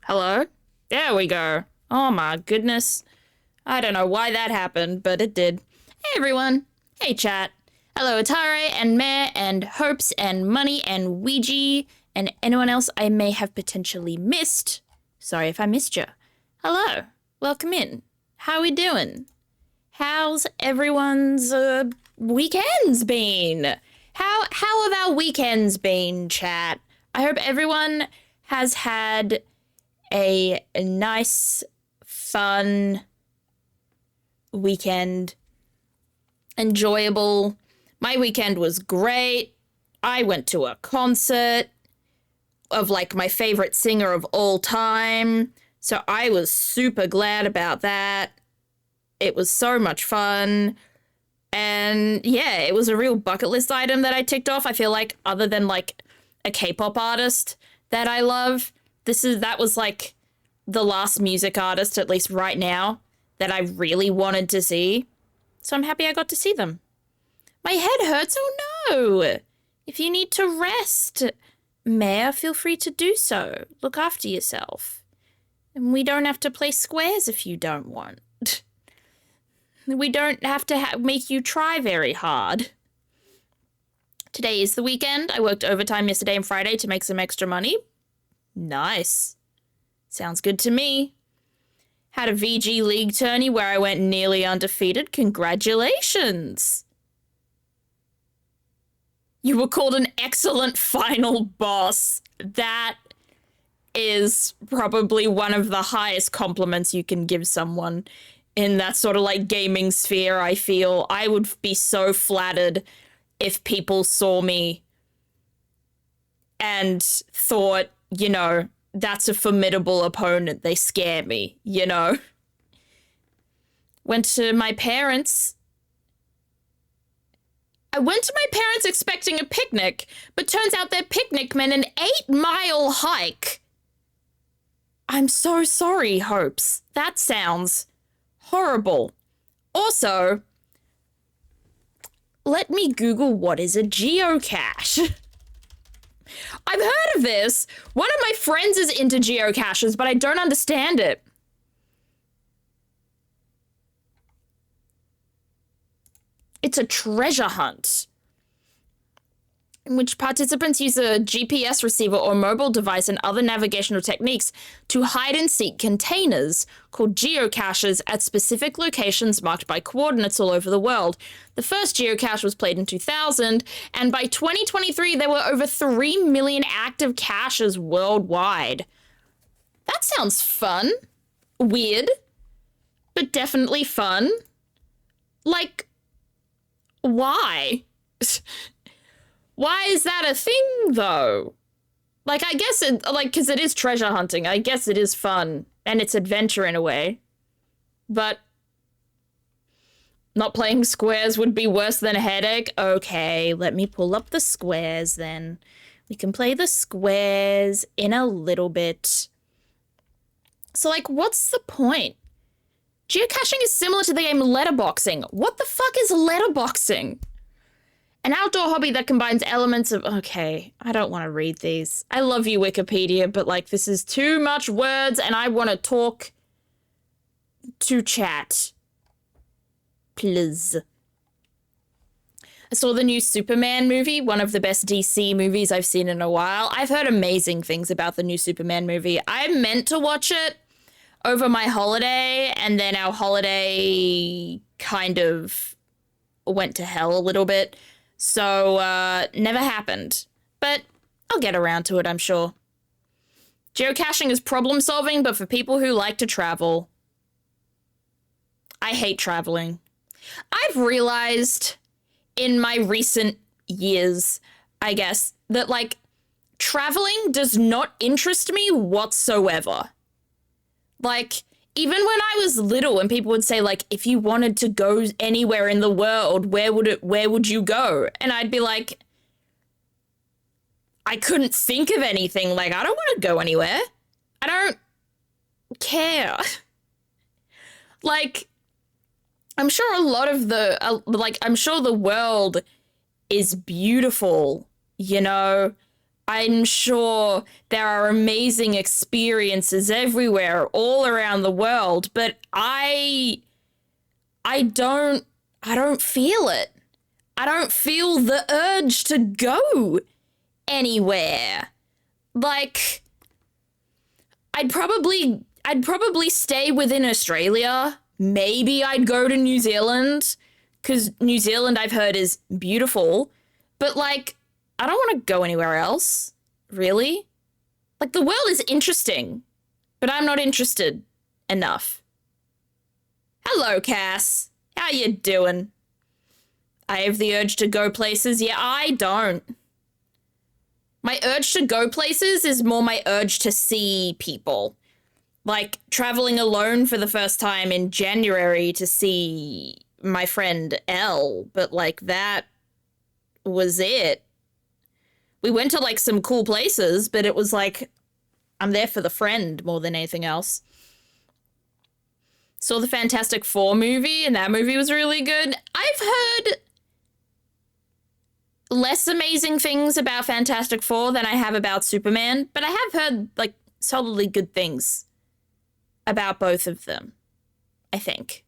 Hello? There we go. Oh my goodness. I don't know why that happened, but it did. Hey everyone. Hey chat. Hello Atare and Meh and Hopes and Money and Ouija and anyone else I may have potentially missed. Sorry if I missed you. Hello. Welcome in. How we doing? How's everyone's weekends been? How have our weekends been, chat? I hope everyone has had a nice, fun weekend. Enjoyable. My weekend was great. I went to a concert of like my favorite singer of all time. So I was super glad about that. It was so much fun. And yeah, it was a real bucket list item that I ticked off. I feel like other than like a K-pop artist that I love, that was like the last music artist, at least right now, that I really wanted to see. So I'm happy I got to see them. My head hurts. Oh no. If you need to rest, Maya, feel free to do so. Look after yourself. And we don't have to play squares if you don't want. We don't have to make you try very hard. Today is the weekend. I worked overtime yesterday and Friday to make some extra money. Nice. Sounds good to me. Had a VG League tourney where I went nearly undefeated. Congratulations. You were called an excellent final boss. That is probably one of the highest compliments you can give someone in that sort of like gaming sphere. I feel I would be so flattered if people saw me and thought, you know, that's a formidable opponent. They scare me, you know. I went to my parents expecting a picnic, but turns out their picnic meant an 8-mile hike. I'm so sorry, Hopes. That sounds horrible. Also, let me Google what is a geocache. I've heard of this. One of my friends is into geocaches, but I don't understand it. It's a treasure hunt in which participants use a GPS receiver or mobile device and other navigational techniques to hide and seek containers called geocaches at specific locations marked by coordinates all over the world. The first geocache was played in 2000, and by 2023, there were over 3 million active caches worldwide. That sounds fun. Weird, but definitely fun. Like, why? Why is that a thing, though? Like, I guess because it is treasure hunting. I guess it is fun, and it's adventure in a way. But not playing squares would be worse than a headache? Okay, let me pull up the squares, then. We can play the squares in a little bit. So, like, what's the point? Geocaching is similar to the game letterboxing. What the fuck is letterboxing? An outdoor hobby that combines elements of... Okay, I don't want to read these. I love you, Wikipedia, but, like, this is too much words, and I want to talk to chat. Please. I saw the new Superman movie, one of the best DC movies I've seen in a while. I've heard amazing things about the new Superman movie. I meant to watch it over my holiday, and then our holiday kind of went to hell a little bit. So, never happened. But I'll get around to it, I'm sure. Geocaching is problem solving, but for people who like to travel. I hate traveling. I've realized in my recent years, I guess, that, like, traveling does not interest me whatsoever. Like, even when I was little and people would say, like, if you wanted to go anywhere in the world, where would you go? And I'd be like, I couldn't think of anything. Like, I don't want to go anywhere. I don't care. Like, I'm sure a lot of I'm sure the world is beautiful, you know, I'm sure there are amazing experiences everywhere, all around the world, but I don't I don't feel it. I don't feel the urge to go anywhere. Like I'd probably stay within Australia. Maybe I'd go to New Zealand cuz New Zealand I've heard is beautiful, but like I don't want to go anywhere else, really. Like the world is interesting, but I'm not interested enough. Hello, Cass. How you doing? I have the urge to go places. Yeah, I don't. My urge to go places is more my urge to see people. Like traveling alone for the first time in January to see my friend Elle, but like that was it. We went to like some cool places, but it was like I'm there for the friend more than anything else. Saw the Fantastic Four movie, and that movie was really good. I've heard less amazing things about Fantastic Four than I have about Superman, but I have heard like solidly good things about both of them, I think.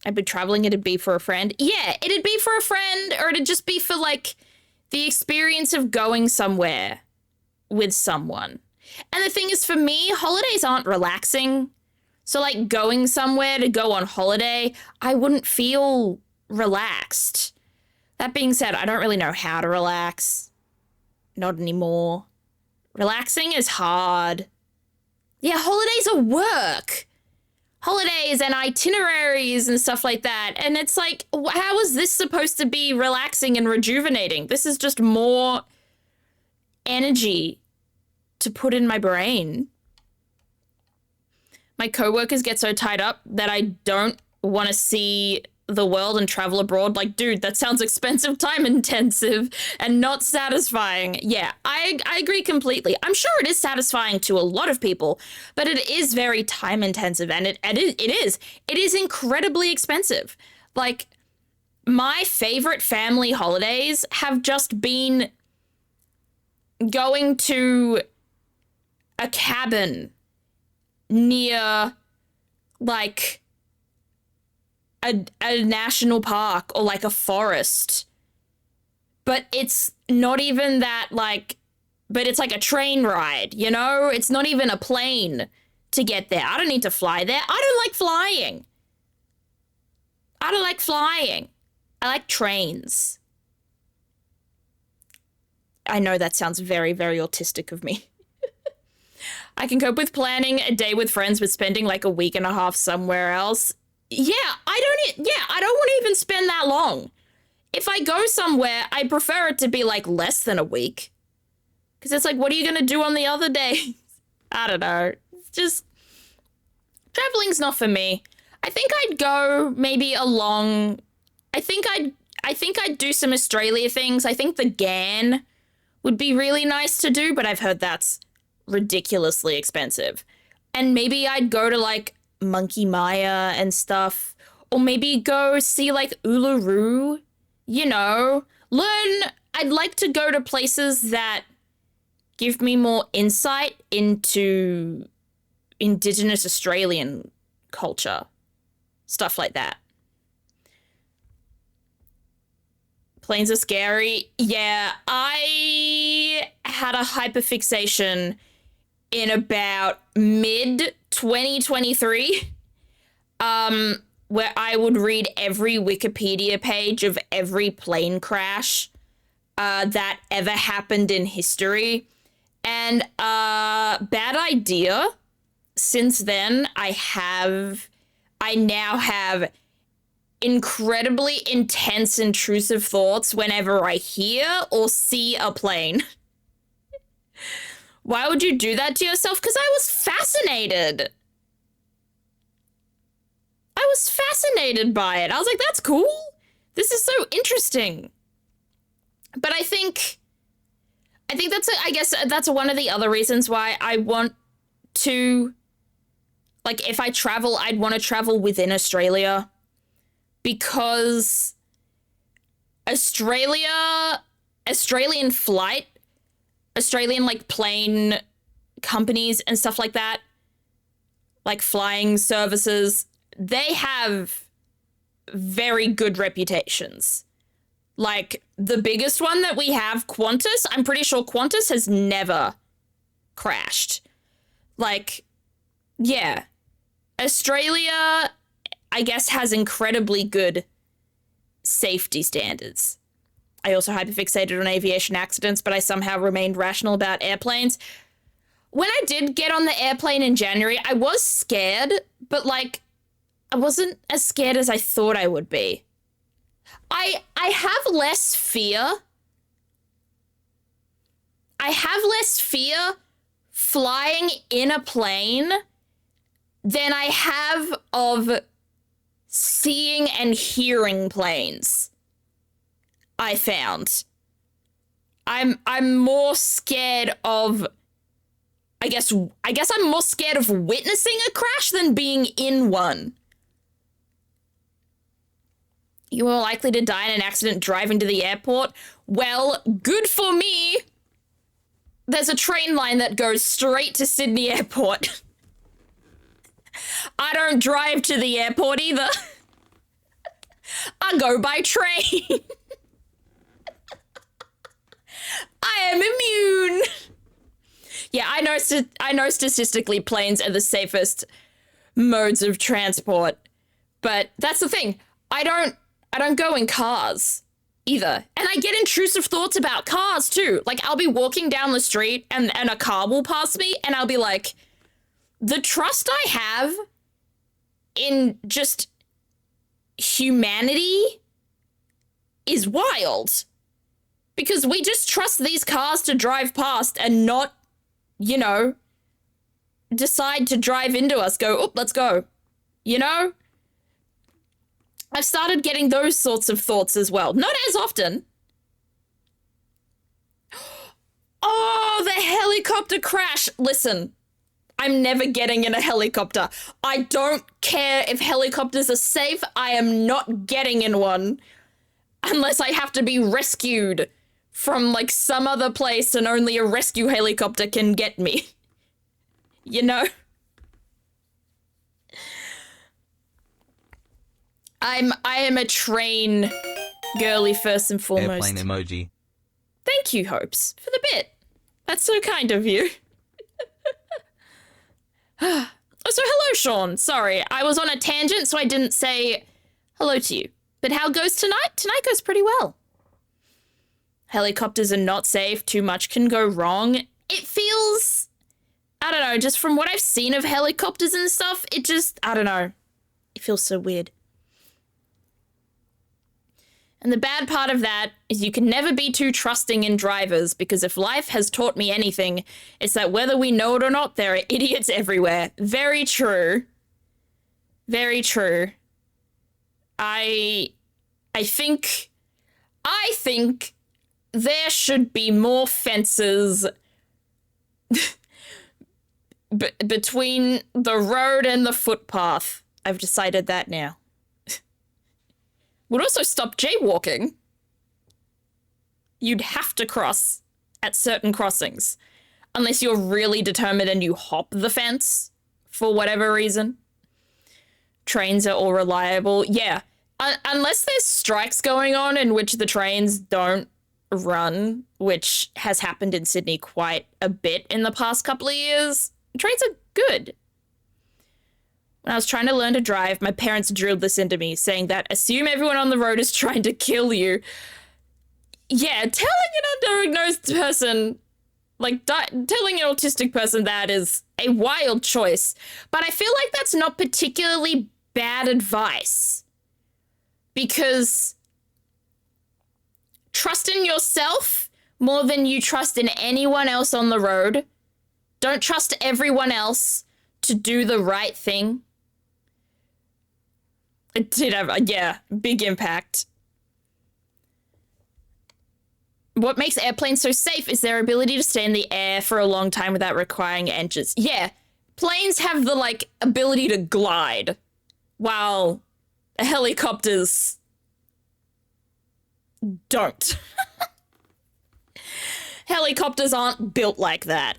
I'd be traveling, it'd be for a friend. Yeah, it'd be for a friend, or it'd just be for like the experience of going somewhere with someone. And the thing is, for me, holidays aren't relaxing. So like going somewhere to go on holiday, I wouldn't feel relaxed. That being said, I don't really know how to relax. Not anymore. Relaxing is hard. Yeah, holidays are work. Holidays and itineraries and stuff like that. And it's like, how is this supposed to be relaxing and rejuvenating? This is just more energy to put in my brain. My coworkers get so tied up that I don't want to see the world and travel abroad. Like, dude, that sounds expensive, time intensive, and not satisfying. Yeah, I agree completely. I'm sure it is satisfying to a lot of people, but it is very time intensive, and it is incredibly expensive. Like, my favorite family holidays have just been going to a cabin near like a national park or like a forest, but it's not even that, like, but it's like a train ride, you know? It's not even a plane to get there. I don't need to fly there. I don't like flying. I like trains. I know that sounds very, very autistic of me. I can cope with planning a day with friends, but spending like a week and a half somewhere else. Yeah, I don't want to even spend that long. If I go somewhere, I prefer it to be like less than a week. Because it's like, what are you going to do on the other days? I don't know. It's just, traveling's not for me. I think I'd go maybe along, I think I'd do some Australia things. I think the GAN would be really nice to do, but I've heard that's ridiculously expensive. And maybe I'd go to like Monkey Maya and stuff, or maybe go see like Uluru, you know, I'd like to go to places that give me more insight into Indigenous Australian culture, stuff like that. Planes are scary. Yeah, I had a hyperfixation in about mid 2023, where I would read every Wikipedia page of every plane crash that ever happened in history. And bad idea. Since then, I now have incredibly intense, intrusive thoughts whenever I hear or see a plane. Why would you do that to yourself? Because I was fascinated. I was fascinated by it. I was like, that's cool. This is so interesting. But I think I guess that's one of the other reasons why I want to, like, if I travel, I'd want to travel within Australia, because Australian flight Australian like plane companies and stuff like that, like flying services, they have very good reputations. Like the biggest one that we have, Qantas, I'm pretty sure Qantas has never crashed. Like, yeah. Australia, I guess, has incredibly good safety standards. I also hyperfixated on aviation accidents, but I somehow remained rational about airplanes. When I did get on the airplane in January, I was scared, but like, I wasn't as scared as I thought I would be. I have less fear. I have less fear flying in a plane than I have of seeing and hearing planes. I found. I'm more scared of I guess I'm more scared of witnessing a crash than being in one. You were likely to die in an accident driving to the airport. Well, good for me. There's a train line that goes straight to Sydney Airport. I don't drive to the airport either. I go by train. I am immune. Yeah, I know statistically planes are the safest modes of transport. But that's the thing. I don't go in cars either. And I get intrusive thoughts about cars too. Like I'll be walking down the street and a car will pass me and I'll be like, the trust I have in just humanity is wild. Because we just trust these cars to drive past and not, you know, decide to drive into us, go, oh, let's go. You know? I've started getting those sorts of thoughts as well. Not as often. Oh, the helicopter crash. Listen, I'm never getting in a helicopter. I don't care if helicopters are safe. I am not getting in one unless I have to be rescued from like some other place and only a rescue helicopter can get me. You know? I am a train girly first and foremost. Airplane emoji. Thank you, Hopes, for the bit. That's so kind of you. Oh, so hello, Sean. Sorry, I was on a tangent, so I didn't say hello to you. But how goes tonight? Tonight goes pretty well. Helicopters are not safe. Too much can go wrong. It feels, I don't know, just from what I've seen of helicopters and stuff, it just, I don't know. It feels so weird. And the bad part of that is you can never be too trusting in drivers, because if life has taught me anything, it's that whether we know it or not, there are idiots everywhere. Very true. Very true. I think there should be more fences between the road and the footpath. I've decided that now. Would also stop jaywalking. You'd have to cross at certain crossings, unless you're really determined and you hop the fence for whatever reason. Trains are all reliable. Yeah, unless there's strikes going on in which the trains don't run, which has happened in Sydney quite a bit in the past couple of years, trains are good. When I was trying to learn to drive, my parents drilled this into me, saying that assume everyone on the road is trying to kill you. Yeah, telling an undiagnosed person, like telling an autistic person that is a wild choice. But I feel like that's not particularly bad advice. Because trust in yourself more than you trust in anyone else on the road. Don't trust everyone else to do the right thing. It did have, yeah, big impact. What makes airplanes so safe is their ability to stay in the air for a long time without requiring engines. Yeah, planes have the, like, ability to glide, while helicopters don't. Helicopters aren't built like that.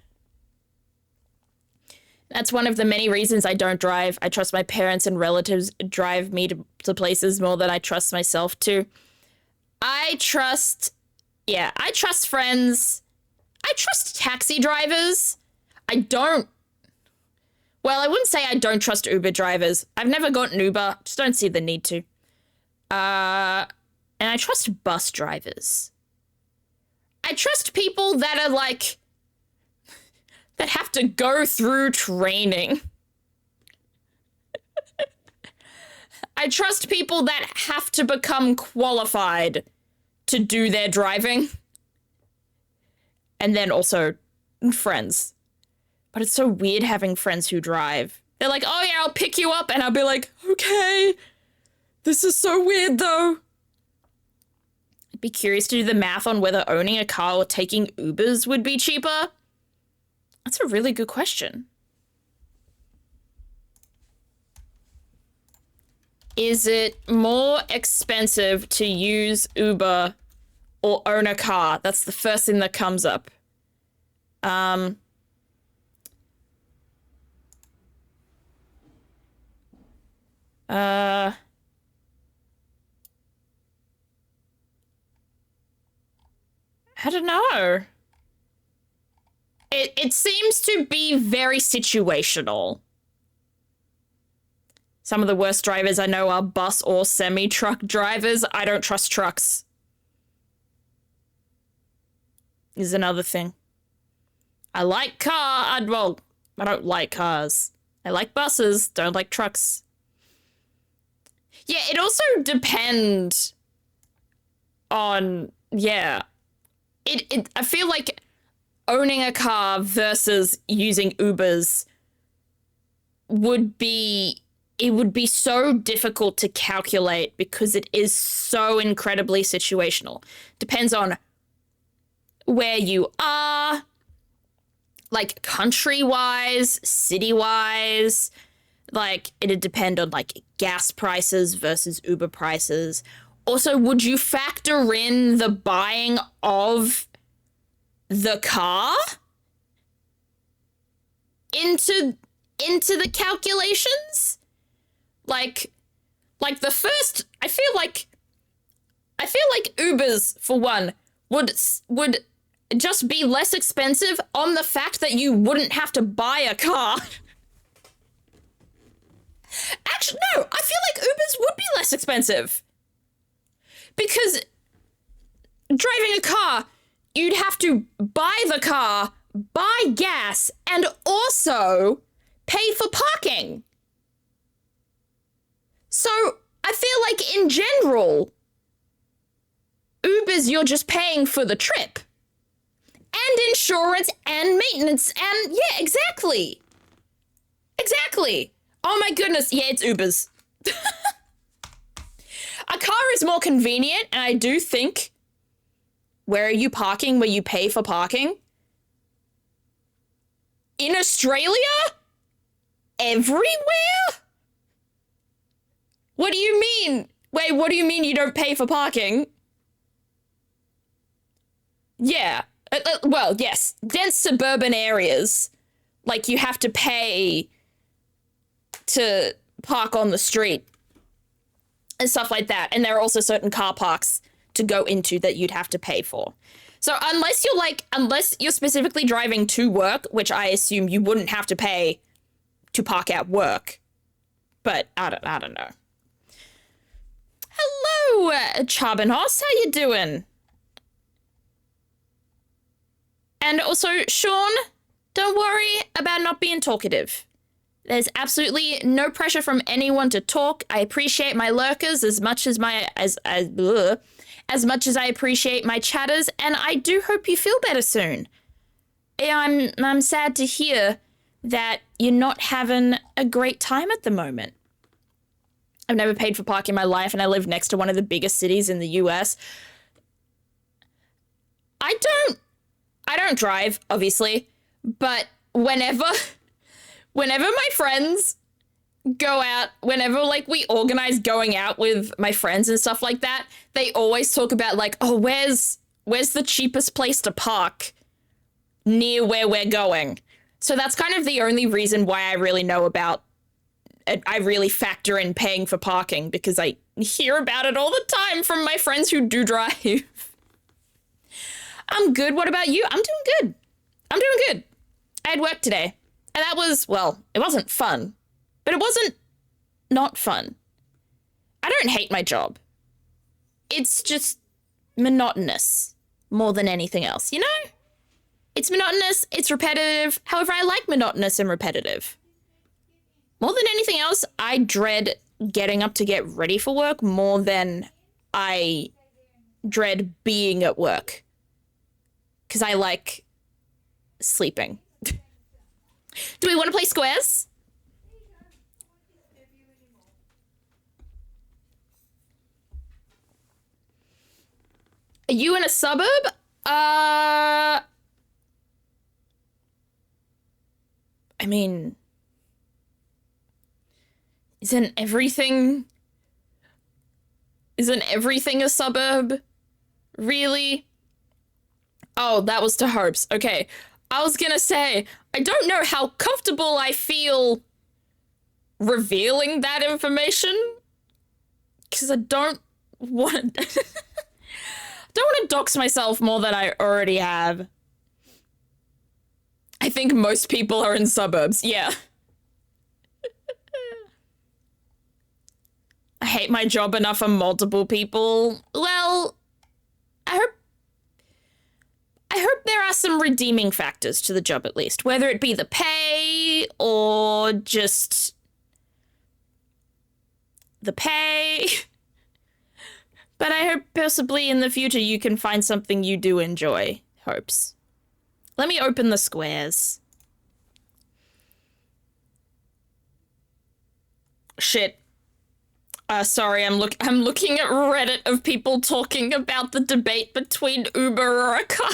That's one of the many reasons I don't drive. I trust my parents and relatives drive me to places more than I trust myself to. I trust friends. I trust taxi drivers. I wouldn't say I don't trust Uber drivers. I've never gotten Uber. Just don't see the need to. And I trust bus drivers. I trust people that are like, that have to go through training. I trust people that have to become qualified to do their driving. And then also friends. But it's so weird having friends who drive. They're like, oh yeah, I'll pick you up. And I'll be like, okay. This is so weird though. I'd be curious to do the math on whether owning a car or taking Ubers would be cheaper. That's a really good question. Is it more expensive to use Uber or own a car? That's the first thing that comes up. I don't know. It seems to be very situational. Some of the worst drivers I know are bus or semi-truck drivers. I don't trust trucks. Is another thing. I don't like cars. I like buses, don't like trucks. Yeah, it also depends on, yeah. I feel like owning a car versus using Ubers would be so difficult to calculate because it is so incredibly situational. Depends on where you are, like country-wise, city-wise. Like, it'd depend on like gas prices versus Uber prices. Also, would you factor in the buying of the car into the calculations? Like the first, I feel like Ubers, for one, would just be less expensive on the fact that you wouldn't have to buy a car. Actually, no, I feel like Ubers would be less expensive. Because driving a car, you'd have to buy the car, buy gas, and also pay for parking. So I feel like in general, Ubers, you're just paying for the trip. And insurance and maintenance and yeah, exactly. Exactly. Oh my goodness, yeah, it's Ubers. A car is more convenient, and I do think, where are you parking, where you pay for parking? In Australia? Everywhere? What do you mean? Wait, what do you mean you don't pay for parking? Yeah. Well, yes. Dense suburban areas, like you have to pay to park on the street and stuff like that. And there are also certain car parks to go into that you'd have to pay for. So unless you're specifically driving to work, which I assume you wouldn't have to pay to park at work, but I don't know. Hello, Chabenhoss, how you doing? And also, Sean, don't worry about not being talkative. There's absolutely no pressure from anyone to talk. I appreciate my lurkers as much as much as I appreciate my chatters, and I do hope you feel better soon. I'm sad to hear that you're not having a great time at the moment. I've never paid for parking in my life, and I live next to one of the biggest cities in the US. I don't drive, obviously, but whenever my friends go out, whenever like we organize going out with my friends and stuff like that, they always talk about like, oh, where's the cheapest place to park? near where we're going. So that's kind of the only reason why I really know about I really factor in paying for parking, because I hear about it all the time from my friends who do drive. I'm good. What about you? I'm doing good. I'm doing good. I had work today, and that was, well, it wasn't fun, but it wasn't not fun. I don't hate my job. It's just monotonous more than anything else, you know? It's monotonous, it's repetitive. However, I like monotonous and repetitive. More than anything else, I dread getting up to get ready for work more than I dread being at work. Because I like sleeping. Do we want to play squares? Are you in a suburb? I mean, isn't everything a suburb? Really? Oh, that was to Hopes. Okay. I was gonna say, I don't know how comfortable I feel revealing that information, because I don't want to dox myself more than I already have. I think most people are in suburbs, yeah. I hate my job enough for multiple people. Well, I hope there are some redeeming factors to the job, at least. Whether it be the pay or just the pay. But I hope possibly in the future you can find something you do enjoy. Hopes. Let me open the squares. Shit. Sorry, I'm looking at Reddit of people talking about the debate between Uber or a car.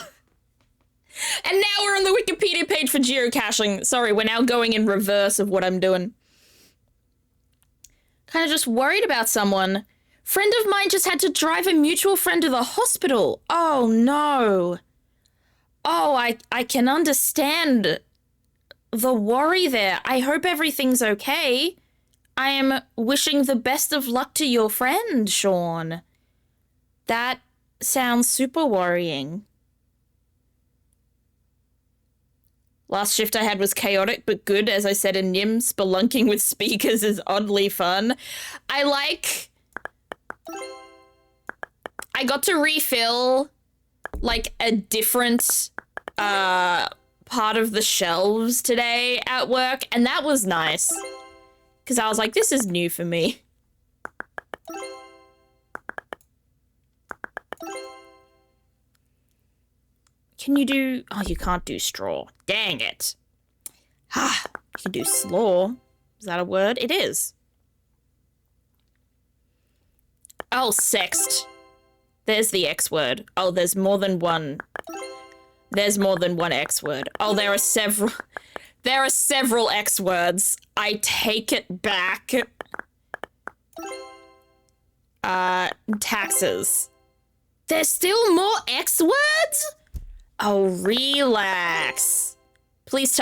And now we're on the Wikipedia page for geocaching. Sorry, we're now going in reverse of what I'm doing. Kind of just worried about someone. Friend of mine just had to drive a mutual friend to the hospital. Oh, no. Oh, I can understand the worry there. I hope everything's okay. I am wishing the best of luck to your friend, Sean. That sounds super worrying. Last shift I had was chaotic but good. As I said in Nim, spelunking with speakers is oddly fun. I got to refill, like, a different part of the shelves today at work, and that was nice. Because I was like, this is new for me. Can you do... Oh, you can't do straw. Dang it. Ah, you can do slaw. Is that a word? It is. Oh, sext. There's the X word. Oh, there's more than one. There's more than one X word. Oh, there are several... There are several X words. I take it back. Taxes. There's still more X words? Oh, relax. Please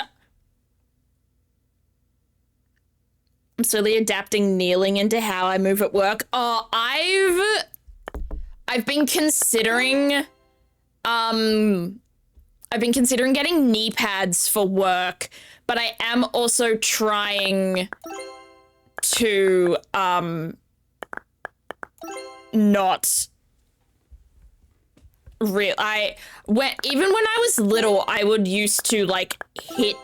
I'm slowly adapting kneeling into how I move at work. Oh, I've been considering, getting knee pads for work, but I am also trying to, not real. Even when I was little, I would used to, like, hit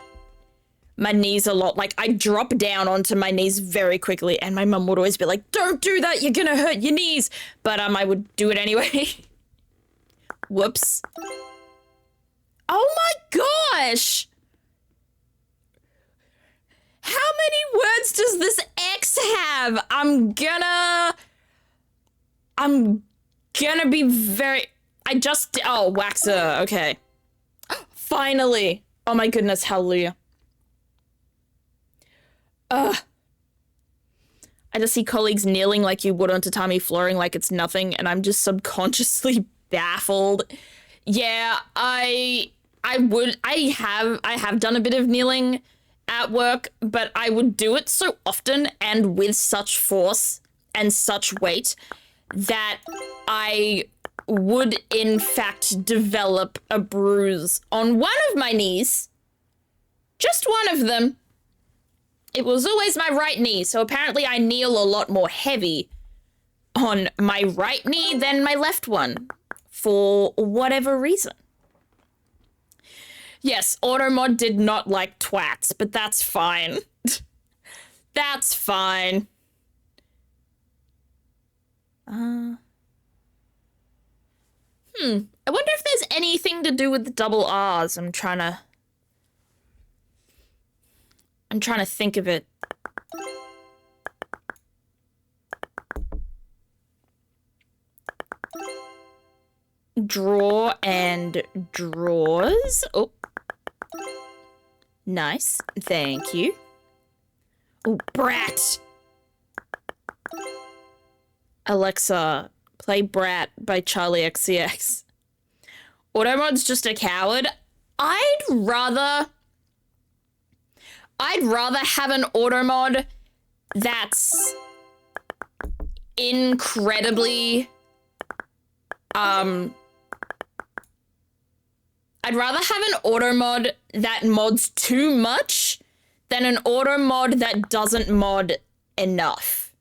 my knees a lot. Like, I'd drop down onto my knees very quickly, and my mum would always be like, don't do that, you're gonna hurt your knees. But, I would do it anyway. Whoops. Oh my gosh! How many words does this X have? I'm gonna be very... Oh, Waxer, okay. Finally! Oh my goodness, hallelujah. I just see colleagues kneeling like you would on tatami flooring like it's nothing, and I'm just subconsciously baffled. Yeah, I have done a bit of kneeling at work, but I would do it so often and with such force and such weight that I would in fact develop a bruise on one of my knees. Just one of them. It was always my right knee, so apparently I kneel a lot more heavy on my right knee than my left one, for whatever reason. Yes, Automod did not like twats, but that's fine. That's fine. I wonder if there's anything to do with the double R's. I'm trying to think of it. Draw and drawers. Oh. Nice. Thank you. Oh, Brat. Alexa, play Brat by Charlie XCX. Automod's just a coward. I'd rather have an Automod that's incredibly I'd rather have an Automod that mods too much than an Automod that doesn't mod enough.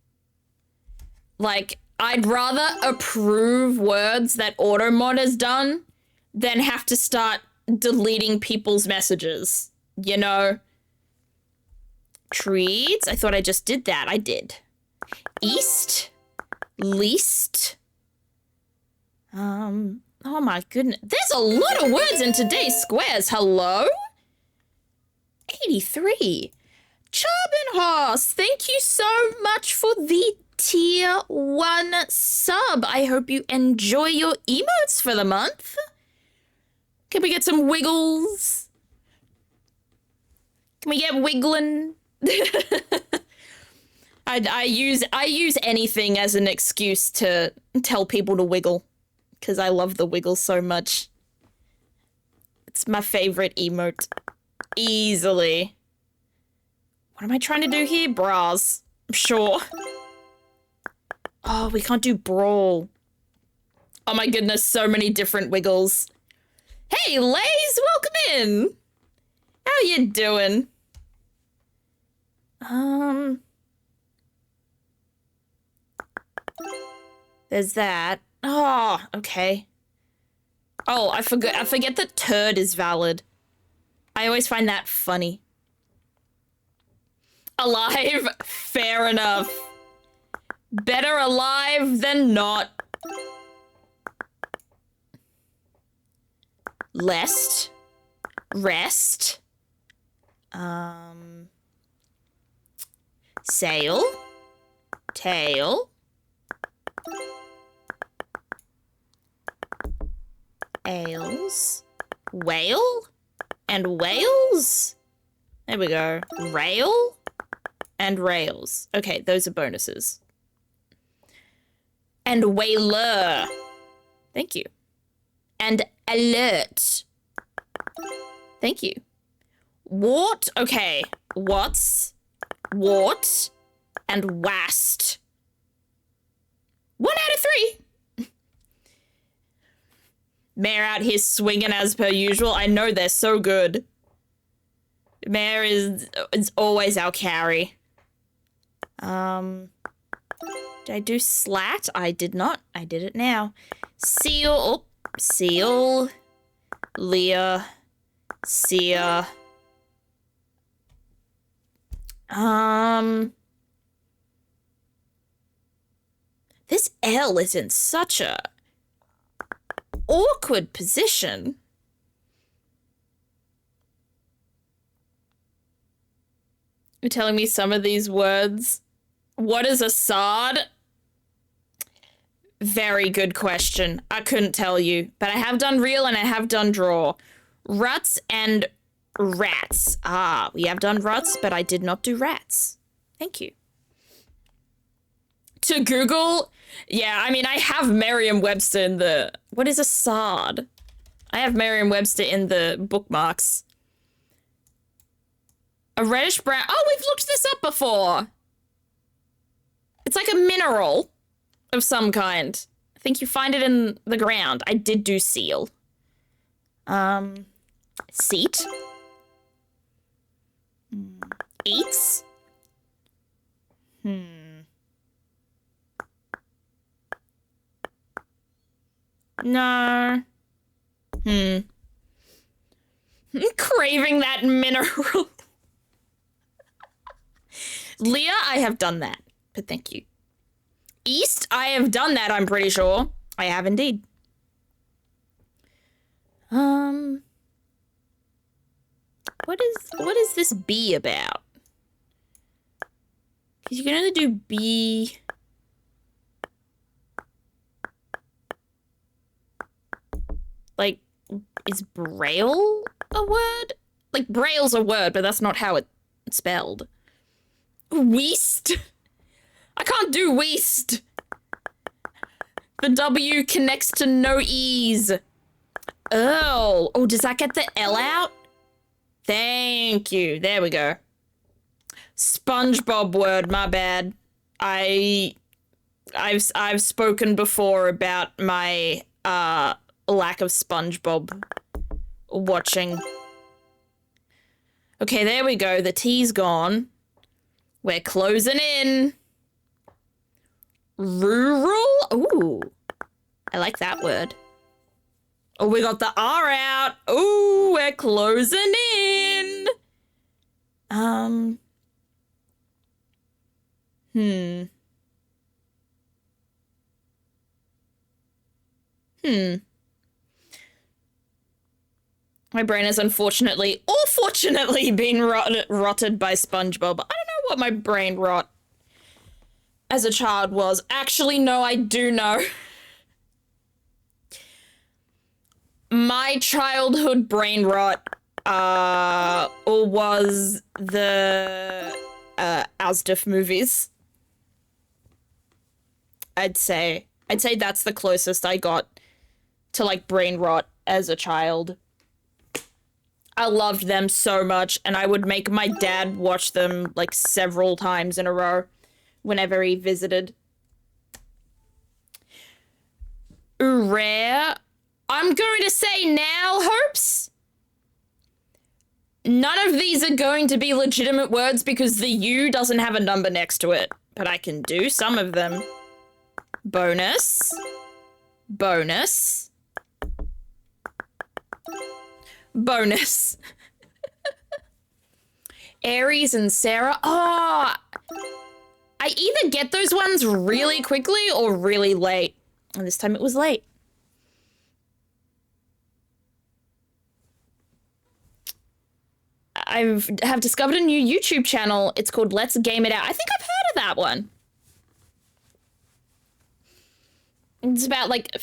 Like, I'd rather approve words that Automod has done than have to start deleting people's messages, you know? Treats? I thought I just did that. I did. East? Least? Oh my goodness. There's a lot of words in today's squares. Hello? 83. Charbonhorse, thank you so much for the tier 1 sub. I hope you enjoy your emotes for the month. Can we get some wiggles? Can we get wiggling? I use anything as an excuse to tell people to wiggle, because I love the wiggle so much. It's my favorite emote. Easily. What am I trying to do here? Bras. Sure. Oh, we can't do brawl. Oh my goodness, so many different wiggles. Hey, Lays, welcome in. How you doing? There's that. Oh, okay. Oh, I forget that turd is valid. I always find that funny. Alive? Fair enough. Better alive than not. Lest. Rest. Sail. Tail. Ales. Whale. And whales. There we go. Rail. And rails. Okay, those are bonuses. And whaler. Thank you. And alert. Thank you. Wart. Okay. What's. Wart. And wast. 1 out of 3. Mare out here swinging as per usual. I know they're so good. Mare is always our carry. Did I do slat? I did not. I did it now. Seal. Oh, seal. Leah. Sia. This L is in such a awkward position. You're telling me some of these words. What is a sod? Very good question. I couldn't tell you, but I have done real and I have done draw. Ruts and rats. Ah, we have done ruts, but I did not do rats. Thank you. To Google, yeah, I mean, I have Merriam-Webster in the... What is a sod? I have Merriam-Webster in the bookmarks. A reddish brown. Oh, we've looked this up before. It's like a mineral of some kind. I think you find it in the ground. I did do seal. Seat. Eats. No. I'm craving that mineral. Leah, I have done that, but thank you. East, I have done that, I'm pretty sure. I have indeed. What is this B about? Because you can only do B. Like, is Braille a word? Like, Braille's a word, but that's not how it's spelled. Weast? I can't do weast. The W connects to no E's. Oh, does that get the L out? Thank you. There we go. SpongeBob word, my bad. I've spoken before about my lack of SpongeBob watching. Okay, there we go. The T's gone. We're closing in. Rural? Ooh. I like that word. Oh, we got the R out. Ooh, we're closing in. My brain has unfortunately or fortunately been rotted by SpongeBob. I don't know what my brain rot as a child was. Actually, no, I do know. My childhood brain rot was the Asdif movies. I'd say that's the closest I got to like brain rot as a child. I loved them so much, and I would make my dad watch them like several times in a row whenever he visited. Rare. I'm going to say now, Hopes. None of these are going to be legitimate words because the U doesn't have a number next to it, but I can do some of them. Bonus. Bonus. Bonus. Aries and Sarah. Oh, I either get those ones really quickly or really late. And this time it was late. I have discovered a new YouTube channel. It's called Let's Game It Out. I think I've heard of that one. It's about like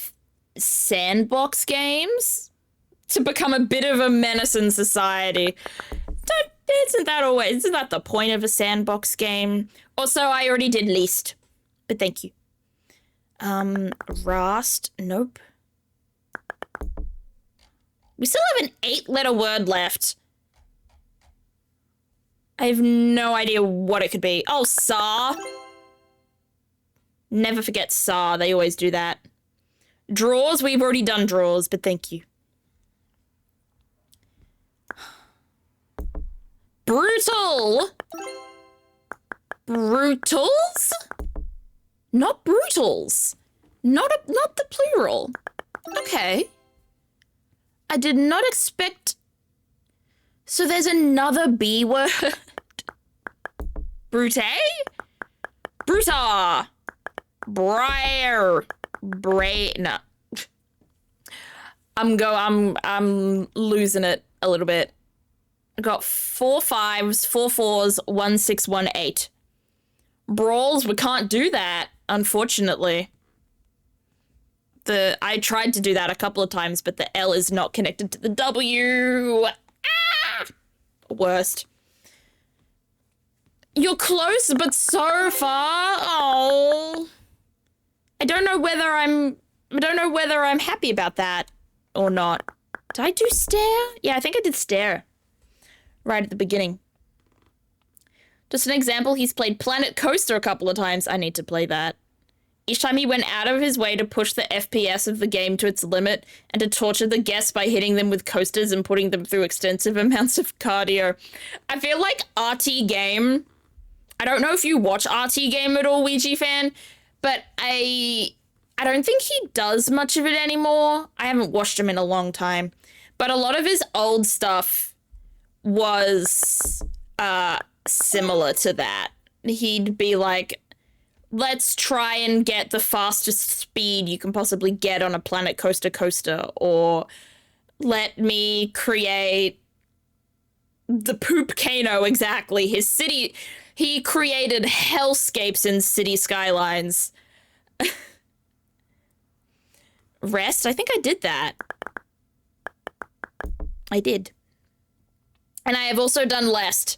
sandbox games to become a bit of a menace in society. Isn't that the point of a sandbox game? Also, I already did least, but thank you. Rast, nope. We still have an 8-letter word left. I have no idea what it could be. Oh, Saw. Never forget Saw. They always do that. Drawers. We've already done drawers, but thank you. Brutal. Brutals? Not brutals. Not the plural. Okay. I did not expect... So there's another B word? Brute? Bruta. Briar. No. I'm losing it a little bit. I got 4 5s, 4 4s, 1 6, 1 8. Brawls, we can't do that, unfortunately. I tried to do that a couple of times, but the L is not connected to the W. Ah! Worst. You're close, but so far. Oh. I don't know whether I'm happy about that or not. Did I do stare? Yeah, I think I did stare. Right at the beginning. Just an example, he's played Planet Coaster a couple of times. I need to play that. Each time he went out of his way to push the FPS of the game to its limit and to torture the guests by hitting them with coasters and putting them through extensive amounts of cardio. I feel like RT Game... I don't know if you watch RT Game at all, Ouija fan, but I don't think he does much of it anymore. I haven't watched him in a long time. But a lot of his old stuff was similar to that. He'd be like, let's try and get the fastest speed you can possibly get on a Planet Coaster, or let me create the Poopcano, exactly. His city, he created hellscapes in City Skylines. Rest? I think I did that. I did. And I have also done Lest.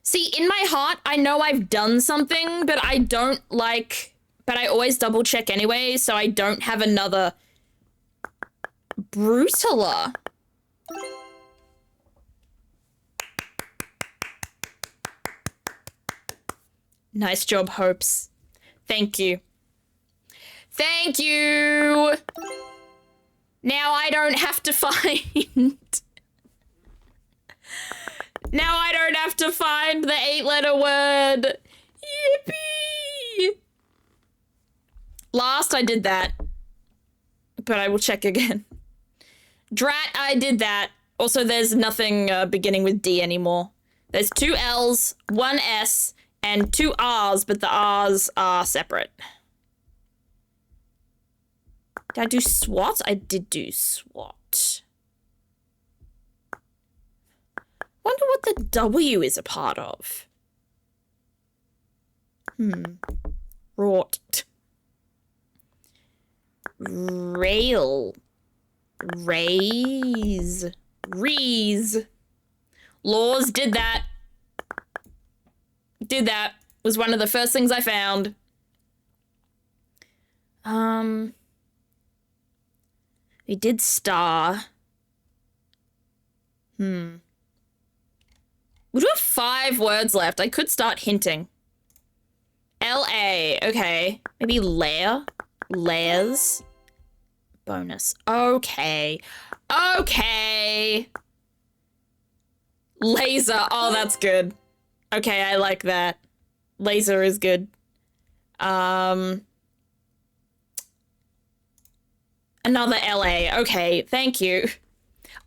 See, in my heart, I know I've done something, but I don't like... But I always double check anyway, so I don't have another... Brutaler. Nice job, Hopes. Thank you. Thank you! Now I don't have to find... Now I don't have to find the 8-letter word. Yippee! Last I did that. But I will check again. Drat, I did that. Also, there's nothing beginning with D anymore. There's 2 L's, 1 S, and 2 R's, but the R's are separate. Did I do SWAT? I did do SWAT. Wonder what the W is a part of. Wrought. Rail. Raise. Rees. Laws, did that. Did that. Was one of the first things I found. We did star. We do have 5 words left. I could start hinting. L-A. Okay. Maybe layer? Layers? Bonus. Okay. Okay. Laser. Oh, that's good. Okay, I like that. Laser is good. Another L-A. Okay, thank you.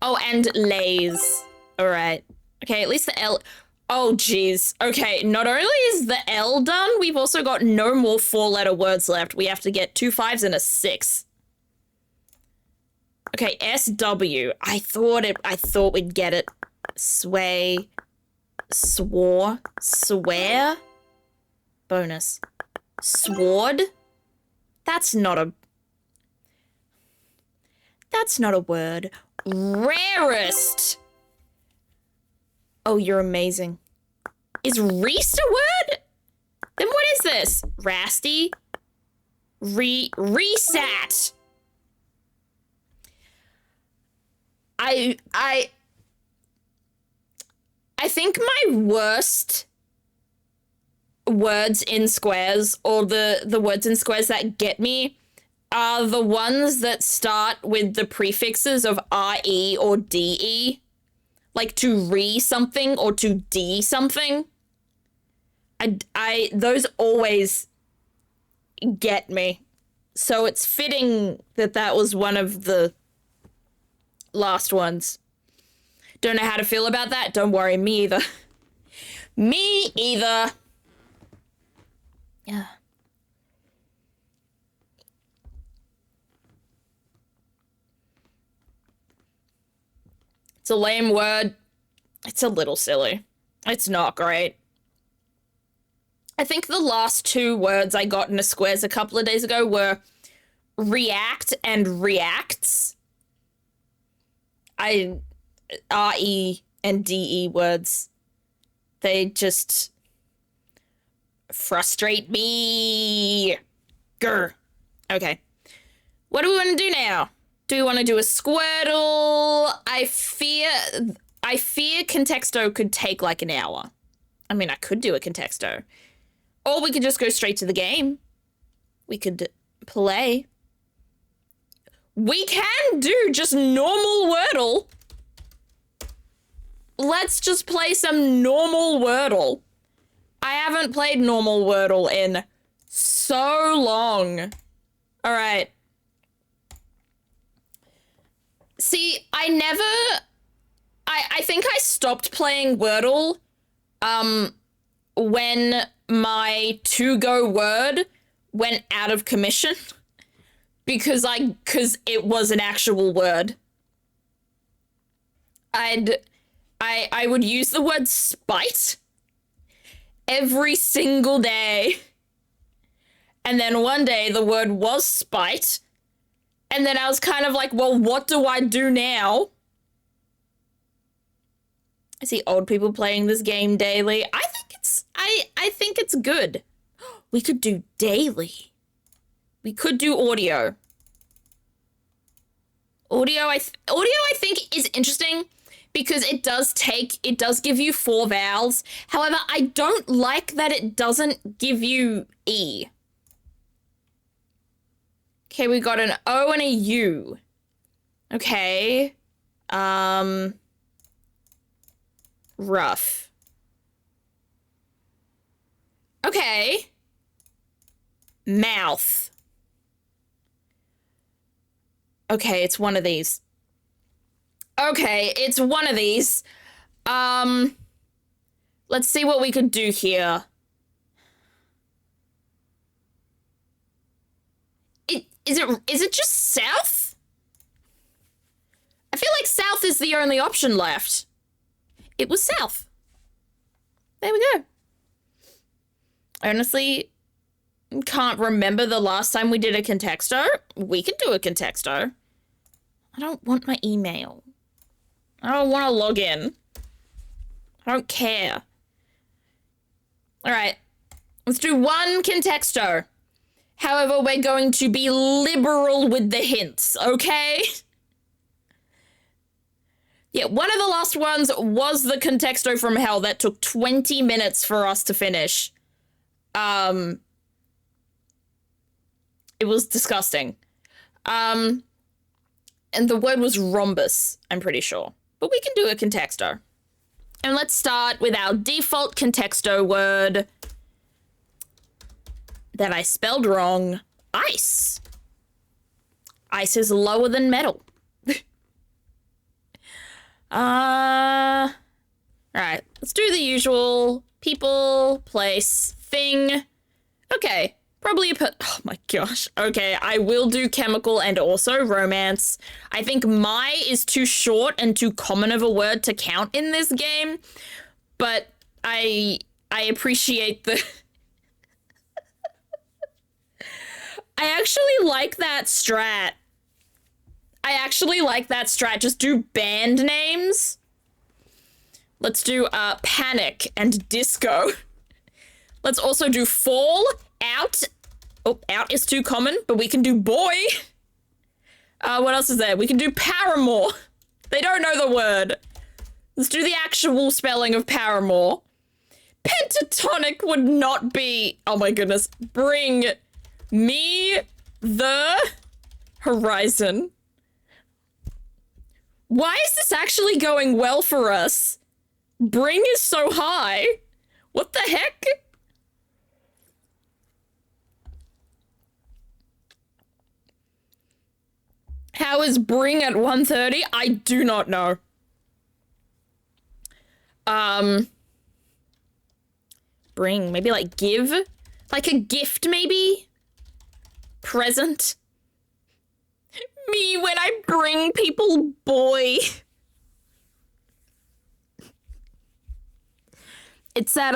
Oh, and lays. All right. Okay, at least the L... Oh, jeez. Okay, not only is the L done, we've also got no more 4-letter words left. We have to get 2 5s and a 6. Okay, S-W. I thought we'd get it. Sway. Swore. Swear. Bonus. Sword. That's not a word. Rarest. Oh, you're amazing. Is Reese a word? Then what is this? Rasty? Resat. I think my worst words in squares, or the words in squares that get me, are the ones that start with the prefixes of RE or DE. Like to re something or to D something. Those always get me. So it's fitting that that was one of the last ones. Don't know how to feel about that. Don't worry, me either. Me either. Yeah. It's a lame word. It's a little silly. It's not great. I think the last 2 words I got in a squares a couple of days ago were react and reacts. R-E and D-E words. They just frustrate me. Grr. Okay. What do we want to do now? Do we want to do a Squirtle? I fear Contexto could take like an hour. I mean, I could do a Contexto. Or we could just go straight to the game. We could play. We can do just normal Wordle. Let's just play some normal Wordle. I haven't played normal Wordle in so long. All right. See, I think I stopped playing Wordle when my to-go word went out of commission because it was an actual word. I would use the word spite every single day. And then one day the word was spite. And then I was kind of like, well, what do I do now? I see old people playing this game daily. I think it's good. We could do daily. We could do audio. Audio I think is interesting because it does give you 4 vowels. However, I don't like that it doesn't give you E. Okay, we got an O and a U. Okay. Rough. Okay. Mouth. Okay, it's one of these. Okay, it's one of these. Let's see what we could do here. Is it just south? I feel like south is the only option left. It was south. There we go. I honestly can't remember the last time we did a Contexto. We can do a Contexto. I don't want my email. I don't want to log in. I don't care. All right. Let's do one Contexto. However, we're going to be liberal with the hints, okay? Yeah, one of the last ones was the Contexto from Hell that took 20 minutes for us to finish. It was disgusting. And the word was rhombus, I'm pretty sure. But we can do a Contexto. And let's start with our default Contexto word that I spelled wrong. Ice. Ice is lower than metal. All right, let's do the usual. People, place, thing. Okay, probably oh my gosh. Okay, I will do chemical and also romance. I think my is too short and too common of a word to count in this game, but I appreciate the I actually like that strat. Just do band names. Let's do Panic and Disco. Let's also do Fall, Out. Oh, Out is too common, but we can do Boy. What else is there? We can do Paramore. They don't know the word. Let's do the actual spelling of Paramore. Pentatonic would not be... Oh my goodness. Bring me the horizon. Why is this actually going well for us? Bring is so high. What the heck? How is bring at 1:30? I do not know. Bring, maybe like give? Like a gift, maybe? Present? Me when I bring people boy. It's that,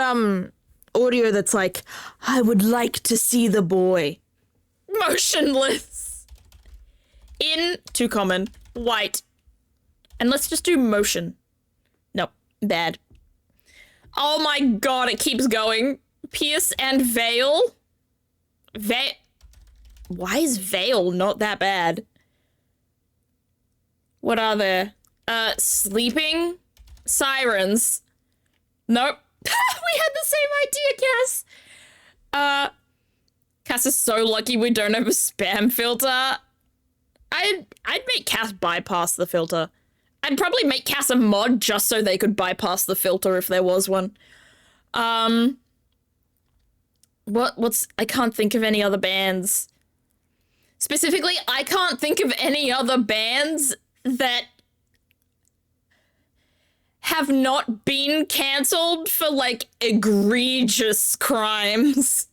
audio that's like, I would like to see the boy. Motionless. In, too common. White. And let's just do motion. Nope, bad. Oh my god, it keeps going. Pierce and veil. Why is Veil not that bad? What are there? Sleeping? Sirens. Nope. We had the same idea, Cass. Cass is so lucky we don't have a spam filter. I'd make Cass bypass the filter. I'd probably make Cass a mod just so they could bypass the filter if there was one. What's I can't think of any other bands. Specifically, I can't think of any other bands that have not been cancelled for, like, egregious crimes.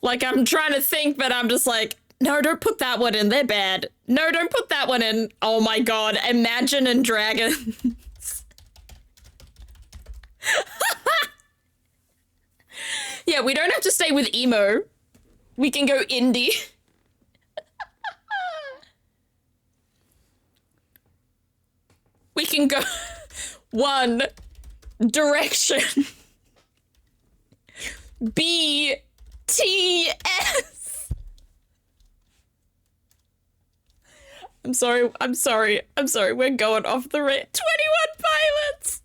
Like, I'm trying to think, but I'm just like, no, don't put that one in, they're bad. No, don't put that one in. Oh my god, Imagine and Dragons. Yeah, we don't have to stay with emo. We can go indie. We can go One Direction. BTS. I'm sorry. We're going off the 21 Pilots.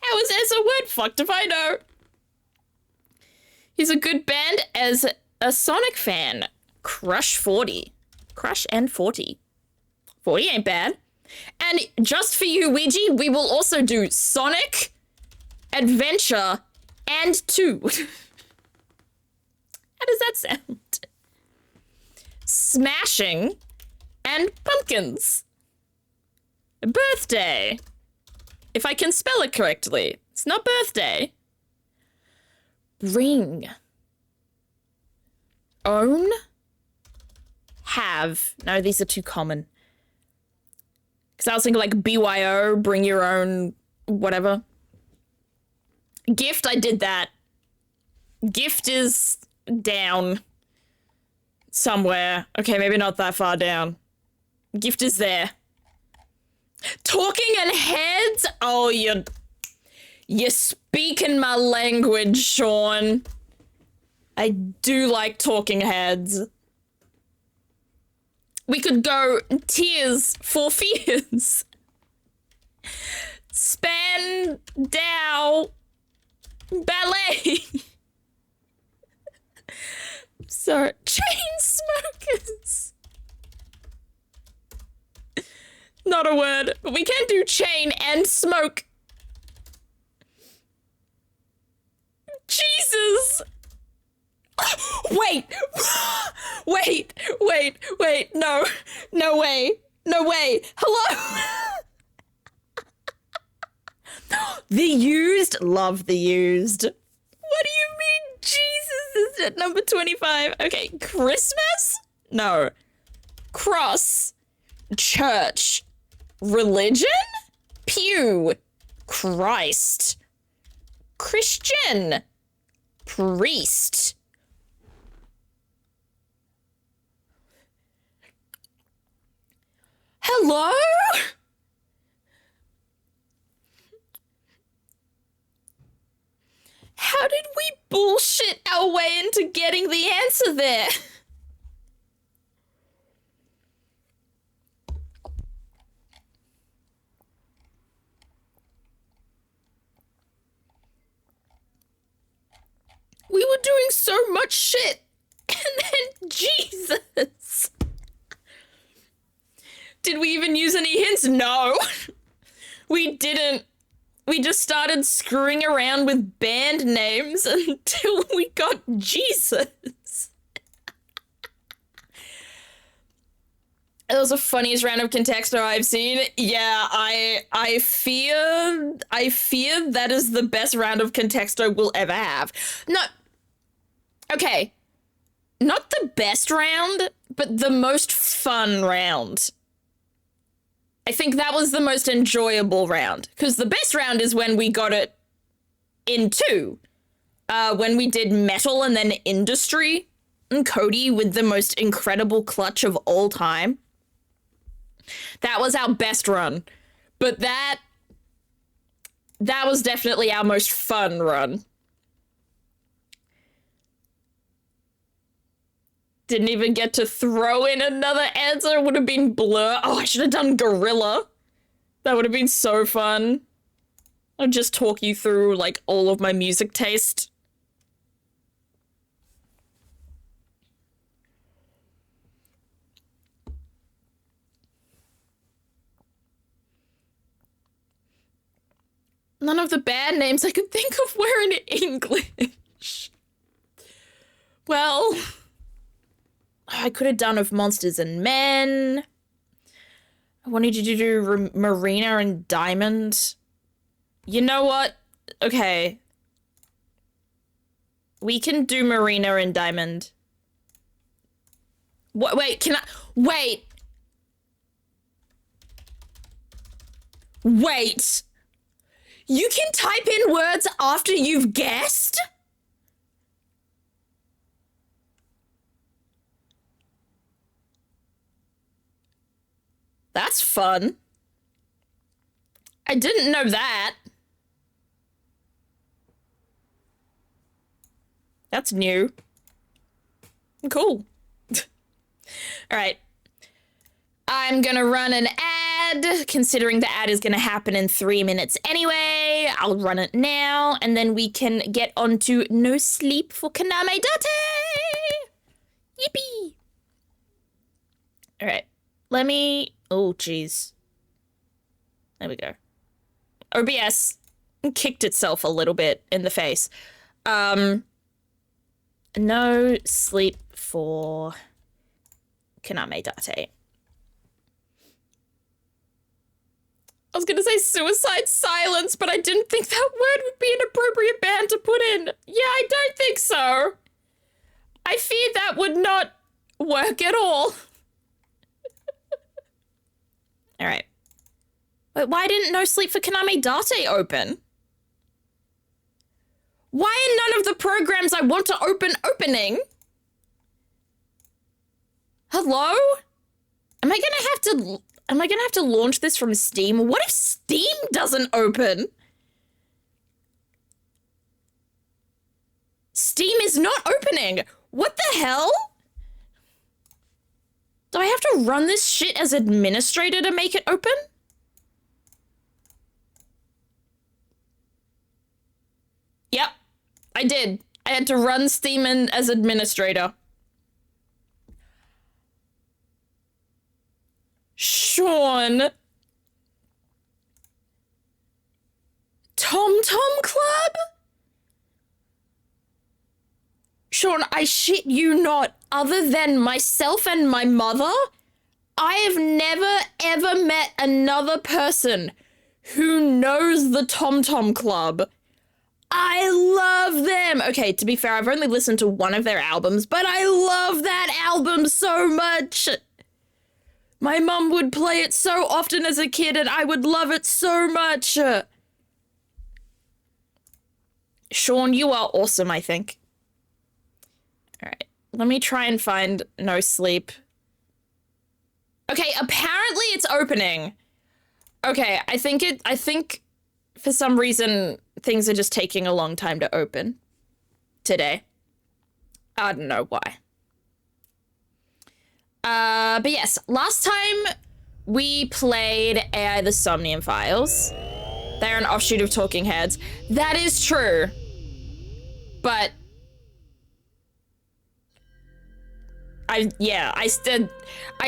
How is S a word? Fucked if I know. He's a good band as a Sonic fan. Crush 40. Crush and 40. 40 ain't bad. And just for you, Ouija, we will also do Sonic, Adventure, and 2. How does that sound? Smashing and Pumpkins. Birthday. If I can spell it correctly. It's not birthday. Ring. Own. Have. No, these are too common. Because I was thinking like BYO, bring your own whatever. Gift, I did that. Gift is down somewhere. Okay, maybe not that far down. Gift is there. Talking and Heads? Oh, you're speaking my language, Sean. I do like Talking Heads. We could go Tears for Fears. Spandau Ballet. Sorry. Chainsmokers. Not a word, but we can do chain and smoke. Jesus. Wait. No way. Hello. The Used. Love The Used. What do you mean? Jesus is at number 25. Okay, Christmas? No. Cross. Church. Religion? Pew. Christ. Christian. Priest. Hello? How did we bullshit our way into getting the answer there? We were doing so much shit. And then, Jesus. Did we even use any hints? No. We didn't. We just started screwing around with band names until we got Jesus. That was the funniest round of Contexto I've seen. Yeah, I fear that is the best round of Contexto we'll ever have. No. Okay. Not the best round, but the most fun round. I think that was the most enjoyable round. Because the best round is when we got it in 2. When we did metal and then industry. And Cody with the most incredible clutch of all time. That was our best run. But that was definitely our most fun run. Didn't even get to throw in another answer. It would have been Blur. Oh, I should have done Gorilla. That would have been so fun. I'll just talk you through, like, all of my music taste. None of the bad names I could think of were in English. Well, I could have done of Monsters and Men. I wanted you to do Marina and Diamond. You know what? Okay. We can do Marina and Diamond. What? Wait, can I? Wait. Wait. You can type in words after you've guessed? That's fun. I didn't know that. That's new. Cool. All right. I'm gonna run an ad, considering the ad is gonna happen in 3 minutes anyway. I'll run it now, and then we can get on to No Sleep for Kaname Date! Yippee! All right. Let me... Oh, jeez. There we go. OBS kicked itself a little bit in the face. No Sleep for Kaname Date. I was gonna say Suicide Silence, but I didn't think that word would be an appropriate band to put in. Yeah, I don't think so. I fear that would not work at all. All right. Wait, why didn't No Sleep for Kaname Date open? Why are none of the programs I want to open opening? Hello? Am I gonna have to launch this from Steam? What if Steam doesn't open? Steam is not opening. What the hell? Do I have to run this shit as administrator to make it open? Yep, I did. I had to run Steam as administrator. Sean. Tom Tom Club? Sean, I shit you not. Other than myself and my mother, I have never ever met another person who knows the Tom Tom Club. I love them. Okay, to be fair, I've only listened to one of their albums, but I love that album so much. My mum would play it so often as a kid, and I would love it so much. Sean, you are awesome, I think. All right, let me try and find No Sleep. Okay, apparently it's opening. Okay, I think for some reason things are just taking a long time to open today. I don't know why. But yes, last time we played AI the Somnium Files. They're an offshoot of Talking Heads. That is true. But I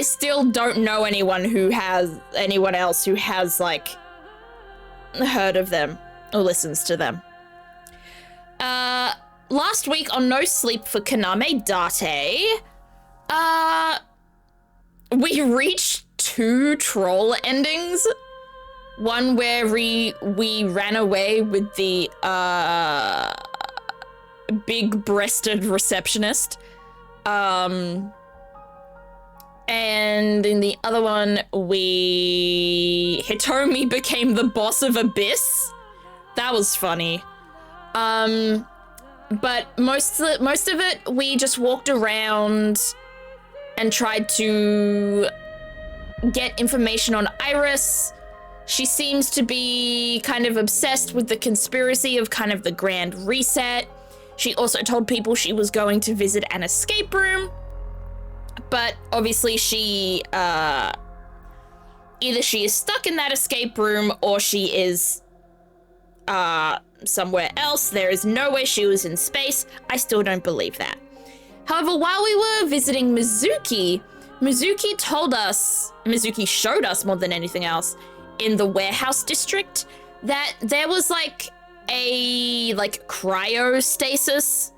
still don't know anyone else who has like heard of them or listens to them. Last week on No Sleep for Kaname Date, we reached 2 troll endings. One where we ran away with the big-breasted receptionist. And in the other one, Hitomi became the boss of Abyss. That was funny. But most of it, we just walked around and tried to get information on Iris. She seems to be kind of obsessed with the conspiracy of kind of the Grand Reset. She also told people she was going to visit an escape room. but obviously she, either she is stuck in that escape room or she is, somewhere else. There is no way she was in space. I still don't believe that. However, while we were visiting Mizuki showed us more than anything else in the warehouse district that there was like a cryostasis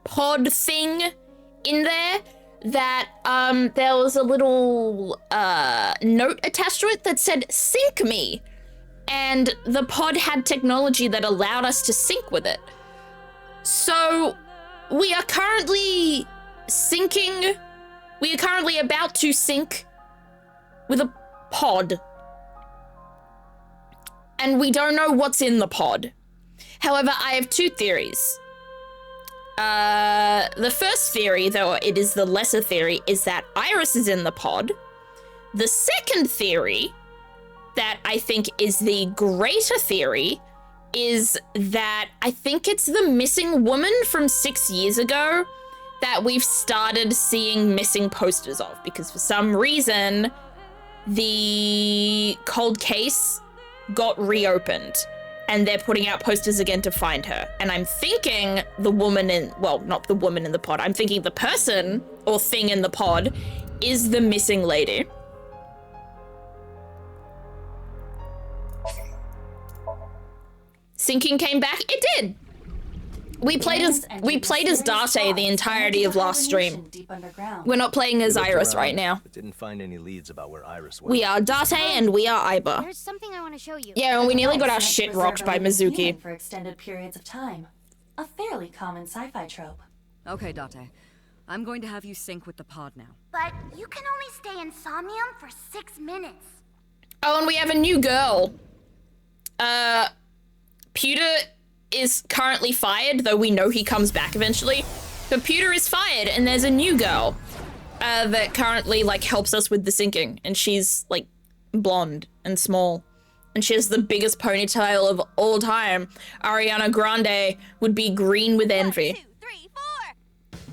pod thing in there that there was a little note attached to it that said "sync me," and the pod had technology that allowed us to sync with it. So we are currently syncing. We are currently about to sync with a pod. And we don't know what's in the pod. However, I have two theories. The first theory, though it is the lesser theory, is that Iris is in the pod. The second theory, that I think is the greater theory, is that I think it's the missing woman from 6 years ago that we've started seeing missing posters of, because for some reason the cold case got reopened and they're putting out posters again to find her. And I'm thinking the woman in, well, not the woman in the pod, I'm thinking the person or thing in the pod is the missing lady. Syncing came back. It did. We played as Date the entirety of last stream. We're not playing as Iris right now. But didn't find any leads about where Iris went. We are Date and we are Aiba. There's something I want to show you. Yeah, and we nearly got our shit rocked by Mizuki. For extended periods of time. A fairly common sci-fi trope. Okay, Date. I'm going to have you sync with the pod now. But you can only stay in Somnium for 6 minutes. Oh, and we have a new girl. Pewter is currently fired, though we know he comes back eventually. But Pewter is fired, and there's a new girl that currently, like, helps us with the syncing. And she's, like, blonde and small. And she has the biggest ponytail of all time. Ariana Grande would be green with envy. 1, 2, 3, 4.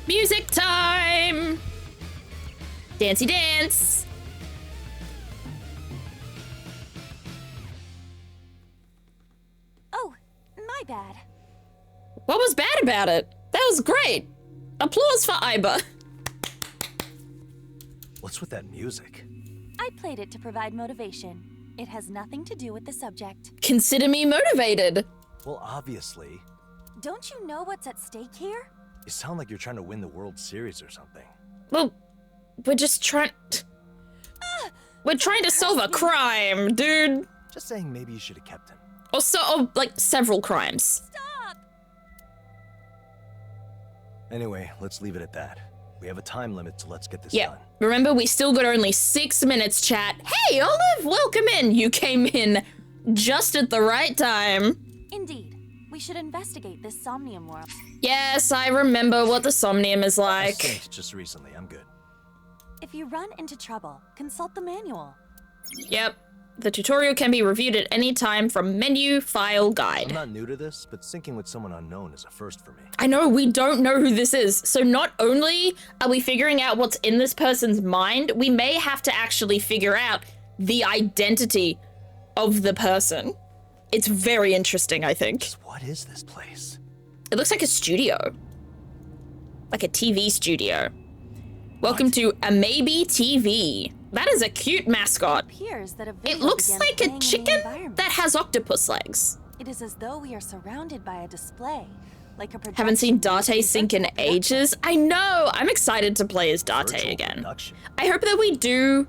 Music time! Dancey dance! Oh, my bad. What was bad about it? That was great! Applause for Aiba. What's with that music? I played it to provide motivation. It has nothing to do with the subject. Consider me motivated. Well, obviously. Don't you know what's at stake here? You sound like you're trying to win the World Series or something. Well, we're just trying... We're trying to solve a crime, dude. Just saying maybe you should have kept him. Or like, several crimes. Stop! Anyway, let's leave it at that. We have a time limit, so let's get this Yeah. done. Remember, we still got only 6 minutes, chat. Hey, Olive, welcome in. You came in just at the right time. Indeed. We should investigate this Somnium world. Yes, I remember what the Somnium is I like. synced just recently. I'm good. If you run into trouble, consult the manual. Yep. The tutorial can be reviewed at any time from menu, file, I'm guide. not new to this, but syncing with someone unknown is a first for me. I know, we don't know who this is. So not only are we figuring out what's in this person's mind, we may have to actually figure out the identity of the person. It's very interesting, I think. What is this place? It looks like a studio. Like a TV studio. Welcome to Maybe TV. That is a cute mascot. Appears that a It video looks began like playing a in the chicken environment. that has octopus legs. It is as though we are surrounded by a display, like a Haven't seen production Date sync in virtual ages. I know. I'm excited to play as Date Virtual again. production. I hope that we do,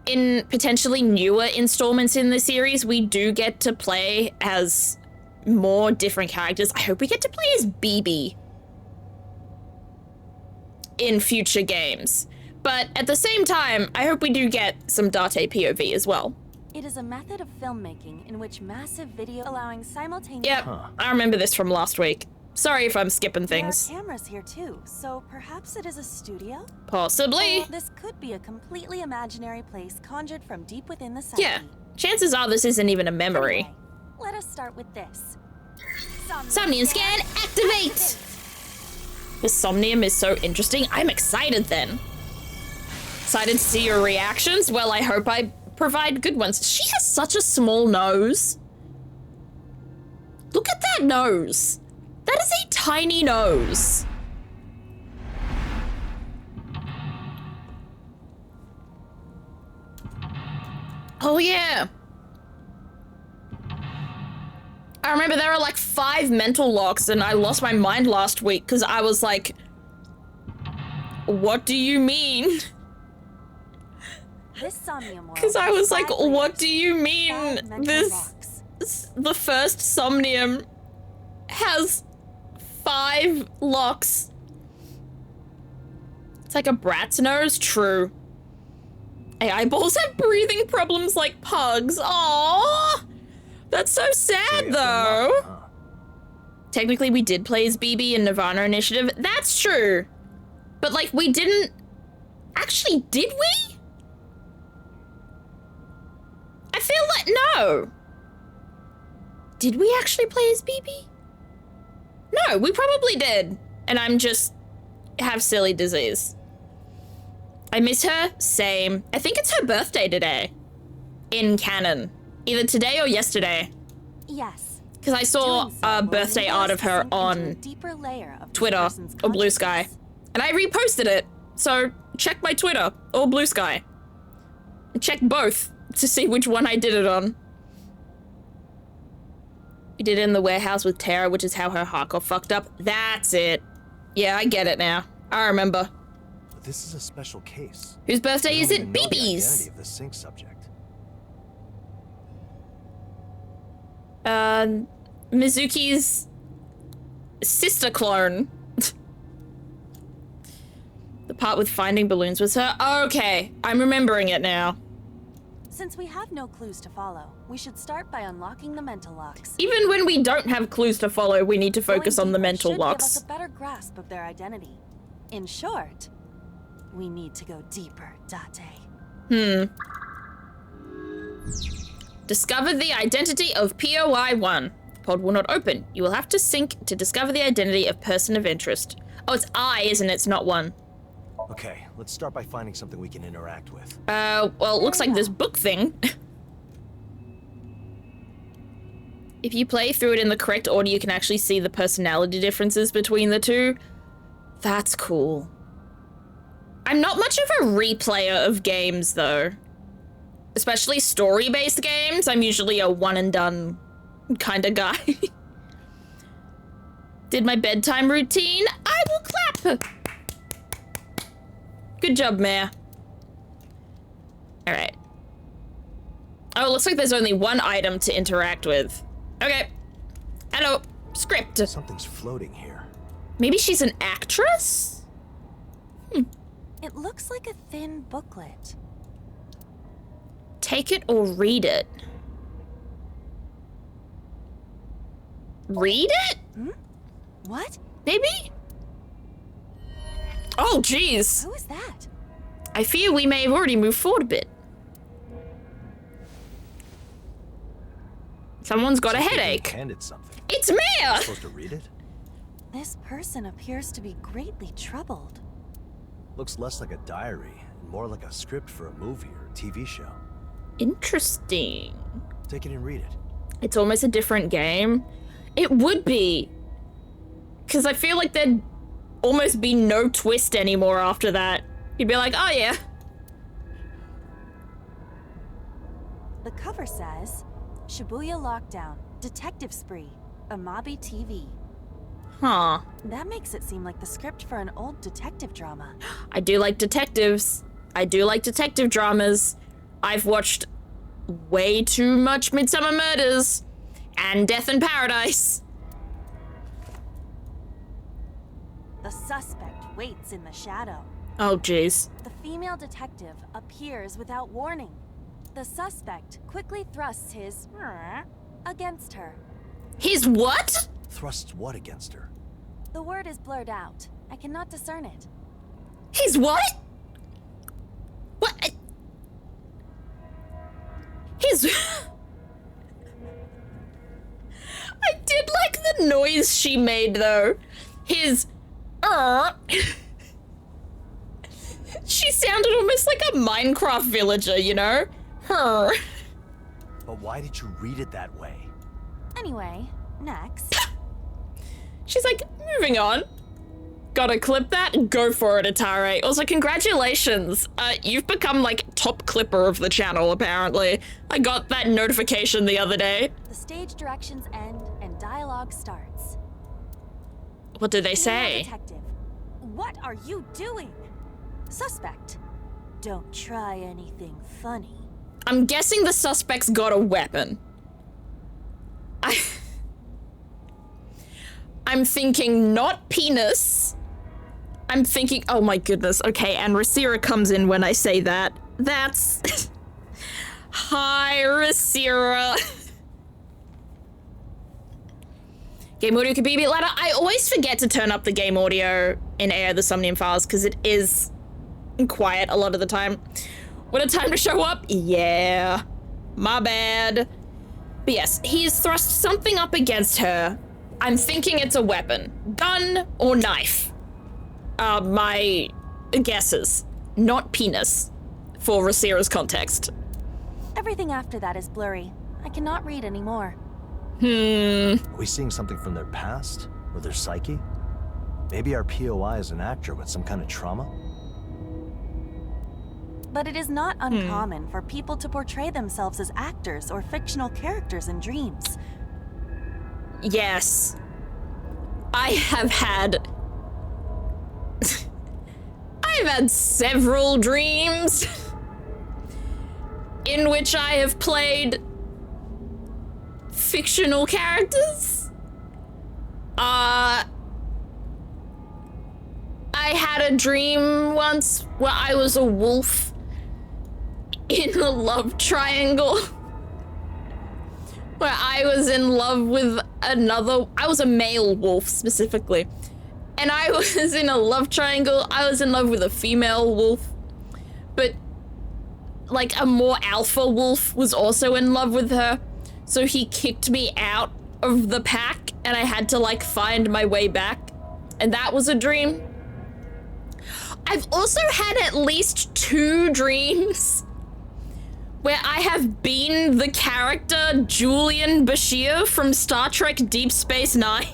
in potentially newer installments in the series, we do get to play as more different characters. I hope we get to play as BB in future games. But at the same time, I hope we do get some Date POV as well. It is a method of filmmaking in which massive video allowing simultaneous. Yep, I remember this from last week. Sorry if I'm skipping There are things. cameras here too, so perhaps it is a studio? Possibly. Or this could be a completely imaginary place conjured from deep within the psyche. Yeah, chances are this isn't even a memory. Anyway, let us start with this. Somnium scan, activate! The Somnium is so interesting. I'm excited then. Excited to see your reactions. Well, I hope I provide good ones. She has such a small nose. Look at that nose. That is a tiny nose. Oh yeah. I remember there were like 5 mental locks and I lost my mind last week because I was like, what do you mean? This Somnium world Because I was like, 5 what layers, do you 5 mean? mental This, locks. the first Somnium has 5 locks. It's like a brat's nose, true. AI balls have breathing problems like pugs. Aww. That's so sad, though. Technically, we did play as BB in Nirvana Initiative. That's true. But, like, we didn't... Actually, did we? I feel like... No. Did we actually play as BB? No, we probably did. And I'm just... have silly disease. I miss her. Same. I think it's her birthday today. In canon. Either today or yesterday. Yes. Because I saw Doing so a will birthday enable art us of to her sink into a on deeper layer of this Twitter person's or Blue Sky. consciousness. And I reposted it. So check my Twitter or Blue Sky. Check both to see which one I did it on. We did it in the warehouse with Tara, which is how her heart got fucked up. That's it. Yeah, I get it now. I remember. But this is a special case. Whose birthday We is don't it? even know the BB's. identity of the sync subject. Mizuki's sister clone. The part with finding balloons was her. Okay, I'm remembering it now. Since we have no clues to follow, we should start by unlocking the mental locks. Even when we don't have clues to follow, we need to focus Going on the deeper mental should give us locks. a better grasp of their identity. In short, we need to go deeper, Date. Discover the identity of POI-1. Pod will not open. You will have to sync to discover the identity of person of interest. Oh, it's I, isn't it? It's not 1. Okay, let's start by finding something we can interact with. Well, it looks like this book thing. If you play through it in the correct order, you can actually see the personality differences between the two. That's cool. I'm not much of a replayer of games, though. Especially story-based games. I'm usually a one-and-done kind of guy. Did my bedtime routine? I will clap! Good job, Mare. Alright. Oh, it looks like there's only 1 item to interact with. Okay. Hello. Script. Something's floating here. Maybe she's an actress? It looks like a thin booklet. Take it or read it. Read it? What? Maybe? Oh, jeez. Who is that? I fear we may have already moved forward a bit. Someone's got a Something headache. handed something. It's Mare! Supposed to read it? This person appears to be greatly troubled. Looks less like a diary and more like a script for a movie or a TV show. Interesting. Take it and read it. It's almost a different game. It would be. Because I feel like there'd almost be no twist anymore after that. You'd be like, oh yeah. The cover says, Shibuya Lockdown, Detective Spree, Amabi TV. Huh. That makes it seem like the script for an old detective drama. I do like detectives. I do like detective dramas. I've watched way too much Midsummer Murders and Death in Paradise. The suspect waits in the shadow. Oh, jeez. The female detective appears without warning. The suspect quickly thrusts his against her. His what? Thrusts what against her? The word is blurred out. I cannot discern it. His what? What? His... I did like the noise she made, though. His... She sounded almost like a Minecraft villager, you know? Her. But why did you read it that way? Anyway, next. She's like, moving on. Gotta clip that? Go for it, Atare. Also, congratulations. You've become, like, top clipper of the channel, apparently. I got that notification the other day. The stage directions end and dialogue starts. What did they Female say? Detective, what are you doing? Suspect, don't try anything funny. I'm guessing the suspect's got a weapon. I'm thinking not penis. I'm thinking, oh my goodness. Okay, and Rasira comes in when I say that. That's... Hi, Rasira. Game audio could be a bit louder. I always forget to turn up the game audio in Air the Somnium Files because it is quiet a lot of the time. What a time to show up? Yeah, my bad. But yes, he has thrust something up against her. I'm thinking it's a weapon. Gun or knife. My guesses. Not penis, for Rasira's context. Everything after that is blurry. I cannot read anymore. Are we seeing something from their past? Or their psyche? Maybe our POI is an actor with some kind of trauma? But it is not uncommon for people to portray themselves as actors or fictional characters in dreams. Yes. I have had... I've had several dreams in which I have played fictional characters. I had a dream once where I was a wolf in a love triangle. Where I was in love with another... I was a male wolf, specifically. And I was in a love triangle. I was in love with a female wolf. But, like, a more alpha wolf was also in love with her. So he kicked me out of the pack, and I had to, like, find my way back. And that was a dream. I've also had at least 2 dreams where I have been the character Julian Bashir from Star Trek Deep Space Nine.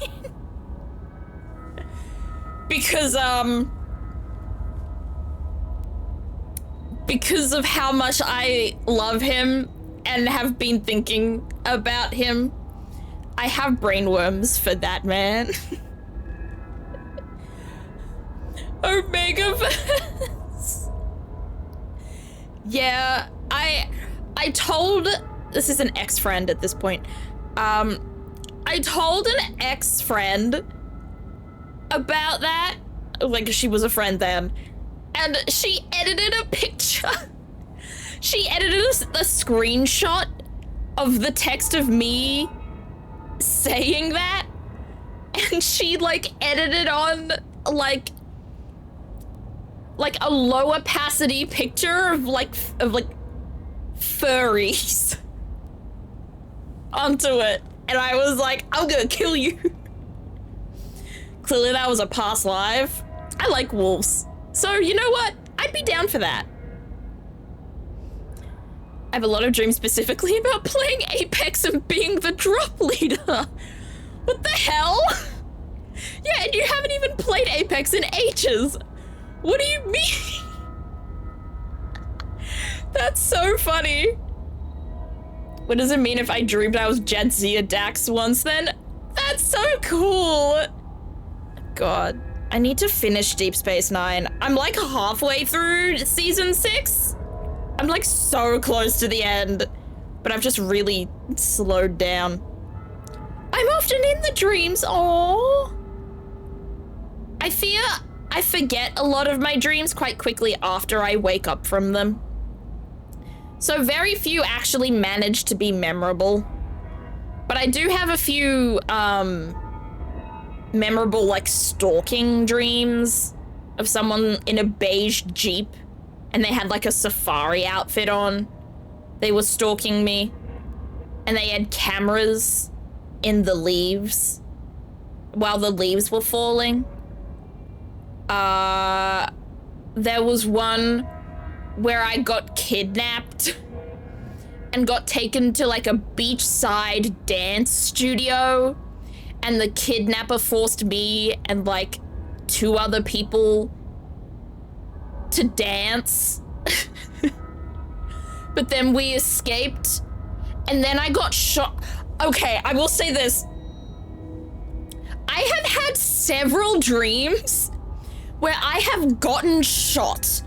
Because of how much I love him and have been thinking about him. I have brainworms for that man. Omega Verse. Yeah, I told, this is an ex-friend at this point. I told an ex-friend about that, like she was a friend then, and she edited a picture. She edited a screenshot of the text of me saying that, and she like edited on like a low opacity picture of like furries onto it, and I was like, I'm gonna kill you. Clearly that was a past life. I like wolves, so you know what? I'd be down for that. I have a lot of dreams specifically about playing Apex and being the drop leader. What the hell? Yeah, and you haven't even played Apex in ages. What do you mean? That's so funny. What does it mean if I dreamed I was Jadzia Dax once then? That's so cool. God, I need to finish Deep Space Nine. I'm like halfway through season 6. I'm like so close to the end, but I've just really slowed down. I'm often in the dreams. Aww. I fear I forget a lot of my dreams quite quickly after I wake up from them. So very few actually manage to be memorable. But I do have a few memorable like stalking dreams of someone in a beige Jeep and they had like a safari outfit on. They were stalking me and they had cameras in the leaves while the leaves were falling. There was one where I got kidnapped and got taken to like a beachside dance studio, and the kidnapper forced me and like 2 other people to dance. But then we escaped, and then I got shot. Okay, I will say this. I have had several dreams where I have gotten shot,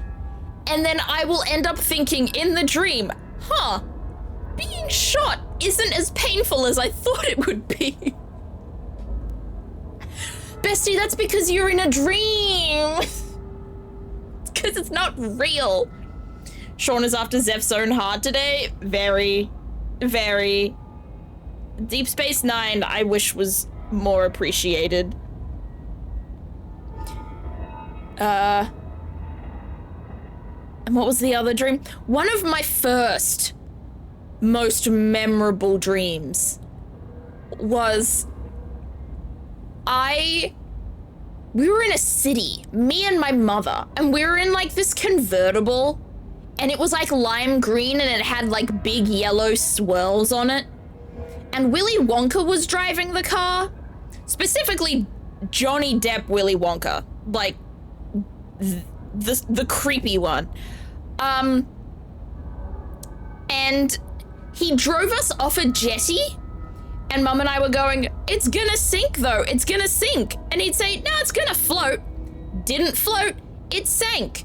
and then I will end up thinking in the dream, being shot isn't as painful as I thought it would be. Bestie, that's because you're in a dream. It's because it's not real. Sean is after Zeph's own heart today. Very, very. Deep Space Nine, I wish was more appreciated. And what was the other dream? One of my first most memorable dreams was we were in a city, me and my mother, and we were in like this convertible, and it was like lime green and it had like big yellow swirls on it. And Willy Wonka was driving the car, specifically Johnny Depp Willy Wonka, like the creepy one. And he drove us off a jetty, and Mum and I were going, it's gonna sink though, it's gonna sink. And he'd say, no, it's gonna float. Didn't float, it sank.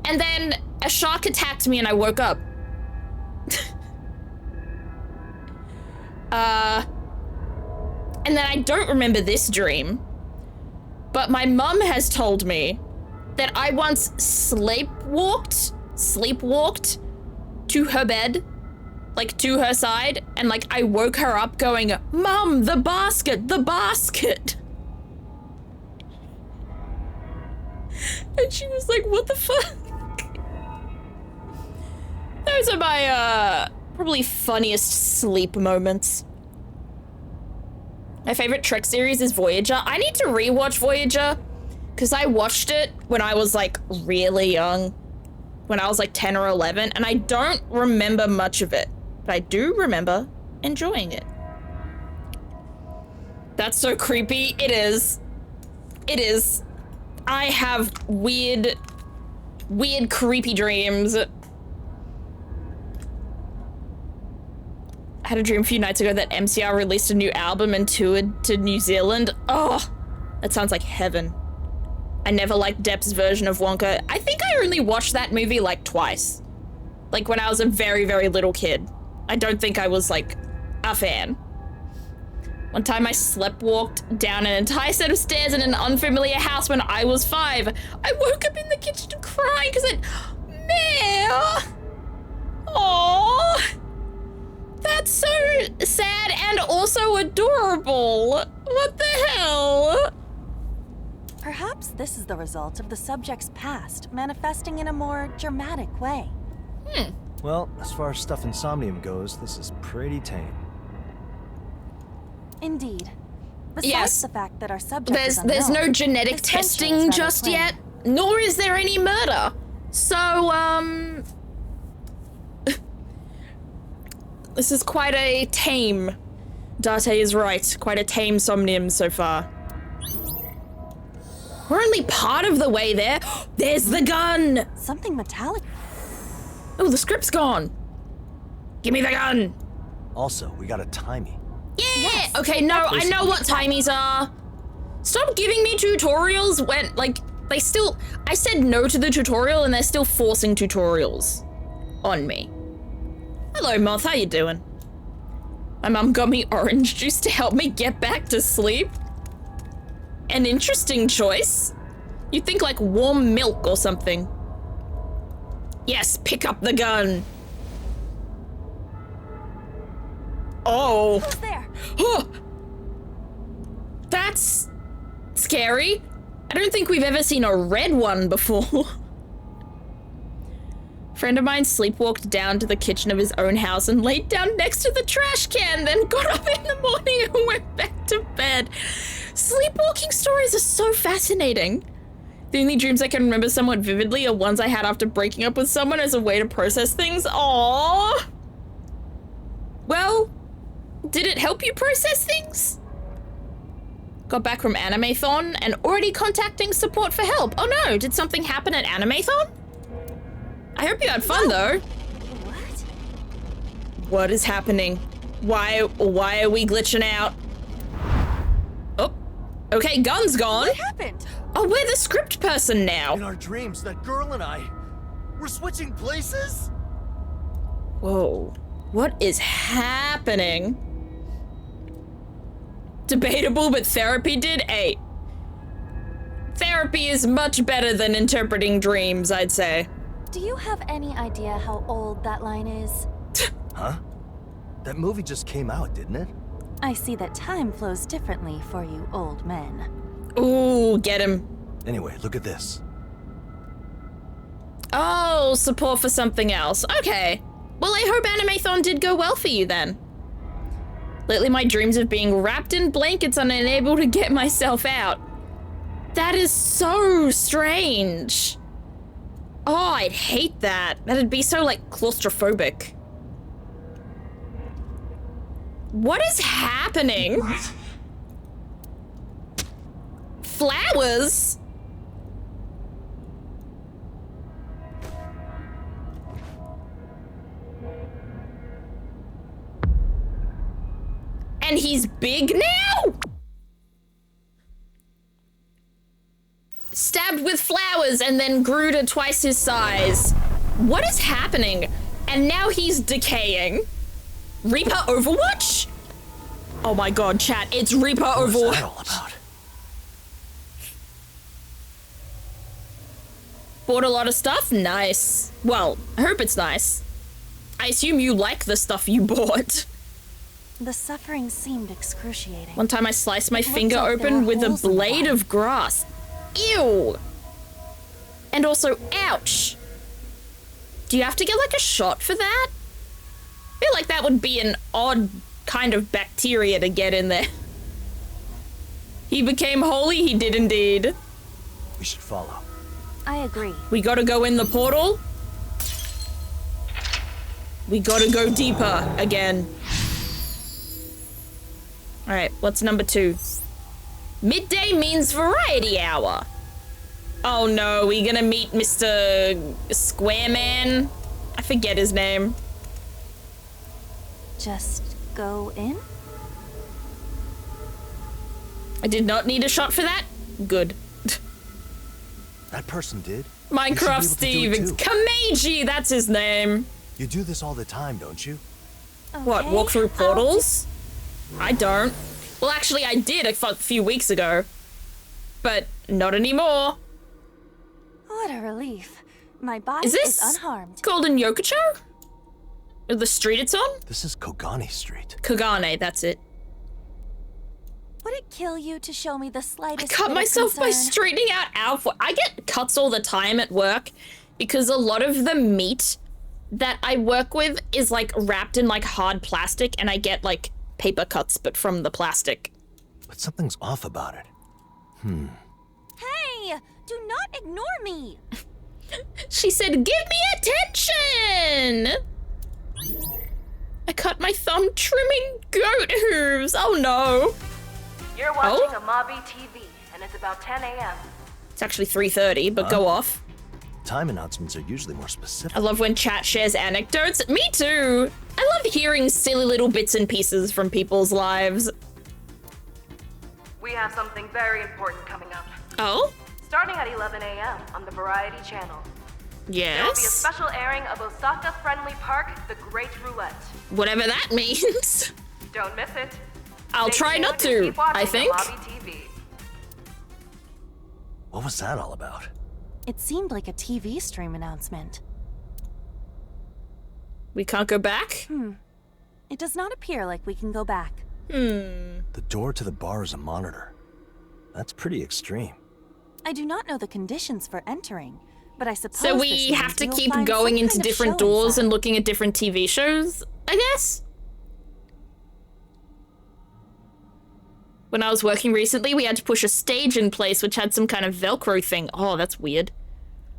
And then a shark attacked me and I woke up. And then I don't remember this dream, but my mum has told me that I once sleepwalked to her bed, like to her side, and like I woke her up going, Mum, the basket, the basket. And she was like, what the fuck? Those are my, probably funniest sleep moments. My favorite Trek series is Voyager. I need to rewatch Voyager because I watched it when I was like really young, when I was like 10 or 11, and I don't remember much of it, but I do remember enjoying it. That's so creepy. It is. It is. I have weird, creepy dreams. I had a dream a few nights ago that MCR released a new album and toured to New Zealand. Oh, that sounds like heaven. I never liked Depp's version of Wonka. I think I only watched that movie like twice. Like when I was a very, very little kid. I don't think I was like a fan. One time I sleepwalked down an entire set of stairs in an unfamiliar house when I was 5. I woke up in the kitchen crying because Mare! Aww! That's so sad and also adorable. What the hell? Perhaps this is the result of the subject's past manifesting in a more dramatic way. Well, as far as stuff in Somnium goes, this is pretty tame. Indeed. Besides Yes. the fact that our subject is There's unknown, no genetic his tension is testing rather just plain. yet, nor is there any murder. So, this is quite a tame. Date is right. Quite a tame Somnium so far. We're only part of the way there. There's the gun. Something metallic. Oh, the script's gone. Give me the gun. Also, we got a timey. Yeah. Yes. Okay, no, I know what timies are. Stop giving me tutorials when, like, I said no to the tutorial and they're still forcing tutorials on me. Hello, Moth, how you doing? My mum got me orange juice to help me get back to sleep. An interesting choice. You'd think like warm milk or something. Yes, pick up the gun. Oh. Who's there? Oh. That's scary. I don't think we've ever seen a red one before. Friend of mine sleepwalked down to the kitchen of his own house and laid down next to the trash can, then got up in the morning and went back to bed. Sleepwalking stories are so fascinating. The only dreams I can remember somewhat vividly are ones I had after breaking up with someone as a way to process things. Aww. Well, did it help you process things? Got back from Animathon and already contacting support for help. Oh no, did something happen at Animathon? I hope you had fun though. What? What is happening? Why are we glitching out? Oh, okay, gun's gone. What happened? Oh, we're the script person now. In our dreams, that girl and I, we're switching places? Whoa, what is happening? Debatable, but therapy did? Hey, therapy is much better than interpreting dreams, I'd say. Do you have any idea how old that line is? Huh? That movie just came out, didn't it? I see that time flows differently for you old men. Ooh, get him. Anyway, look at this. Oh, support for something else. Okay. Well, I hope Animathon did go well for you then. Lately, my dreams of being wrapped in blankets and unable to get myself out. That is so strange. Oh, I'd hate that. That'd be so, like, claustrophobic. What is happening? What? Flowers? And he's big now? Stabbed with flowers and then grew to twice his size. What is happening? And now he's decaying. Reaper Overwatch? Oh my god, chat, it's Reaper What's Overwatch. that all about? Bought a lot of stuff? Nice. Well, I hope it's nice. I assume you like the stuff you bought. The suffering seemed excruciating. One time I sliced my It looks finger like there open are with a holes in the blade body. of grass. Ew! And also, ouch! Do you have to get like a shot for that? I feel like that would be an odd kind of bacteria to get in there. He became holy, he did indeed. We should follow. I agree. We gotta go in the portal. We gotta go deeper again. All right, what's number 2? Midday means variety hour. Oh no, we gonna meet Mr. Squareman? I forget his name. Just go in? I did not need a shot for that. Good. That person did. Minecraft You should be Steve, able to it's do it Kameji, that's his name. You do this all the time, don't you? What, Okay, walk through I'll portals? I don't. Well, actually, I did a few weeks ago. But not anymore. What a relief. My body Is this unharmed. Golden Yokocho? Or the street it's on? This is Kogani Street. Kagane, that's it. Would it kill you to show me the I slightest cut bit myself of by concern? straightening out our foot. I get cuts all the time at work because a lot of the meat that I work with is like wrapped in like hard plastic and I get like paper cuts but from the plastic. But something's off about it. Hey! Do not ignore me! She said, "Give me attention!" I cut my thumb trimming goat hooves. Oh no. You're watching Oh? Amabi TV, and it's about 10 a.m. It's actually 3:30, but go off. Time announcements are usually more specific. I love when chat shares anecdotes. Me too. I love hearing silly little bits and pieces from people's lives. We have something very important coming up. Oh? Starting at 11 a.m. on the Variety Channel. There will be a Yes? special airing of Osaka Friendly Park, The Great Roulette. Whatever that means. Don't miss it. I'll Stay try tuned not and to, keep watching I think. Amabi TV. What was that all about? It seemed like a TV stream announcement. We can't go back? It does not appear like we can go back. The door to the bar is a monitor. That's pretty extreme. I do not know the conditions for entering, but I suppose So this we means have to you'll keep find going some into kind of different show doors inside. and looking at different TV shows, I guess? When I was working recently, we had to push a stage in place which had some kind of Velcro thing. Oh, that's weird.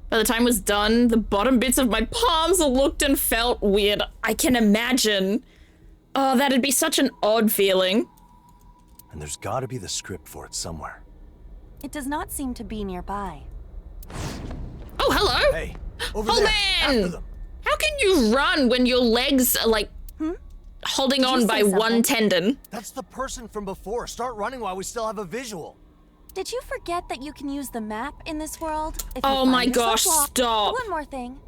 By the time it was done, the bottom bits of my palms looked and felt weird. I can imagine. Oh, that'd be such an odd feeling. And there's gotta be the script for it somewhere. It does not seem to be nearby. Oh, hello! Hey, over Oh, there! man! After them! How can you run when your legs are, like, holding Did you on say by one something? tendon? That's the person from before. Start running while we still have a visual. Did you forget that you can use the map in this world? If you Oh find my yourself gosh, lost? stop. One more thing.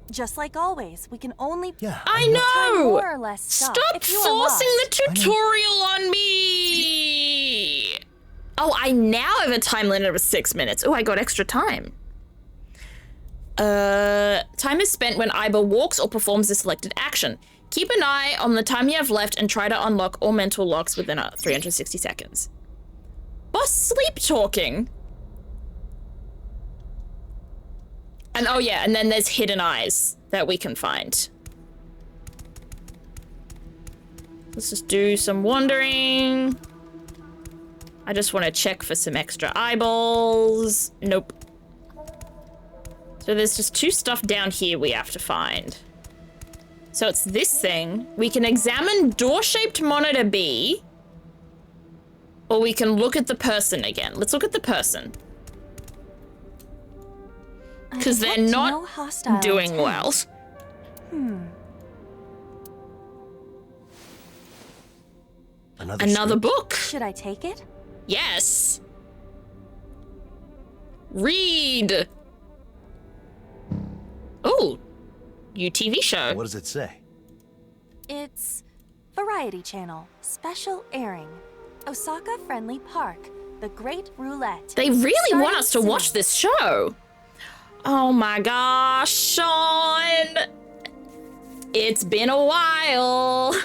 Just like always, we can only Yeah. I time know! more or less stuff. Stop If you are forcing lost. the tutorial on me! Oh, I now have a time limit of 6 minutes. Oh, I got extra time. Time is spent when Iba walks or performs a selected action. Keep an eye on the time you have left and try to unlock all mental locks within 360 seconds. Boss sleep talking. And oh yeah, and then there's hidden eyes that we can find. Let's just do some wandering. I just want to check for some extra eyeballs. Nope. So there's just 2 stuff down here we have to find. So it's this thing. We can examine door-shaped monitor B. Or we can look at the person again. Let's look at the person. Because they're detect not no hostile doing intent. well. Another script? book. Should I take it? Yes. Read. Oh, new TV show. What does it say? It's Variety Channel, special airing. Osaka Friendly Park, The Great Roulette. They really want Starting us to soon. watch this show. Oh my gosh, Sean. It's been a while.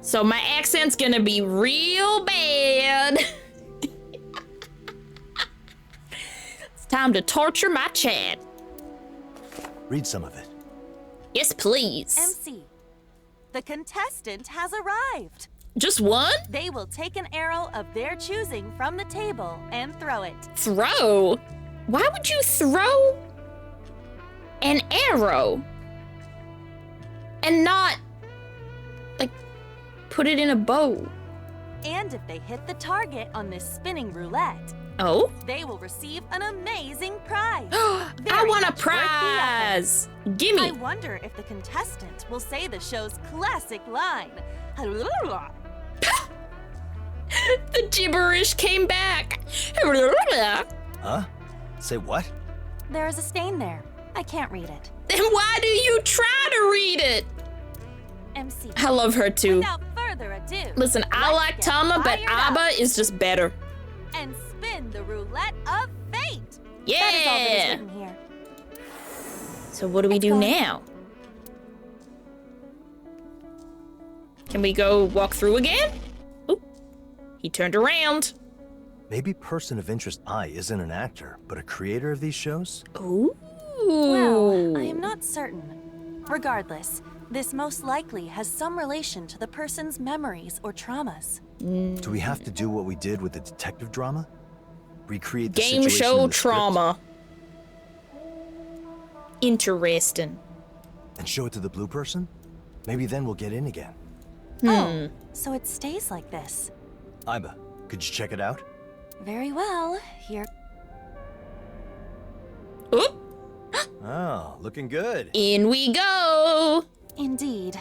So my accent's gonna be real bad. It's time to torture my chat. Read some of it. Yes, please. MC, the contestant has arrived. Just one? They will take an arrow of their choosing from the table and throw it. Throw? Why would you throw an arrow and not, like, put it in a bow? And if they hit the target on this spinning roulette, Oh? they will receive an amazing prize. I Very want a much worth the effort. prize. I Gimme. wonder if the contestant will say the show's classic line. The gibberish came back. Huh? Say what? There is a stain there. I can't read it. Then why do you try to read it? MC. I love her too. Without further ado, Listen, I let's like get Tama, but fired up Abba is just better. and spin the roulette of fate. That is all that Yeah. is written here. So what do we do go. now? Can we go walk through again? Oh, he turned around. Maybe person of interest I isn't an actor, but a creator of these shows? Ooh. Well, I am not certain. Regardless, this most likely has some relation to the person's memories or traumas. Do we have to do what we did with the detective drama? Recreate the Game situation show in the script trauma. Interesting. and show it to the blue person? Maybe then we'll get in again. Oh, so it stays like this. Iba, could you check it out? Very well. Here. Oop. Oh, looking good. In we go. Indeed.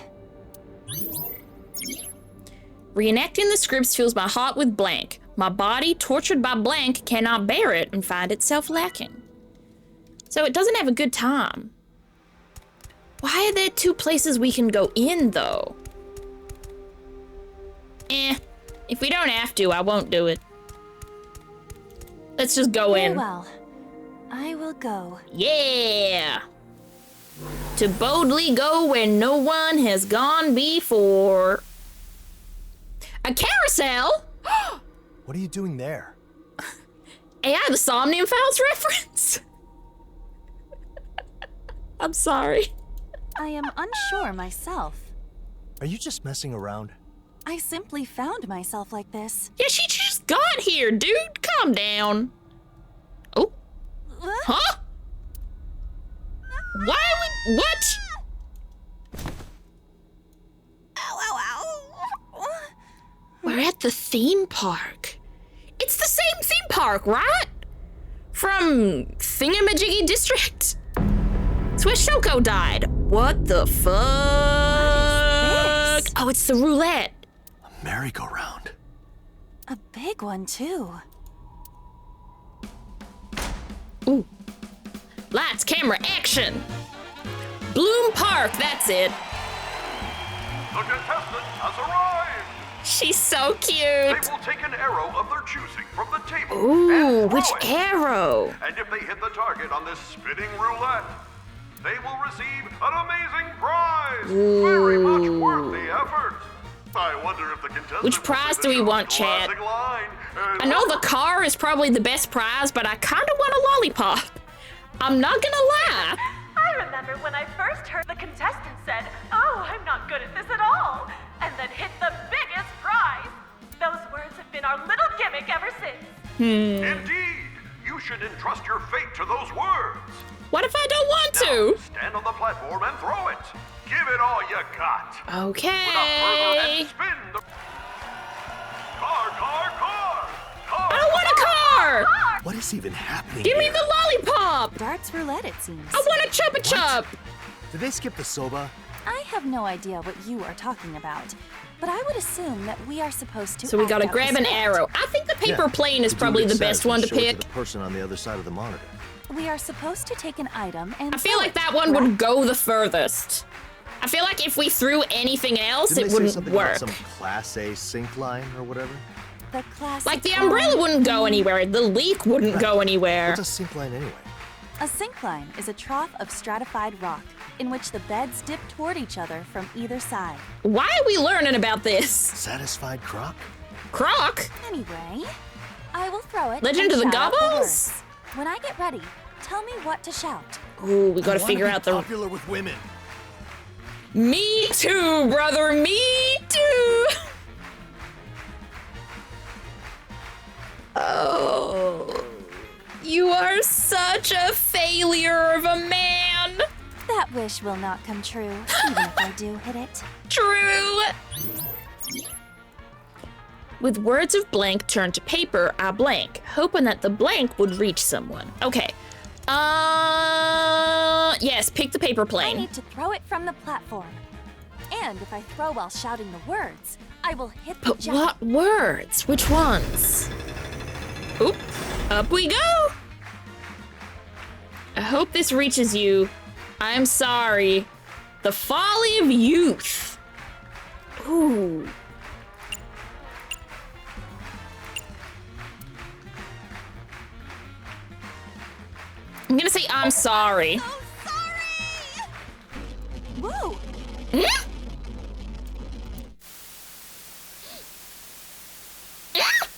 Reenacting the scripts fills my heart with blank. My body, tortured by blank, cannot bear it and find itself lacking. So it doesn't have a good time. Why are there 2 places we can go in, though? If we don't have to, I won't do it. Let's just go Very in. well. I will go. Yeah! To boldly go where no one has gone before. A carousel? What are you doing there? AI, the Somnium Files reference? I'm sorry. I am unsure myself. Are you just messing around? I simply found myself like this. Yeah, she just got here, dude? Calm down. Oh. Huh? Why would... What? Ow, ow, ow. We're at the theme park. It's the same theme park, right? From Thingamajiggy District? It's where Shoko died. What the fuck? What is this? Oh, it's the roulette. A merry-go-round. A big one, too. Ooh. Lights, camera, action. Bloom Park, that's it. The contestant has arrived! She's so They cute. will take an arrow of their choosing from the table Ooh, and throw which it. arrow? And if they hit the target on this spinning roulette, they will receive an amazing prize! Very much worth the effort. I wonder if the contestant Which will prize say do the we show's want, Chad? classic line, and I know the car is probably the best prize, but I kinda want a lollipop. I'm not gonna lie. I remember when I first heard the contestant said, "Oh, I'm not good at this at all," and then hit the biggest prize. Those words have been our little gimmick ever since. Indeed, you should entrust your fate to those words. What if I don't want Now, to? stand on the platform and throw it. Give it all you got. Without further ado, Okay. spin the car. I don't want a car. What is even happening Give me here? the lollipop. Darts roulette, it seems. I want a chupa chup. Did they skip the soba? I have no idea what you are talking about, but I would assume that we are supposed to. So we act gotta out grab the an script. arrow. I think the paper Yeah. plane is To do probably what the it best says one and to show it pick. the person on the other side of the monitor. We are supposed to take an item and. I feel throw like it, that one would correct? go the furthest. I feel like if we threw anything else, Didn't it they say wouldn't something work. about some Class A sync line or whatever? The classic. Like the umbrella wouldn't go anywhere. The leak wouldn't go anywhere. What's a sync line anyway? A syncline is a trough of stratified rock in which the beds dip toward each other from either side. Why are we learning about this? Satisfied croc? Croc? Anyway, I will throw it. Legend and of the shout out the Gobbles? words. When I get ready, tell me what to shout. Ooh, we gotta I wanna figure be out the. popular with women. Me too, brother. Me too. Oh, you are such a failure of a man. That wish will not come true, even if I do hit it. True. With words of blank turned to paper, I blank, hoping that the blank would reach someone. Okay. Yes, pick the paper I plane. need to throw it from the platform. And if I throw while shouting the words, I will hit the But jacket. what words? Which ones? Oop, up we go. I hope this reaches you. I'm sorry. The folly of youth. Ooh. I'm gonna say I'm sorry. So sorry! Whoa! Hmm? Ah!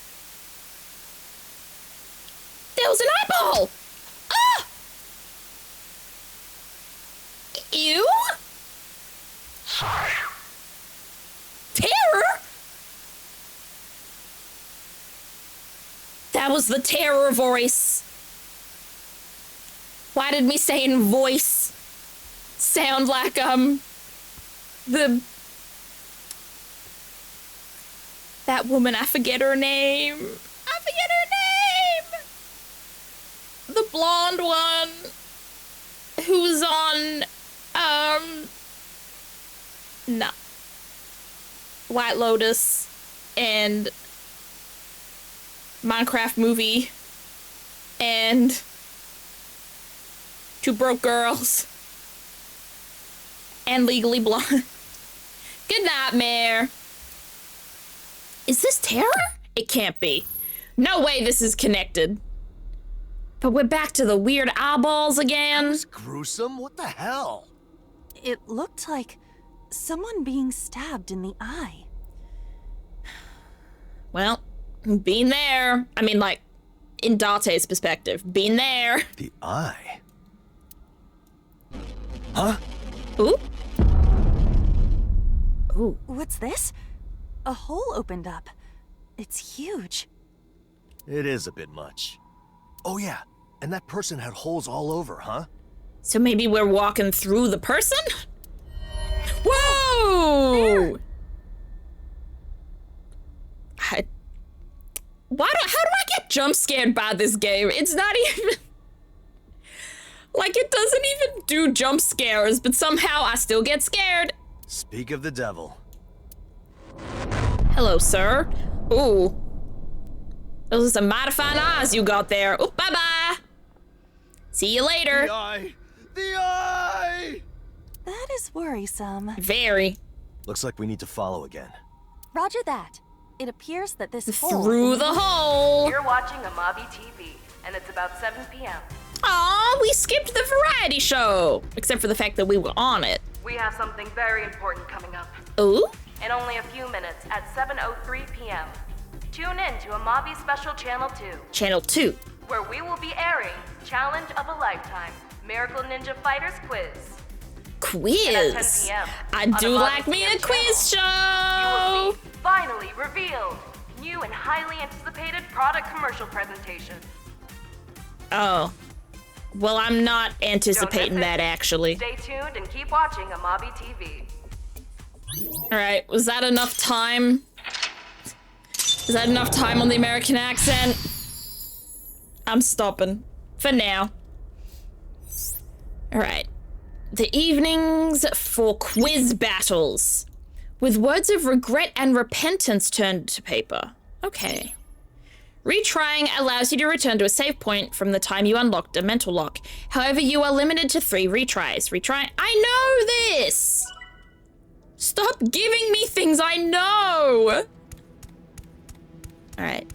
There was an eyeball! Ah! Ew! Terror? That was the terror voice. Why did me saying voice sound like, that woman, I forget her name. The blonde one who was on, no. White Lotus and Minecraft movie and Two Broke Girls and Legally Blonde. Good night, Mare. Is this terror? It can't be. No way this is connected. But we're back to the weird eyeballs again. It's gruesome. What the hell? It looked like someone being stabbed in the eye. Well, been there. I mean, like, in Date's perspective, been there. The eye. Huh? Ooh. Ooh. What's this? A hole opened up. It's huge. It is a bit much. Oh yeah, and that person had holes all over, huh? So maybe we're walking through the person? Whoa! How do I get jump scared by this game? It's not even... Like, it doesn't even do jump scares, but somehow I still get scared. Speak of the devil. Hello, sir. Ooh. Those are some mighty fine eyes you got there. Oh, bye-bye. See you later. The eye! The eye! That is worrisome. Very. Looks like we need to follow again. Roger that. It appears that this hole Through in the hole. You're watching Amabi TV, and it's about 7 p.m. Aw, we skipped the variety show. Except for the fact that we were on it. We have something very important coming up. Ooh? In only a few minutes at 7:03 p.m. Tune in to Amabi Special Channel 2, Channel 2. where we will be airing Challenge of a Lifetime Miracle Ninja Fighters Quiz. And at 10 Quiz. p.m. I on do Amabi like me a TM quiz channel, you will show. see finally revealed new and highly anticipated product commercial presentation. Oh. Well, I'm not anticipating miss it. that, actually. Stay tuned and keep watching Amabi TV. Alright, was that enough time? Is that enough time on the American accent? I'm stopping. For now. Alright. The evenings for quiz battles. With words of regret and repentance turned to paper. Okay. Retrying allows you to return to a save point from the time you unlocked a mental lock. However, you are limited to 3 retries. Retry. I know this! Stop giving me things I know! Alright.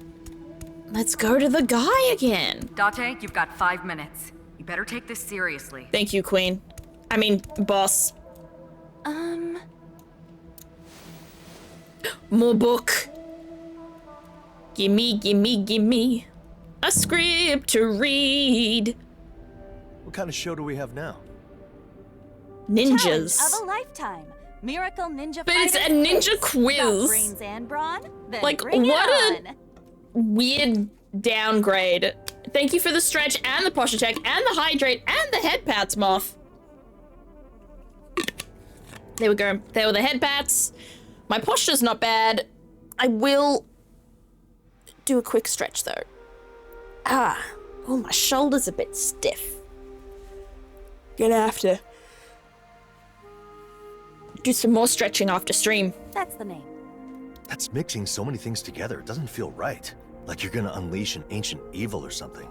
Let's go to the guy again. Date, you've got 5 minutes. You better take this seriously. Thank you, Queen. I mean, boss. More book. Gimme, gimme, gimme. A script to read. What kind of show do we have now? Ninjas. Challenge of a lifetime. Miracle Ninja But it's a Fighters ninja quiz. Got brains and brawn? Then Like, bring what it a- on. Weird downgrade. Thank you for the stretch and the posture check and the hydrate and the head pats, Moth. There we go. There were the head pats. My posture's not bad. I will do a quick stretch though. Ah, oh, my shoulder's a bit stiff. Gonna have to do some more stretching after stream. That's the name. That's mixing so many things together. It doesn't feel right. Like you're gonna unleash an ancient evil or something.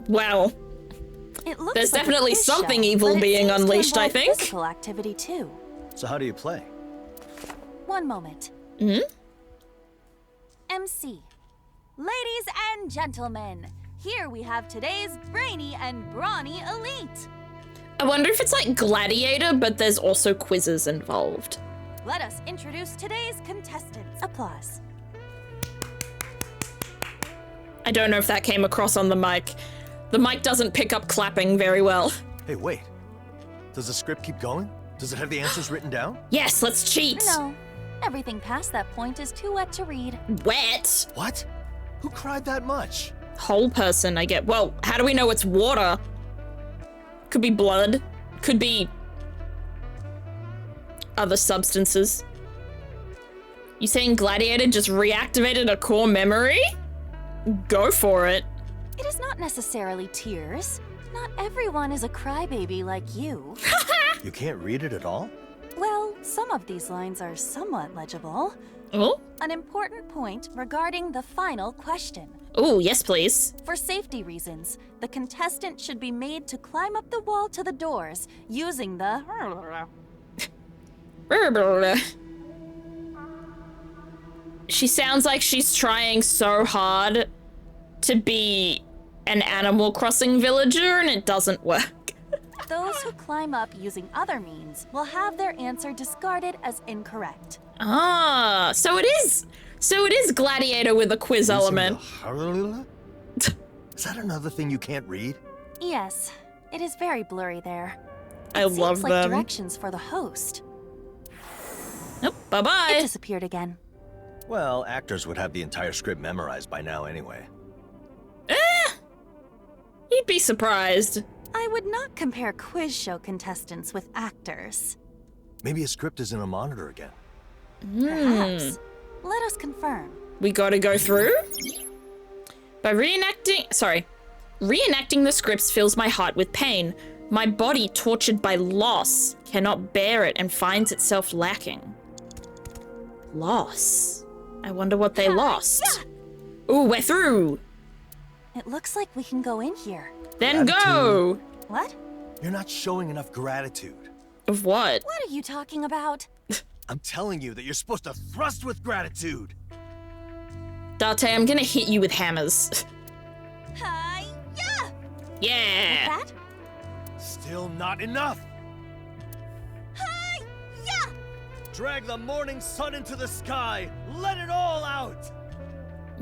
Well, It looks there's like a definitely quiz something show, evil but it being seems to unleashed, I involve think. Physical activity too. So how do you play? One moment. Hmm? MC. Ladies and gentlemen, here we have today's brainy and brawny elite. I wonder if it's like Gladiator, but there's also quizzes involved. Let us introduce today's contestants. Applause. I don't know if that came across on the mic. The mic doesn't pick up clapping very well. Hey, wait. Does the script keep going? Does it have the answers written down? Yes, let's cheat. No, everything past that point is too wet to read. Wet. What? Who cried that much? Whole person, I get. Well, how do we know it's water? Could be blood. Could be other substances. You saying Gladiator just reactivated a core memory? Go for it. It is not necessarily tears. Not everyone is a crybaby like you. You can't read it at all? Well, some of these lines are somewhat legible. Oh? An important point regarding the final question. Oh, yes, please. For safety reasons, the contestant should be made to climb up the wall to the doors using the... She sounds like she's trying so hard to be an Animal Crossing villager and it doesn't work. Those who climb up using other means will have their answer discarded as incorrect. Ah, so it is Gladiator with a quiz element. Is that another thing you can't read? Yes, it is very blurry there. I Seems love like them. directions for the host. Nope, It bye-bye. disappeared again. Well, actors would have the entire script memorized by now anyway. be surprised. I would not compare quiz show contestants with actors. Maybe a script is in a monitor again. Perhaps. Let us confirm. We gotta go through? By reenacting the scripts fills my heart with pain. My body, tortured by loss, cannot bear it and finds itself lacking. Loss? I wonder what they lost. Ooh, we're through. It looks like we can go in here. Then go. What? You're not showing enough gratitude. Of what? What are you talking about? I'm telling you that you're supposed to thrust with gratitude. Date, I'm gonna hit you with hammers. Hi-ya! Yeah. That? Still not enough. Hi-ya! Drag the morning sun into the sky. Let it all out.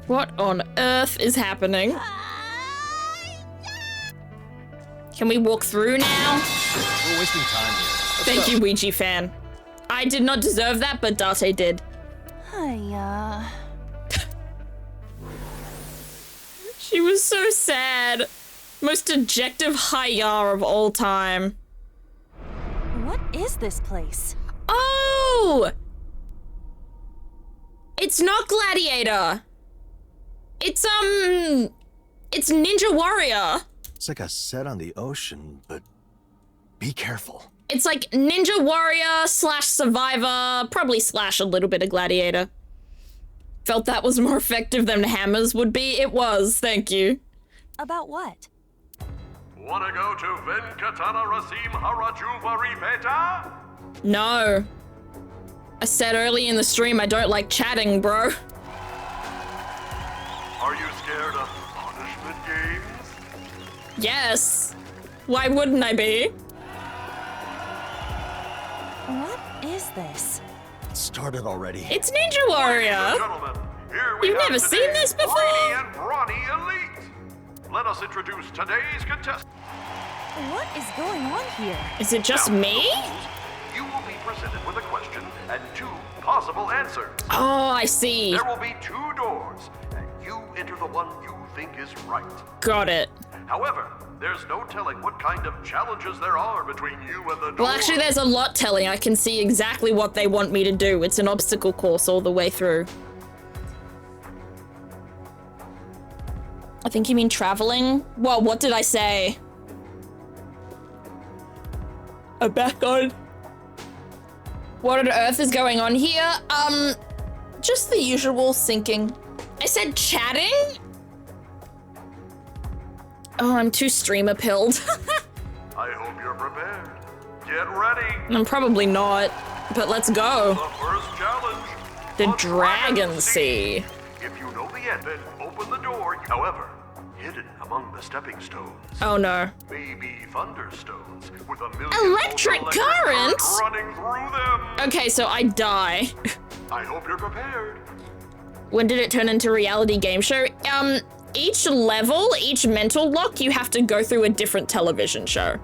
What on earth is happening? Hi-ya! Can we walk through now? We're wasting time here. Thank you, Ouija fan. I did not deserve that, but Date did. Hi-ya. She was so sad. Most dejective hiya of all time. What is this place? Oh! It's not Gladiator. It's Ninja Warrior. It's like a set on the ocean, but be careful. It's like Ninja Warrior / Survivor, probably / a little bit of Gladiator. Felt that was more effective than hammers would be. It was, thank you. About what? Wanna go to Venkatana Rasim Harajuva Ripeta? No. I said early in the stream I don't like chatting, bro. Are you scared of punishment games? Yes. Why wouldn't I be? What is this? It started already. It's Ninja Warrior. Gentlemen, here we You've have never today's seen this before? Brainy and Brawny Elite. Let us introduce today's contestant. What is going on here? Is it just me? You will be presented with a question and 2 possible answers. Oh, I see. There will be 2 doors, and you enter the one you think is right. Got it. However, there's no telling what kind of challenges there are between you and the door. Well, actually, there's a lot telling. I can see exactly what they want me to do. It's an obstacle course all the way through. I think you mean traveling? Well, what did I say? I'm back on. What on earth is going on here? Just the usual sinking. I said chatting? Oh, I'm too streamer pilled. I hope you're prepared. Get ready. I'm probably not, but let's go. The first challenge. The Dragon Sea. If you know the end, then open the door. However, hidden among the stepping stones Oh no. may be thunderstones with a million Electric currents? running through them. Okay, so I die. I hope you're prepared. When did it turn into reality game show? Each level, each mental lock, you have to go through a different television show.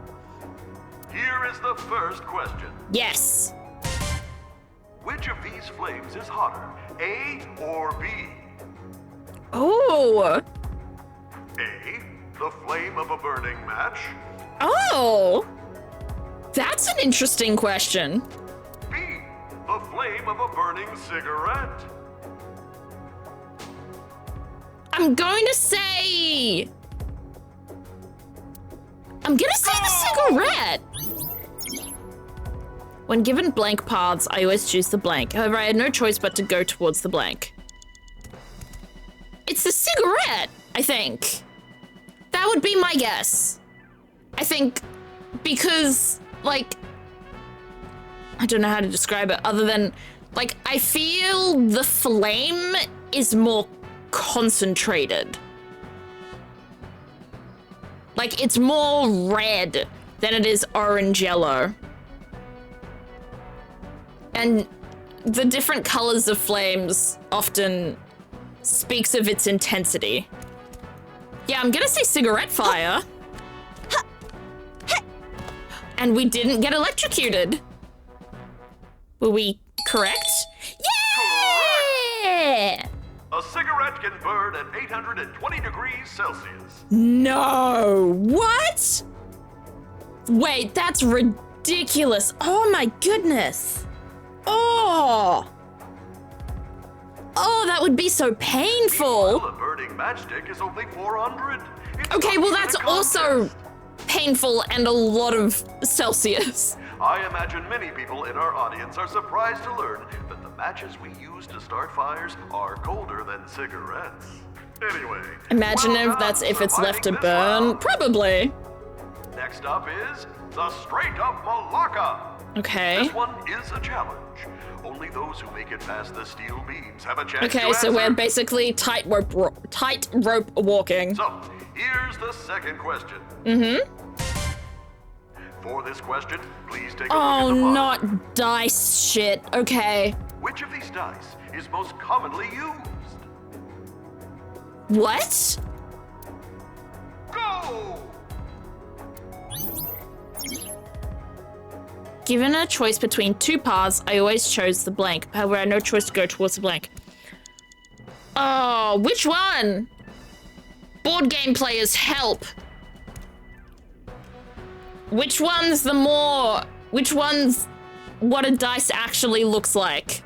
Here is the first question. Yes. Which of these flames is hotter, A or B? Oh. A, the flame of a burning match. Oh. That's an interesting question. B, the flame of a burning cigarette. I'm going to say the cigarette. When given blank paths, I always choose the blank. However, I had no choice but to go towards the blank. It's the cigarette, I think. That would be my guess. I think because, like, I don't know how to describe it other than, like, I feel the flame is more concentrated. Like, it's more red than it is orange yellow. And the different colors of flames often speaks of its intensity. Yeah, I'm gonna say cigarette fire. And we didn't get electrocuted. Were we correct? Yeah! A cigarette can burn at 820 degrees Celsius. No! What? Wait, that's ridiculous. Oh my goodness. Oh! Oh, that would be so painful. Well, a burning matchstick is only 400. It's Okay, not well even that's a also contest. painful and a lot of Celsius. I imagine many people in our audience are surprised to learn that the matches we use to start fires are colder than cigarettes. Anyway, Imagine well if that's done if it's left to surviving this burn. round. Probably. Next up is the straight up Malacca. Okay. This one is a challenge. Only those who make it past the steel beams have a chance to Okay, so answer. we're basically tightrope walking. So, here's the second question. For this question, please take a Oh, look at the bottom. not dice shit. Okay. Which of these dice is most commonly used? What? Go! Given a choice between two paths, I always chose the blank. However, I had no choice to go towards the blank. Oh, which one? Board game players, help. Which one's what a dice actually looks like?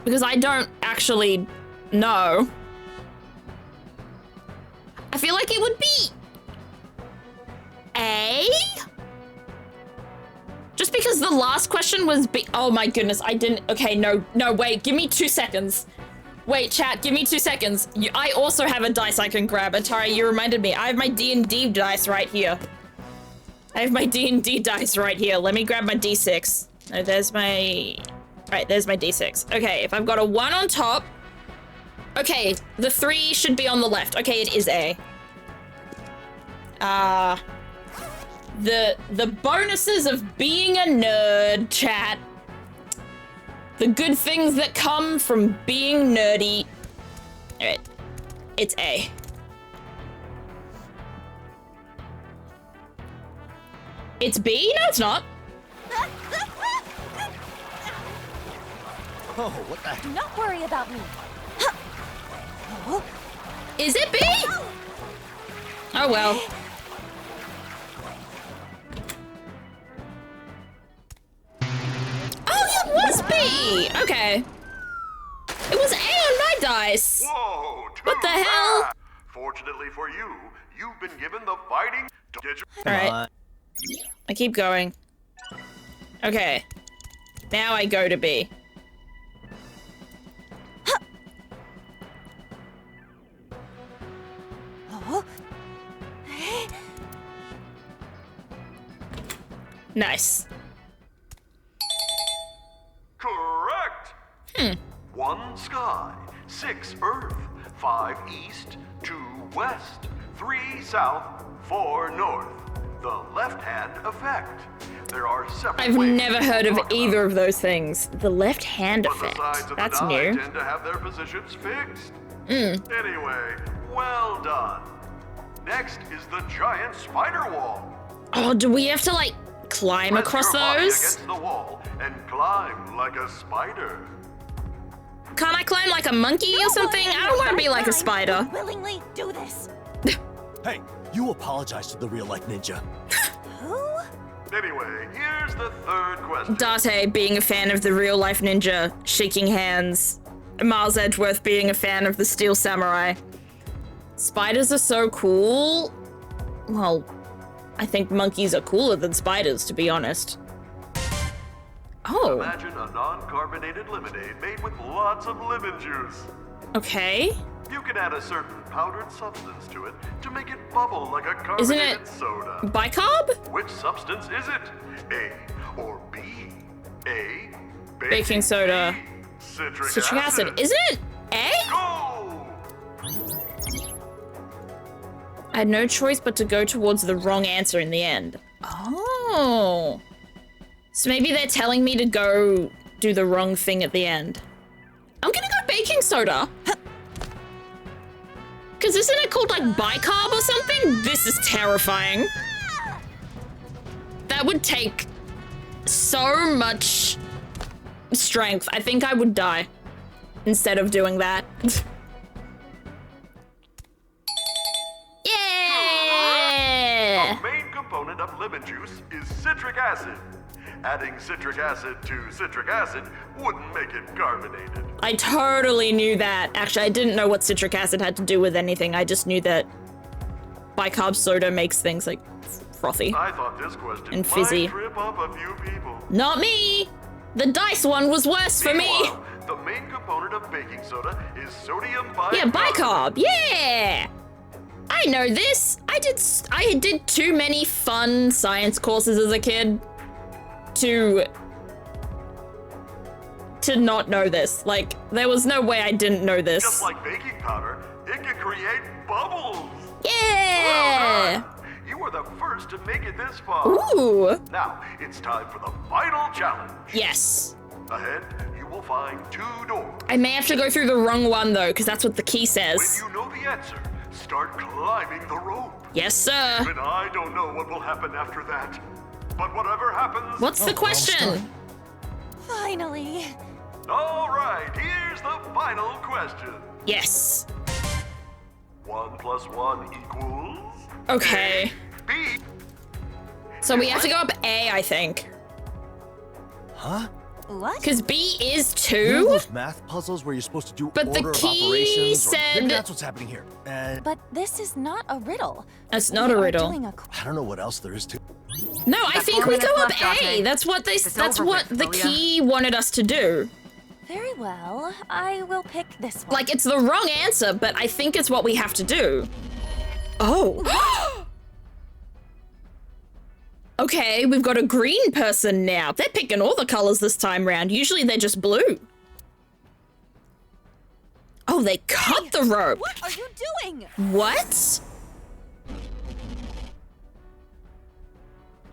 Because I don't actually know. I feel like it would be A? Just because the last question was B. Oh my goodness, I didn't. Okay, no, wait, give me 2 seconds. Wait, chat, give me 2 seconds. I also have a dice I can grab. Atari, you reminded me. I have my D&D dice right here. Let me grab my D6. Oh, there's my... Right, there's my D6. Okay, if I've got a 1 on top... Okay, the 3 should be on the left. Okay, it is A. The bonuses of being a nerd, chat. The good things that come from being nerdy. Alright, it's A. It's B? No, it's not. Oh, what the? Do not worry about me. Is it B? Oh well. Oh, it was B! Okay. It was A on my dice. Whoa, What the hell? Fortunately for you, you've been given the fighting to get your... Alright. I keep going. Okay. Now I go to B. Nice. Correct! 1 sky, 6 earth, 5 east, 2 west, 3 south, 4 north. The left-hand effect. There are several I've ways never to heard of talk about either it, of those things. The left hand but the effect. sides of That's the die new. tend to have their positions fixed. Anyway, well done. Next is the giant spider wall. Oh, do we have to like climb Press across your body those? against the wall and climb like a spider. Can't I climb like a monkey or something? I don't want to be like a spider. Willingly do this. Hey, you apologize to the real-life ninja. Who? Anyway, here's the third question. Date being a fan of the real life ninja, shaking hands. Miles Edgeworth being a fan of the Steel Samurai. Spiders are so cool. Well, I think monkeys are cooler than spiders, to be honest. Oh, Imagine a non-carbonated lemonade made with lots of lemon juice. okay. You can add a certain powdered substance to it to make it bubble like a carbonated Isn't it soda. bicarb? Which substance is it? A or B? A. Baking soda. B, Citric, Citric acid. Isn't it A? Go! I had no choice but to go towards the wrong answer in the end. Oh. So maybe they're telling me to go do the wrong thing at the end. I'm gonna go baking soda. Because isn't it called like bicarb or something? This is terrifying. That would take so much strength. I think I would die. instead of doing that. Yeah! The main component of lemon juice is citric acid. Adding citric acid to citric acid wouldn't make it carbonated. I totally knew that. Actually, I didn't know what citric acid had to do with anything. I just knew that bicarb soda makes things like frothy I thought this question and fizzy. might trip up a few people. Not me! The dice one was worse for me! Meanwhile, the main component of baking soda is sodium bicarb. Yeah, bicarb, yeah! I know this! I did too many fun science courses as a kid to not know this. Like, there was no way I didn't know this. Just like baking powder, it can create bubbles. Yeah! Well done. You were the first to make it this far. Ooh! Now, it's time for the final challenge. Yes. Ahead, you will find 2 doors. I may have to go through the wrong one though, because that's what the key When says. you know the answer, start climbing the rope. Yes, sir. Even I don't know what will happen after that. But whatever happens... What's the question? Finally. All right, here's the final question. Yes. 1 plus 1 equals... Okay. B. So we have to go up A, I think. Huh? What? Because B is You know 2? those math puzzles where you're supposed to do But the order of key operations? Or said- maybe that's what's happening here. But this is not a riddle. That's not We a are riddle. doing a I don't know what else there is to. No, I Got think 4 we go minutes up left, A. Dante. That's what It's that's over what with, the will ya? key wanted us to do. Very well. I will pick this one. Like, it's the wrong answer, but I think it's what we have to do. Oh. Okay, we've got a green person now. They're picking all the colors this time round. Usually they're just blue. Oh, they cut the rope. What are you doing? What?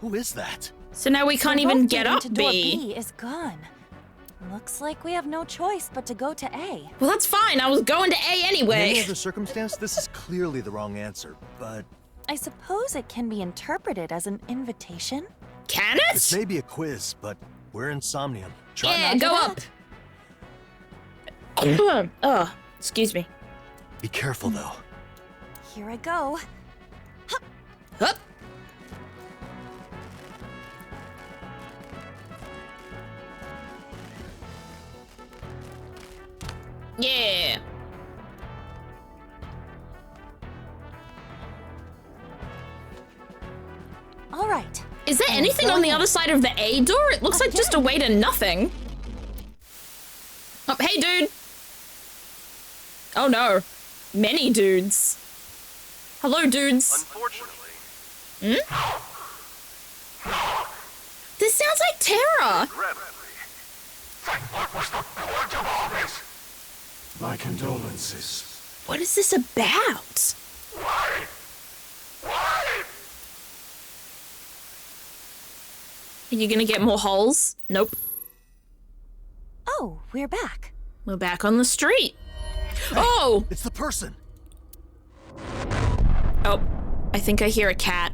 Who is that? So now we can't The even rope get leading up to door B. B is gone. Looks like we have no choice but to go to A. Well, that's fine. I was going to A In any anyway. other circumstance, this is clearly the wrong answer. But I suppose it can be interpreted as an invitation. Can this it? may be a quiz, but we're insomnium. Try Yeah, not to. go up. Oh, excuse me. Be careful, though. Here I go. Up. Yeah. All right. Is there And anything go on the ahead. other side of the A door? It looks like just a way to nothing. Oh, hey, dude. Oh, no. Many dudes. Hello, dudes. Unfortunately, This sounds like Terra. regrettably, My condolences. What is this about? Are you gonna get more holes? Nope. Oh, we're back. We're back on the street. Oh! It's the person. Oh, I think I hear a cat.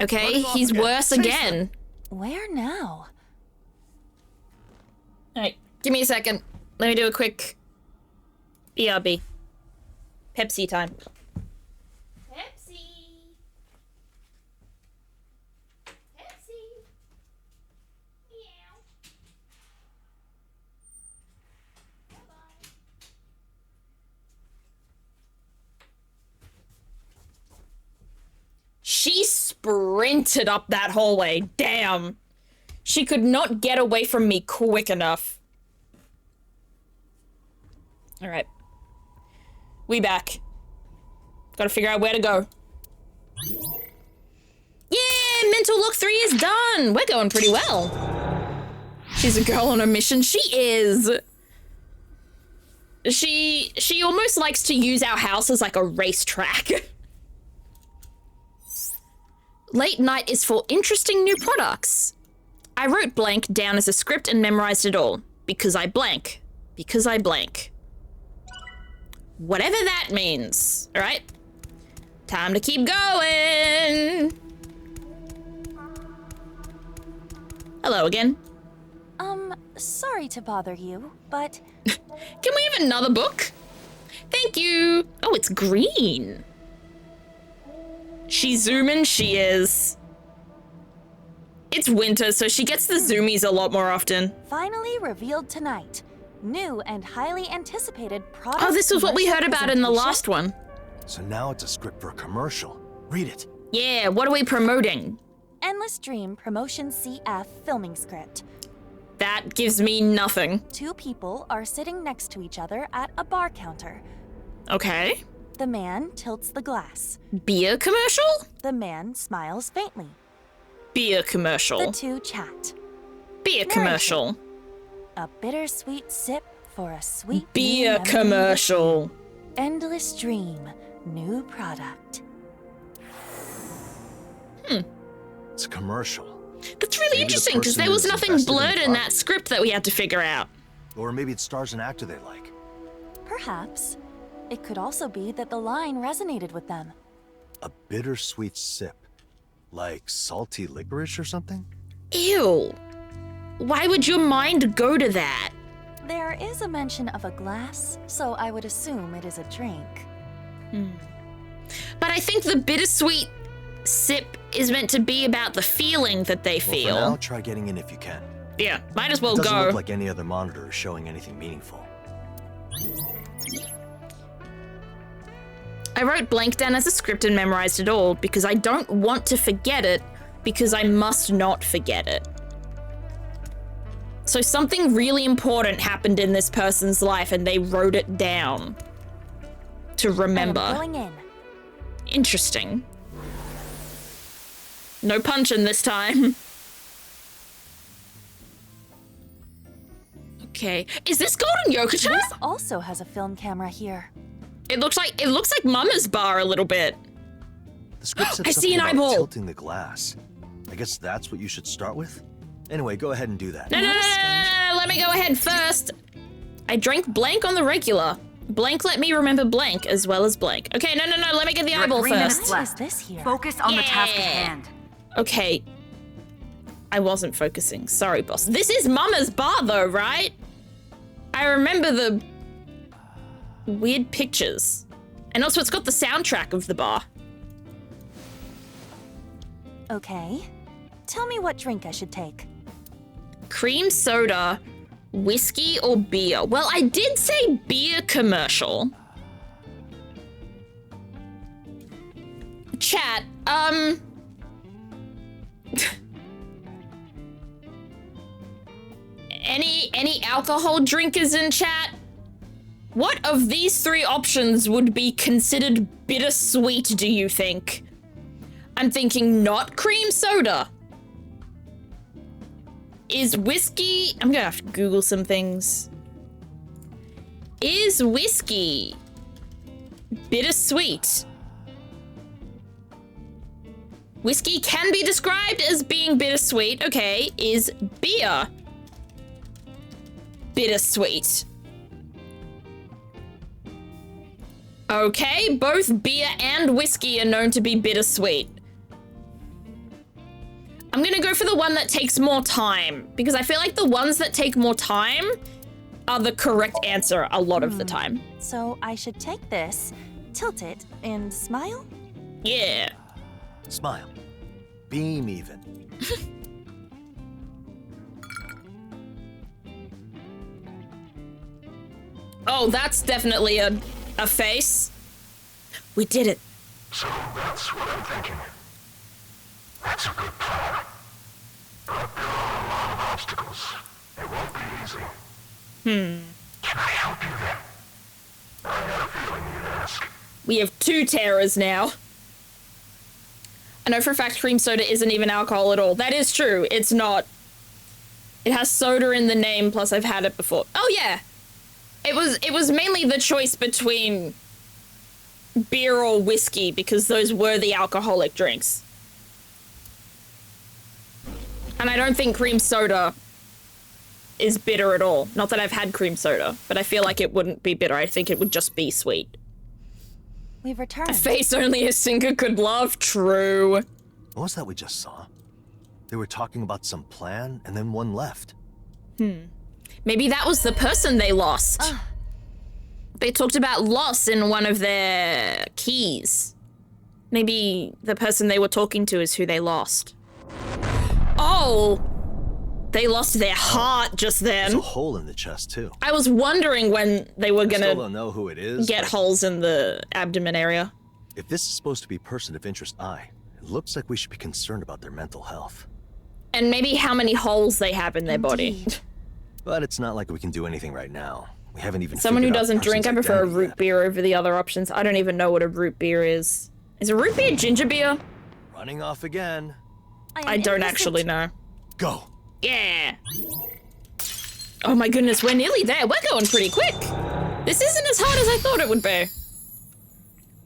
Okay, Run off he's again. worse Chase again. Where now? Alright, give me a second. Let me do a quick BRB. Pepsi time. Pepsi. Pepsi. Meow. Bye-bye. She sprinted up that hallway. Damn. She could not get away from me quick enough. All right. We back. Gotta figure out where to go. Yeah, mental look 3 is done. We're going pretty well. She's a girl on a mission. She is. She almost likes to use our house as like a racetrack. Late night is for interesting new products. I wrote blank down as a script and memorized it all. Because I blank. Because I blank. Whatever that means. All right. Time to keep going. Hello again. Sorry to bother you, but Can we have another book? Thank you. Oh, it's green. She's zooming, she is. It's winter, so she gets the zoomies a lot more often. finally revealed tonight. New and highly anticipated product. Oh, this was what we heard about in the last one. So now it's a script for a commercial. Read it. Yeah, what are we promoting? Endless Dream Promotion CF filming script. That gives me nothing. 2 people are sitting next to each other at a bar counter. Okay. The man tilts the glass. Beer commercial? The man smiles faintly. Beer The commercial. 2 chat. Beer commercial. A bittersweet sip for a sweet new Beer memory. commercial. Endless Dream, new product. It's a commercial. That's really Maybe the interesting because person there was is nothing invested in the blurred in that product. script that we had to figure out. Or maybe it stars an actor they like. Perhaps. It could also be that the line resonated with them. A bittersweet sip. Like salty licorice or something? Ew. Why would your mind go to that? There is a mention of a glass, so I would assume it is a drink. But I think the bittersweet sip is meant to be about the feeling that they Well, feel. for now, try getting in if you can. Yeah, might as well It doesn't go. look like any other monitor is showing anything meaningful. I wrote blank down as a script and memorized it all because I don't want to forget it because I must not forget it. So something really important happened in this person's life and they wrote it down to I am remember. going in. Interesting. No punching this time. Okay. Is this Golden Yokocha? This also has a film camera here. It looks like Mama's bar a little bit. The script said I see something an about eyeball. tilting the glass. I guess that's what you should start with? Anyway, go ahead and do that. No, let me go ahead first. I drank blank on the regular. Blank let me remember blank as well as blank. Okay, no, let me get the You're at eyeball 3 first. minutes What left. is this here? Focus on the task at Yeah. hand. Okay. I wasn't focusing. Sorry, boss. This is Mama's bar though, right? I remember the weird pictures. And also it's got the soundtrack of the bar. Okay. Tell me what drink I should take. Cream soda, whiskey or beer? Well, I did say beer commercial. Chat, any alcohol drinkers in chat? What of these 3 options would be considered bittersweet, do you think? I'm thinking not cream soda. Is whiskey... I'm gonna have to Google some things. Is whiskey bittersweet? Whiskey can be described as being bittersweet. Okay, is beer bittersweet? Okay, both beer and whiskey are known to be bittersweet. I'm gonna go for the one that takes more time because I feel like the ones that take more time are the correct answer a lot of the time. So I should take this, tilt it, and smile? Yeah. Smile. Beam even. Oh, that's definitely a face. We did it. So that's what I'm thinking. That's a good plan. But there are a lot of obstacles. It won't be easy. Can I help you then? I had a feeling you'd ask. We have 2 terrors now. I know for a fact cream soda isn't even alcohol at all. That is true. It's not. It has soda in the name, plus I've had it before. Oh yeah. It was mainly the choice between beer or whiskey because those were the alcoholic drinks. And I don't think cream soda is bitter at all. Not that I've had cream soda, but I feel like it wouldn't be bitter. I think it would just be sweet. We've returned. A face only a singer could love. True. What was that we just saw? They were talking about some plan, and then one left. Maybe that was the person they lost. They talked about loss in one of their keys. Maybe the person they were talking to is who they lost. Oh! They lost their heart just then. There's a hole in the chest, too. I was wondering when they were I still gonna don't know who it is, get but holes in the abdomen area. if this is supposed to be person of interest I, it looks like we should be concerned about their mental health. And maybe how many holes they have in their body. Indeed. But it's not like we can do anything right now. We haven't even Someone who figured out doesn't the drink, I person's prefer a identity root yet. beer over the other options. I don't even know what a root beer is. Is a root beer ginger beer? Running off again. I don't actually know. Go. Yeah. Oh my goodness, we're nearly there. We're going pretty quick. This isn't as hard as I thought it would be.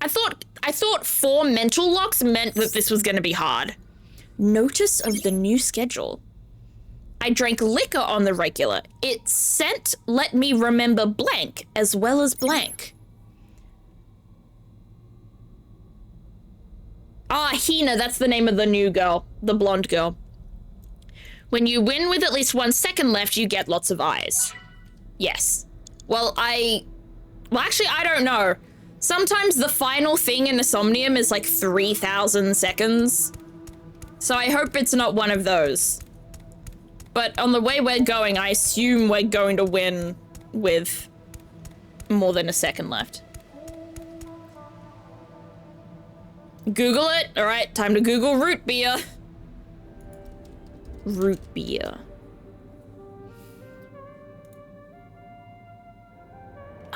I thought 4 mental locks meant that this was going to be hard. Notice of the new schedule. I drank liquor on the regular. It sent let me remember blank as well as blank. Ah, Hina, that's the name of the new girl, the blonde girl. When you win with at least 1 second left, you get lots of eyes. Yes. Well, actually, I don't know. Sometimes the final thing in Insomnium is like 3,000 seconds. So I hope it's not one of those. But on the way we're going, I assume we're going to win with more than a second left. Google it. All right, time to Google root beer. Root beer.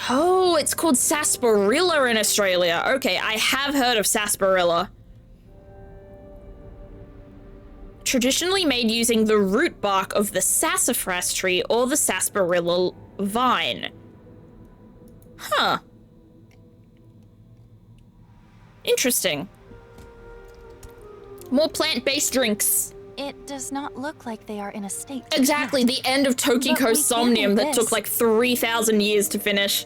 Oh, it's called sarsaparilla in Australia. Okay, I have heard of sarsaparilla. Traditionally made using the root bark of the sassafras tree or the sarsaparilla vine. Huh. Interesting. More plant-based drinks. It does not look like they are in a state to Exactly, connect. the end of But we Tokiko can Somnium do that took this. like 3,000 years to finish.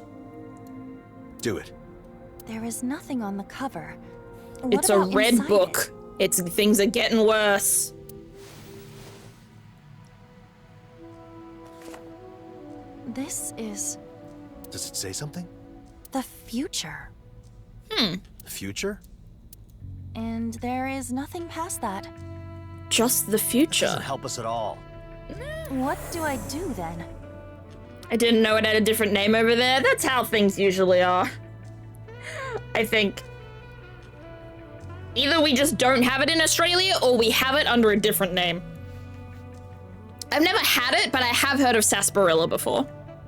Do it. There is nothing on the cover. What It's a about red inside book. Things are getting worse. it? This is Does it say something? the future. The future? And there is nothing past that. Just the future. Doesn't help us at all. What do I do then? I didn't know it had a different name over there. That's how things usually are. I think. Either we just don't have it in Australia or we have it under a different name. I've never had it, but I have heard of sarsaparilla before.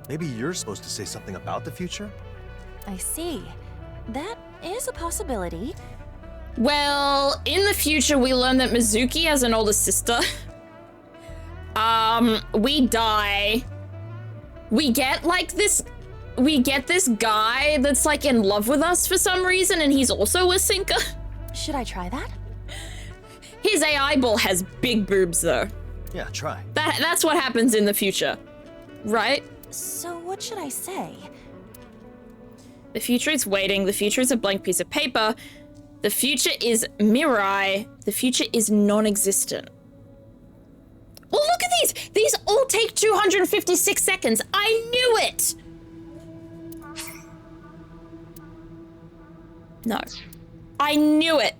Maybe you're supposed to say something about the future? I see. That is a possibility. Well, in the future, we learn that Mizuki has an older sister. We die. We get this guy that's like in love with us for some reason, and he's also a sinker. Should I try that? His AI ball has big boobs though. Yeah, try. That's what happens in the future, right? So what should I say? The future is waiting. The future is a blank piece of paper. The future is Mirai. The future is non-existent. Well, look at these. These all take 256 seconds. I knew it. No. I knew it.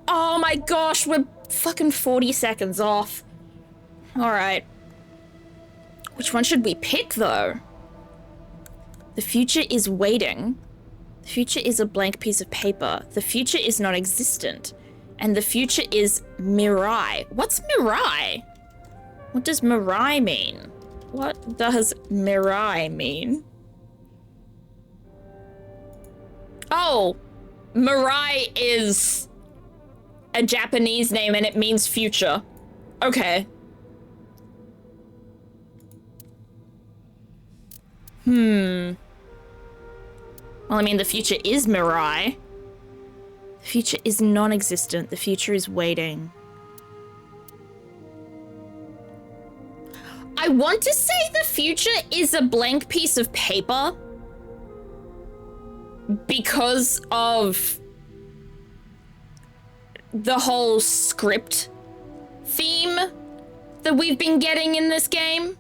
Oh my gosh, we're fucking 40 seconds off. All right. Which one should we pick, though? The future is waiting. The future is a blank piece of paper. The future is non-existent. And the future is Mirai. What's Mirai? What does Mirai mean? What does Mirai mean? Oh, Mirai is a Japanese name and it means future. Okay. Well, I mean, the future is Mirai. The future is non-existent. The future is waiting. I want to say the future is a blank piece of paper because of the whole script theme that we've been getting in this game.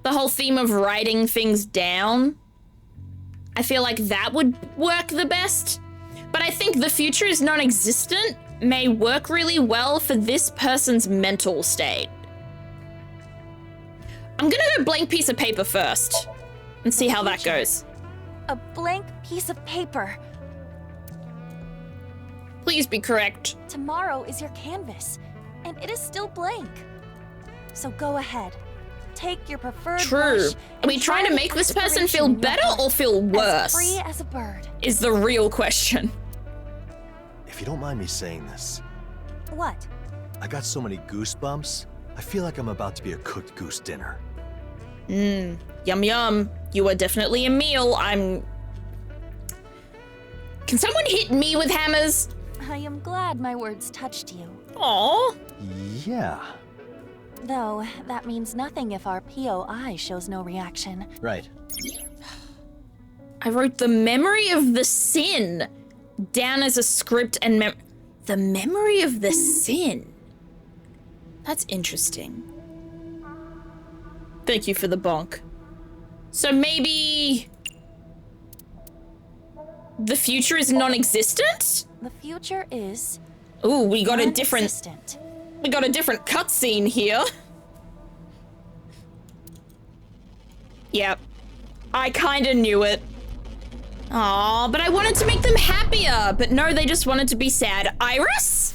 The whole theme of writing things down. I feel like that would work the best. But I think the future is non-existent may work really well for this person's mental state. I'm gonna go blank piece of paper first and see how that goes. A blank piece of paper. Please be correct. Tomorrow is your canvas, and it is still blank. So go ahead. Take your preferred True. brush Are we and trying to try make the this person feel inspiration in your better heart. or feel worse? As free as a bird. Is the real question. If you don't mind me saying this, What? I got so many goosebumps, I feel like I'm about to be a cooked goose dinner. Yum yum. You are definitely a meal. Can someone hit me with hammers? I am glad my words touched you. Aww. Yeah, Though, that means nothing if our POI shows no reaction. right. I wrote the memory of the sin down as a script and the memory of the sin. That's interesting. Thank you for the bonk. So maybe the future is non-existent? The future is Ooh, we got a different non-existent. cutscene here. Yep. I kinda knew it. Aw, but I wanted to make them happier. But no, they just wanted to be sad. Iris?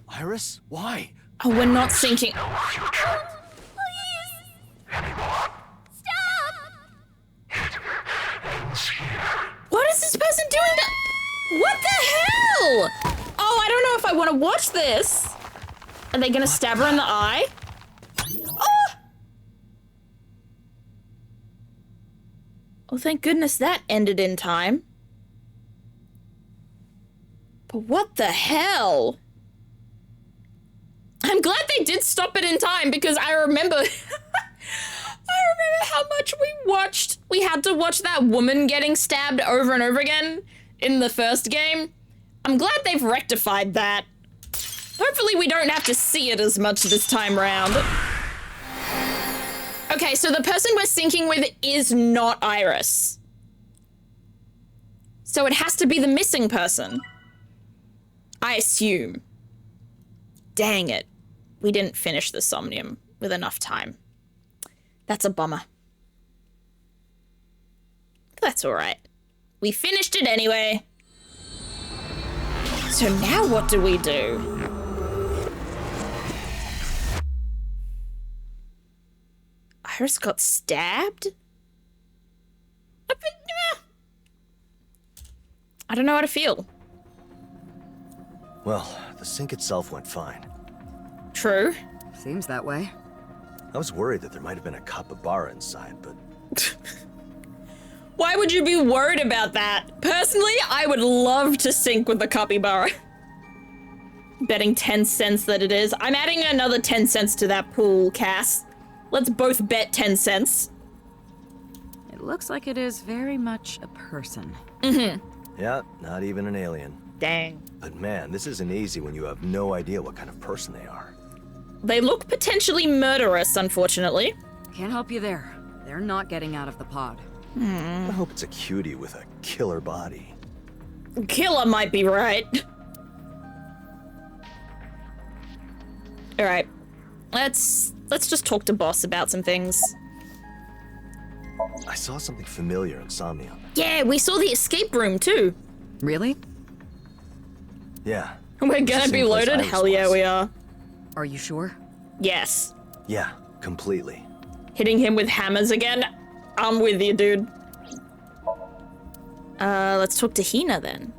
Iris? Why? Oh, we're not syncing. What is this person doing what the hell? Oh, I don't know if I want to watch this. Are they gonna stab her in the eye? Oh! Oh, thank goodness that ended in time. But what the hell? I'm glad they did stop it in time because I remember I remember how much we watched. We had to watch that woman getting stabbed over and over again in the first game. I'm glad they've rectified that. Hopefully we don't have to see it as much this time round. Okay, so the person we're syncing with is not Iris. So it has to be the missing person. I assume. Dang it. We didn't finish the Somnium with enough time. That's a bummer. That's all right. We finished it anyway. So now what do we do? Iris got stabbed? I don't know how to feel. Well, the sink itself went fine. True. Seems that way. I was worried that there might have been a capybara inside, but Why would you be worried about that? Personally, I would love to sink with the capybara. Betting 10 cents that it is. I'm adding another 10 cents to that pool, Cass. Let's both bet 10 cents. It looks like it is very much a person. yeah, not even an alien. Dang. But man, this isn't easy when you have no idea what kind of person they are. They look potentially murderous, unfortunately. Can't help you there. They're not getting out of the pod. I hope it's a cutie with a killer body. Killer might be right. All right. Let's just talk to boss about some things. I saw something familiar in Somnium. Yeah, we saw the escape room too. Really? Yeah. We're It's the gonna be same place loaded? Iris Hell yeah, was. we are. Are you sure? Yes. Yeah, completely. Hitting him with hammers again? I'm with you, dude. Let's talk to Hina then.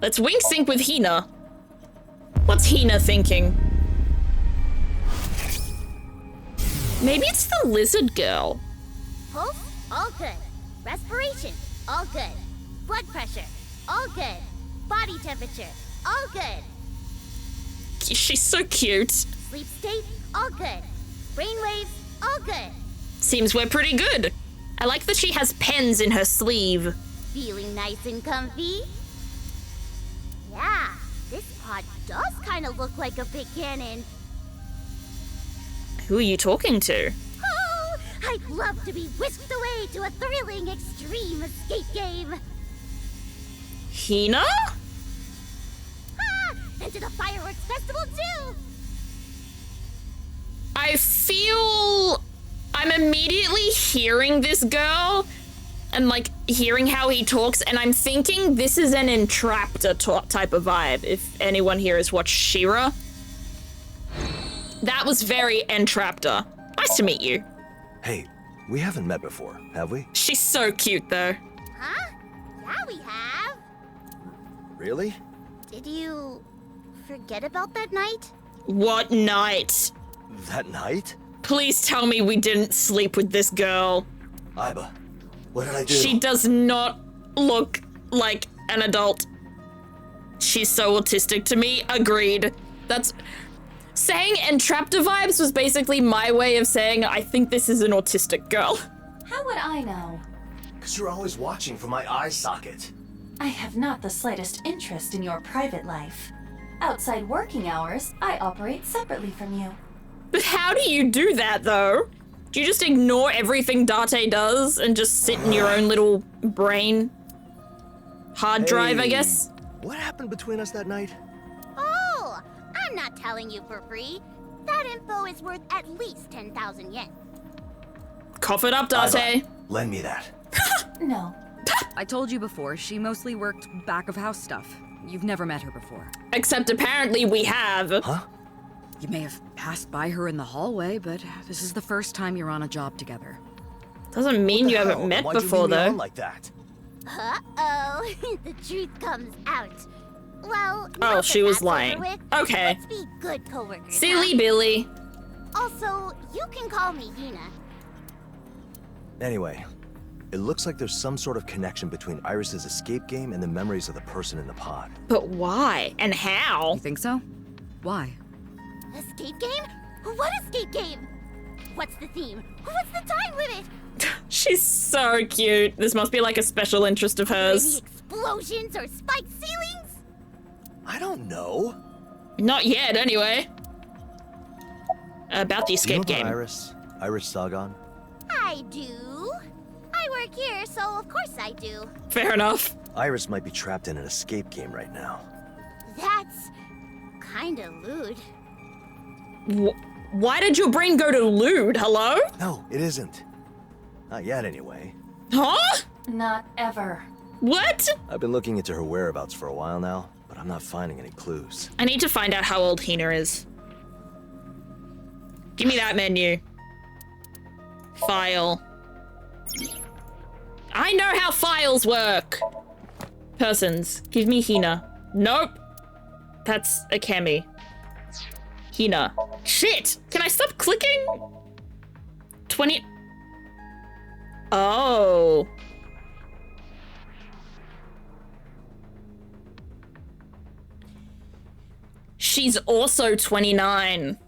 Let's wink sync with Hina. What's Hina thinking? Maybe it's the lizard girl. Pulse, all good. Respiration, all good. Blood pressure, all good. Body temperature, all good. She's so cute. Sleep state, all good. Brainwaves, all good. Seems we're pretty good. I like that she has pens in her sleeve. Feeling nice and comfy? Yeah, this pod does kind of look like a big cannon. Who are you talking to? Oh, I'd love to be whisked away to a thrilling extreme escape game. Hina? Ah, and to the fireworks festival too. I feel I'm immediately hearing this girl and like hearing how he talks, and I'm thinking this is an Entraptor type of vibe, if anyone here has watched She-Ra. That was very Entraptor. Nice to meet you. Hey, we haven't met before, have we? She's so cute though. Huh? Yeah, we have. Really? Did you forget about that night? What night? That night? Please tell me we didn't sleep with this girl. Iba, what did I do? She does not look like an adult. She's so autistic to me. Agreed. That's... Saying Entraptor vibes was basically my way of saying I think this is an autistic girl. How would I know? Because you're always watching from my eye socket. I have not the slightest interest in your private life. Outside working hours, I operate separately from you. But how do you do that, though? Do you just ignore everything Date does and just sit in your own little brain? Hard drive, I guess? What happened between us that night? Oh, I'm not telling you for free. That info is worth at least 10,000 yen. Cough it up, Date. Iba, lend me that. No. I told you before, she mostly worked back of house stuff. You've never met her before. Except apparently we have. Huh? You may have passed by her in the hallway, but this is the first time you're on a job together. Doesn't mean you haven't met Why'd you before, lead me though. on like that? Uh-oh, the truth comes out. Well, now Oh, that she was that's over lying. with, Okay. Let's be good coworkers. Silly huh? Billy. Also, you can call me Hina. Anyway, it looks like there's some sort of connection between Iris's escape game and the memories of the person in the pod. But why? And how? You think so? Why? Escape game? What escape game? What's the theme? What's the time limit? She's so cute. This must be like a special interest of Any hers. explosions or spiked ceilings? I don't know. Not yet, anyway. About the You know escape about game. Iris Sagan? I do. I work here, so of course I do. Fair enough. Iris might be trapped in an escape game right now. That's kinda lewd. Why did your brain go to lewd? Hello? No, it isn't. Not yet, anyway. Huh? Not ever. What? I've been looking into her whereabouts for a while now, but I'm not finding any clues. I need to find out how old Hina is. Give me that menu. File. I know how files work. Persons. Give me Hina. Nope. That's a Kemi. Hina. Shit! Can I stop clicking? 20... Oh. She's also 29.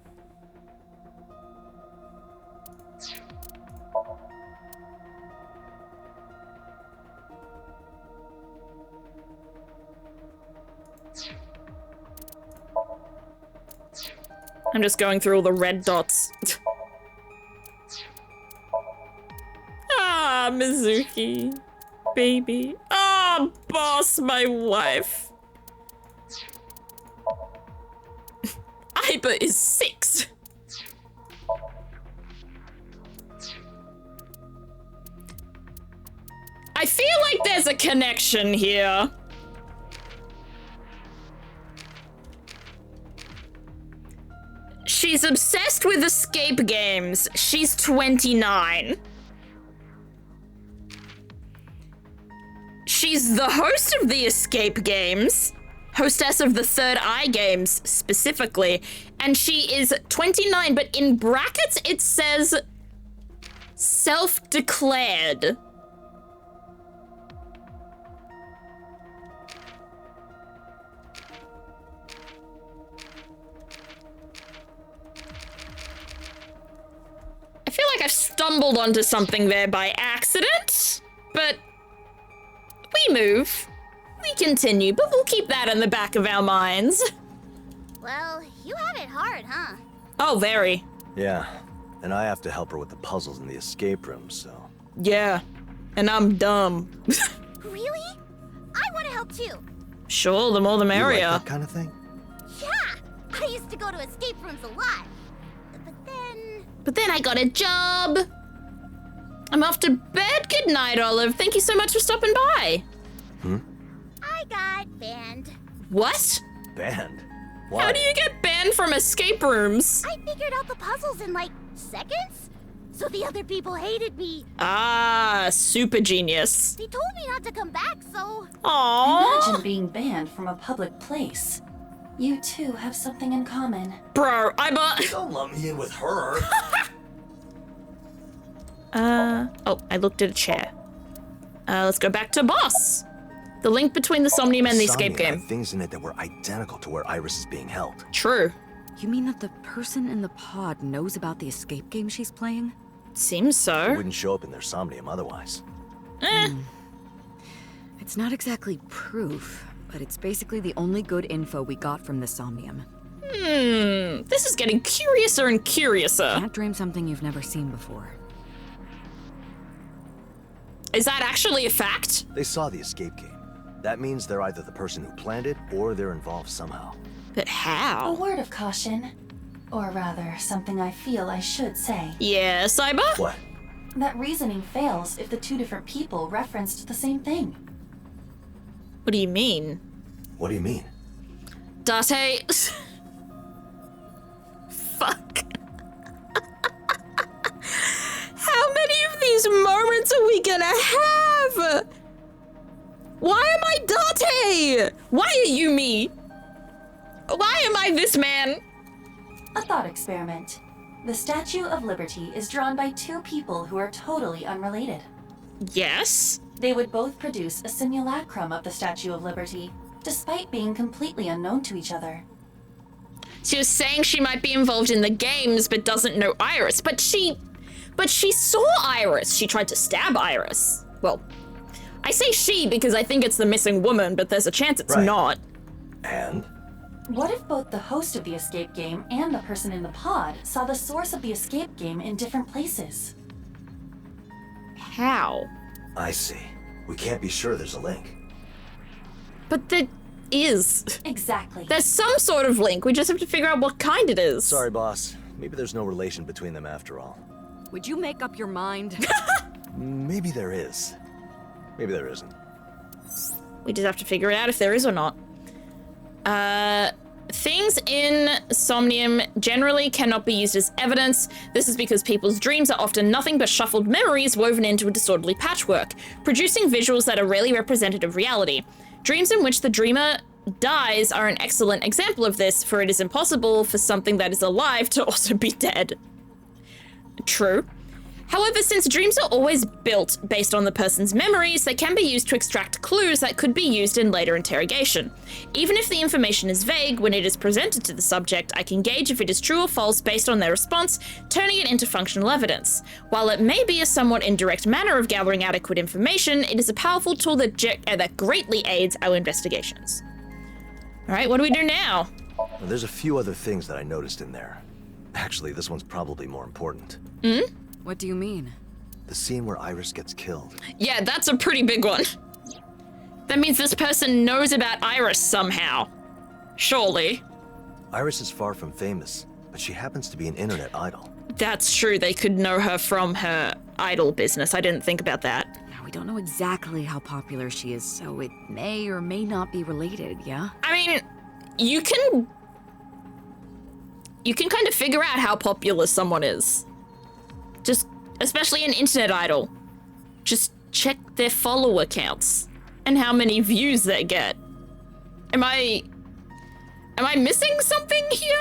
I'm just going through all the red dots. Ah, Mizuki. Baby. Ah, boss, my wife. Iba is 6. I feel like there's a connection here. She's obsessed with escape games. She's 29. She's the host of the escape games, hostess of the Third Eye games specifically, and she is 29, but in brackets it says self-declared. I feel like I've stumbled onto something there by accident, but move. We continue, but we'll keep that in the back of our minds. Well, you have it hard, huh? Oh, very. Yeah, and I have to help her with the puzzles in the escape room, so... Yeah, and I'm dumb. Really? I want to help too. Sure, the more the You merrier. like that kind of thing? Yeah, I used to go to escape rooms a lot. But then I got a job. I'm off to bed. Good night, Olive. Thank you so much for stopping by. I got banned. What? Banned? Why? How do you get banned from escape rooms? I figured out the puzzles in like seconds, so the other people hated me. Ah, super genius. They told me not to come back, so... Aww. Imagine being banned from a public place. You two have something in common. Bro, Don't lump me in with her. Oh, I looked at a chair. Let's go back to boss. The link between the Somnium and the escape Somnium game. had things in it that were identical to where Iris is being held. True. You mean that the person in the pod knows about the escape game she's playing? Seems It so. wouldn't show up in their Somnium otherwise. It's not exactly proof, but it's basically the only good info we got from the Somnium. This is getting curiouser and curiouser. Can't dream something you've never seen before. Is that actually a fact? They saw the escape game. That means they're either the person who planned it or they're involved somehow. But A how? word of caution. Or rather, something I feel I should say. Yeah, Cyber? What? That reasoning fails if the two different people referenced the same thing. What do you mean? What do you mean? Date. Fuck. How many of these moments are we gonna have? Why am I Date? Why are you me? Why am I this man? A thought experiment. The Statue of Liberty is drawn by two people who are totally unrelated. Yes? They would both produce a simulacrum of the Statue of Liberty, despite being completely unknown to each other. She was saying she might be involved in the games but doesn't know Iris. But she saw Iris. She tried to stab Iris. Well, I say she because I think it's the missing woman, but there's a chance it's Right. not. And? What if both the host of the escape game and the person in the pod saw the source of the escape game in different places? How? I see. We can't be sure there's a link. But there is. Exactly. There's some sort of link. We just have to figure out what kind it is. Sorry, boss. Maybe there's no relation between them after all. Would you make up your mind? Maybe there is. Maybe there isn't. We just have to figure it out if there is or not. Things in Somnium generally cannot be used as evidence. This is because people's dreams are often nothing but shuffled memories woven into a disorderly patchwork, producing visuals that are rarely representative of reality. Dreams in which the dreamer dies are an excellent example of this, for it is impossible for something that is alive to also be dead. True. However, since dreams are always built based on the person's memories, they can be used to extract clues that could be used in later interrogation. Even if the information is vague, when it is presented to the subject, I can gauge if it is true or false based on their response, turning it into functional evidence. While it may be a somewhat indirect manner of gathering adequate information, it is a powerful tool that greatly aids our investigations. All right, what do we do now? Well, there's a few other things that I noticed in there. Actually, this one's probably more important. What do you mean? The scene where Iris gets killed. Yeah, that's a pretty big one. That means this person knows about Iris somehow. Surely. Iris is far from famous, but she happens to be an internet idol. That's true, they could know her from her idol business. I didn't think about that. Now, we don't know exactly how popular she is, so it may or may not be related, yeah? I mean, you can kind of figure out how popular someone is. Just, especially an internet idol. Just check their follower counts and how many views they get. Am I missing something here?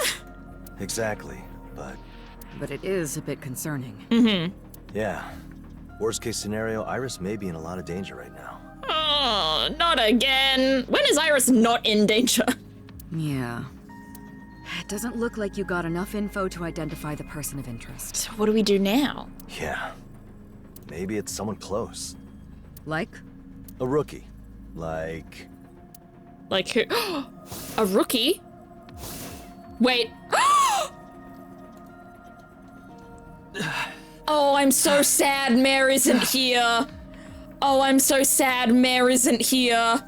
Exactly, but... But it is a bit concerning. yeah. Worst case scenario, Iris may be in a lot of danger right now. Oh, not again. When is Iris not in danger? Yeah. It doesn't look like you got enough info to identify the person of interest. So what do we do now? Yeah. Maybe it's someone close. Like? A rookie. Like... Like who? A rookie? Wait. Oh, I'm so sad Mare isn't here. Oh, I'm so sad Mare isn't here.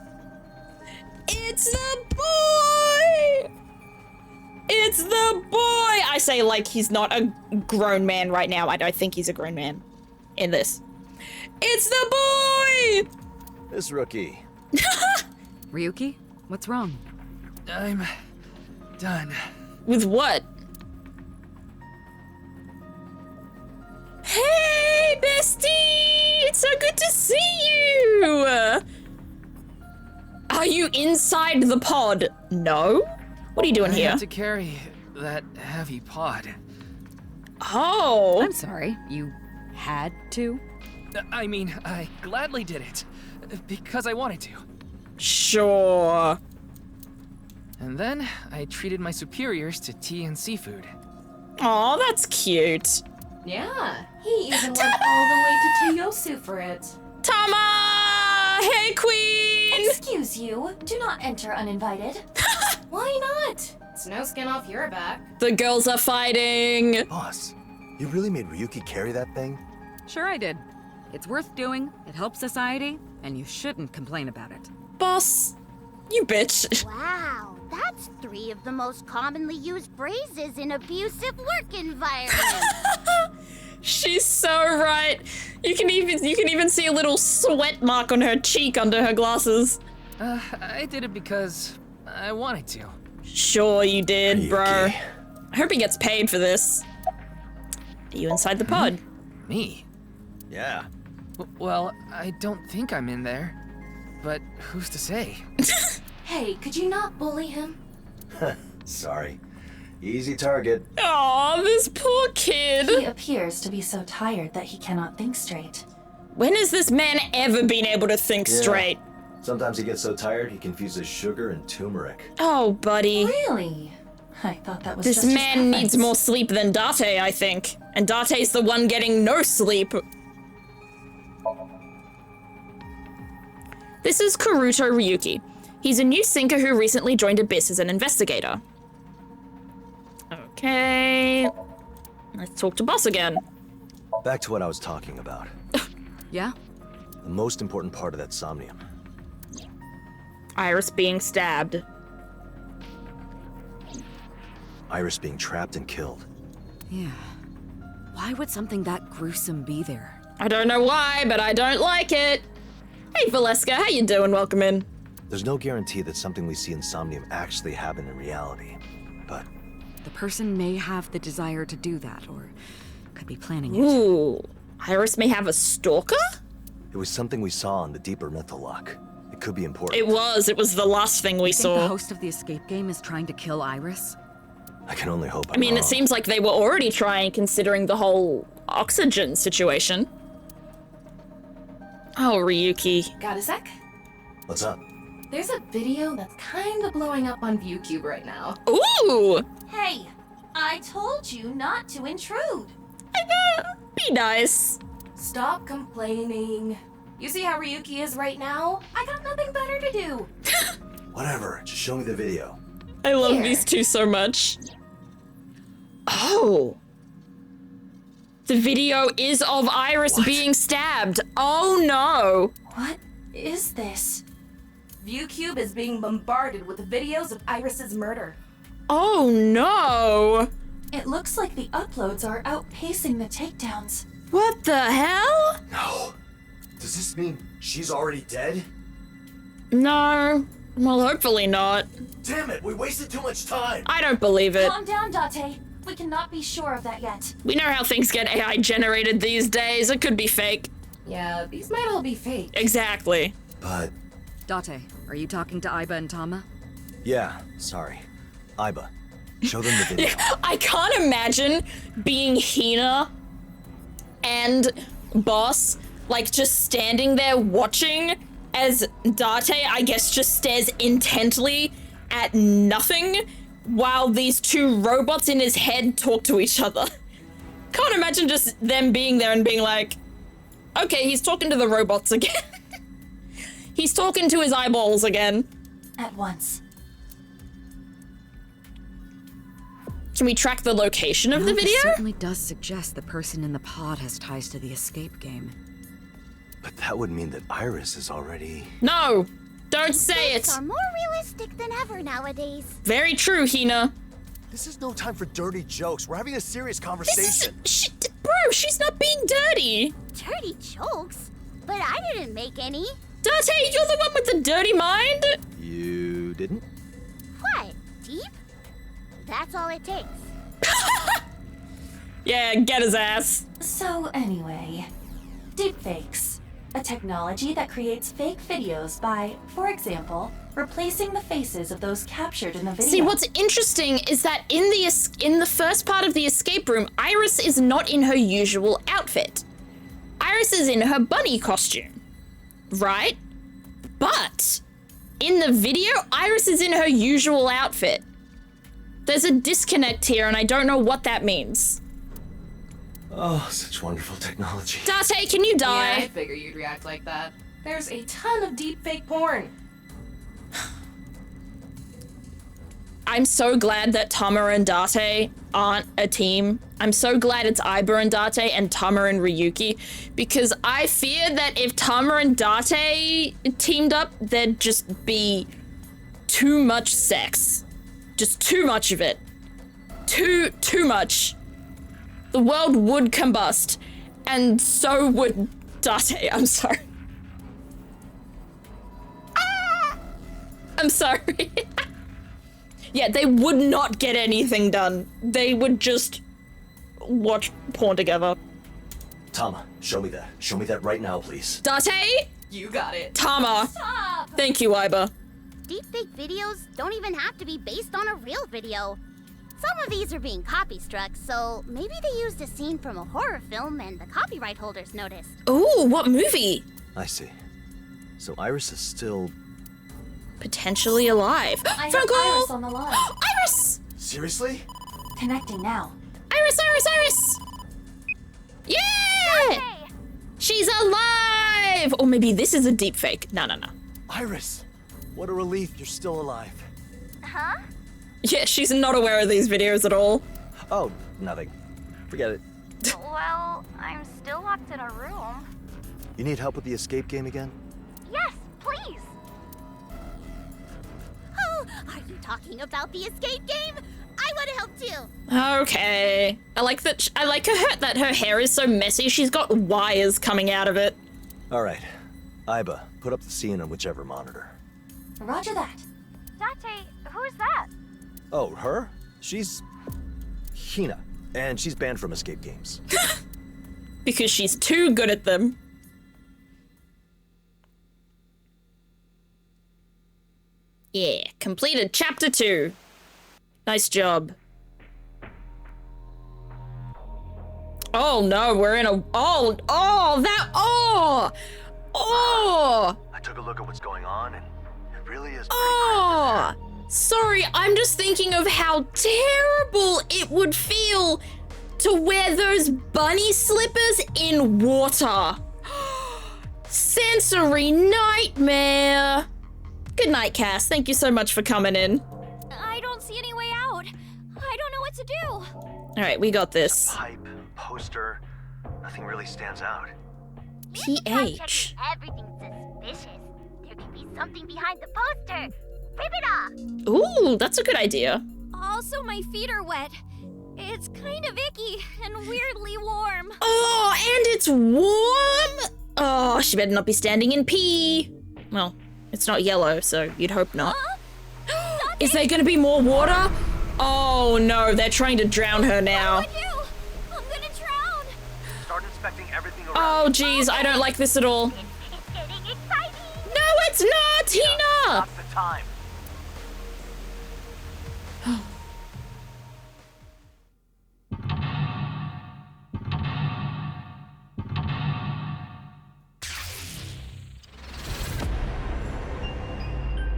It's the boy! It's the boy! I say like he's not a grown man right now. I don't think he's a grown man in this. It's the boy! This rookie. Ryuki, what's wrong? I'm done. With what? Hey, bestie! It's so good to see you! Are you inside the pod? No? What are you doing I here? had to carry that heavy pod. Oh. I'm sorry, you had to? I mean, I gladly did it. Because I wanted to. Sure. And then I treated my superiors to tea and seafood. Aw, that's cute. Yeah, he even went all the way to Toyosu for it. Tama! Hey, queen! Excuse you, do not enter uninvited. Why not? It's no skin off your back. The girls are fighting. Boss, you really made Ryuki carry that thing? Sure I did. It's worth doing, it helps society, and you shouldn't complain about it. Boss, you bitch. Wow, that's 3 of the most commonly used phrases in abusive work environments. She's so right. You can even see a little sweat mark on her cheek under her glasses. I did it because I wanted to. Sure you did, Ryuki. bro. I hope he gets paid for this. Are you inside the pod? Me? Yeah. Well, I don't think I'm in there. But who's to say? Hey, could you not bully him? Sorry. Easy target. Aw, this poor He kid. appears to be so tired that he cannot think straight. When has this man ever been able to think Yeah. straight? Sometimes he gets so tired he confuses sugar and turmeric. Oh, buddy. Really? I thought that was This just his man needs preference. more sleep than Date, I think. And Date's the one getting no sleep. This is Karuto Ryuki. He's a new sinker who recently joined Abyss as an investigator. Okay. Let's talk to boss again. Back to what I was talking about. Yeah? The most important part of that somnium. Iris being stabbed. Iris being trapped and killed. Yeah. Why would something that gruesome be there? I don't know why, but I don't like it. Hey, Valeska, how you doing? Welcome in. There's no guarantee that something we see in somnium actually happened in reality. But The person may have the desire to do that, or could be planning it. Ooh. Iris may have a stalker? it was something we saw on the deeper mytholock. It could be important. It was the last thing we You think the saw. host of the escape game is trying to kill Iris? I can only hope I mean, I'm it wrong. seems like they were already trying, considering the whole oxygen situation. Oh, Ryuki. Got a sec? What's up? There's a video that's kind of blowing up on ViewCube right now. Ooh! Hey, I told you not to intrude. Be nice. Stop complaining. You see how Ryuki is right now? I got nothing better to do. Whatever, just show me the video. I love Here. these two so much. Oh. The video is of Iris being stabbed. Oh no. What is this? ViewCube is being bombarded with videos of Iris's murder. Oh no. It looks like the uploads are outpacing the takedowns. What the hell? No. Does this mean she's already dead? No. Well, hopefully not. Damn it, we wasted too much time. I don't believe it. Calm down, Date. We cannot be sure of that yet. We know how things get AI generated these days. It could be fake. Yeah, these might all be fake. Exactly. But, Date, are you talking to Aiba and Tama? yeah, sorry. Aiba, show them the video. I can't imagine being Hina and Boss, like, just standing there watching as Date, I guess, just stares intently at nothing while these two robots in his head talk to each other. Can't imagine just them being there and being like, okay, he's talking to the robots again. He's talking to his eyeballs again. At once. Can we track the location of the video? This certainly does suggest the person in the pod has ties to the escape game. But that would mean that Iris is already... No! Don't say it! Are more realistic than ever nowadays. Very true, Hina. This is no time for dirty jokes. We're having a serious conversation. Bro, she's not being dirty. Dirty jokes? But I didn't make any. Date, you're the one with the dirty mind? You didn't? What? Deep? That's all it takes. Yeah, get his ass. So anyway, deepfakes. A technology that creates fake videos by, for example, replacing the faces of those captured in the video. See, what's interesting is that in the first part of the escape room, Iris is not in her usual outfit. Iris is in her bunny costume, right? But in the video, Iris is in her usual outfit. There's a disconnect here, and I don't know what that means. Oh, such wonderful technology. Date, can you die? Yeah, I figure you'd react like that. There's a ton of deepfake porn. I'm so glad that Tama and Date aren't a team. I'm so glad it's Aiba and Date and Tama and Ryuki, because I fear that if Tama and Date teamed up, there'd just be too much sex. Just too much of it. Too much. The world would combust, and so would Date. I'm sorry. I'm sorry. Yeah, they would not get anything done. They would just watch porn together. Tama, show me that. Show me that right now, please. Date? You got it. Tama. Stop! Thank you, Aiba. Deepfake videos don't even have to be based on a real video. Some of these are being copy-struck, so maybe they used a scene from a horror film and the copyright holders noticed. Ooh, what movie? I see. So Iris is still... Potentially alive. I Phone have call! Iris on the line. Iris! Seriously? Connecting now. Iris! Yeah! Hey! She's alive! Or maybe this is a deep fake. No. Iris! What a relief you're still alive. Huh? Yeah, she's not aware of these videos at all. Oh, nothing. Forget it. Well, I'm still locked in a room. You need help with the escape game again? Yes, please. Oh, are you talking about the escape game? I want to help too. Okay. I like that her hair is so messy. She's got wires coming out of it. All right. Aiba, put up the scene on whichever monitor. Roger that. Date, who is that? Oh, her? She's... Hina. And she's banned from escape games. Because she's too good at them. Yeah, completed chapter 2. Nice job. Oh no, we're in a... Oh! I took a look at what's going on, and it really is... Oh! Sorry, I'm just thinking of how terrible it would feel to wear those bunny slippers in water. Sensory nightmare. Good night, Cass. Thank you so much for coming in. I don't see any way out. I don't know what to do. All right, we got this. Pipe, poster, nothing really stands out. PH. Everything's suspicious. There could be something behind the poster. Rip it off. Ooh, that's a good idea. Also, my feet are wet. It's kind of icky and weirdly warm. Oh, and it's warm. Oh, she better not be standing in pee. Well, it's not yellow, so you'd hope not. Is there gonna be more water? Oh no, they're trying to drown her now. What do I do? I'm gonna drown. Start inspecting everything around. Oh geez, I don't like this at all. It's getting exciting. No, it's not, Tina! Not the time.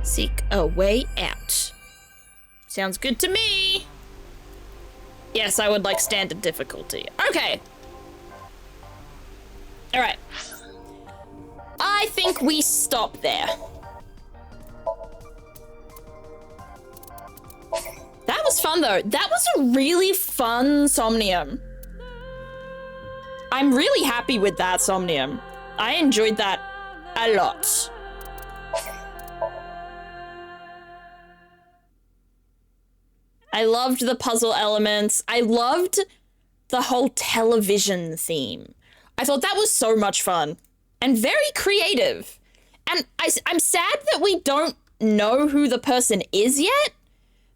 Seek a way out. Sounds good to me. Yes, I would like standard difficulty. Okay. All right. I think we stop there. That was fun though. That was a really fun Somnium. I'm really happy with that Somnium. I enjoyed that a lot. I loved the puzzle elements. I loved the whole television theme. I thought that was so much fun and very creative. And I'm sad that we don't know who the person is yet,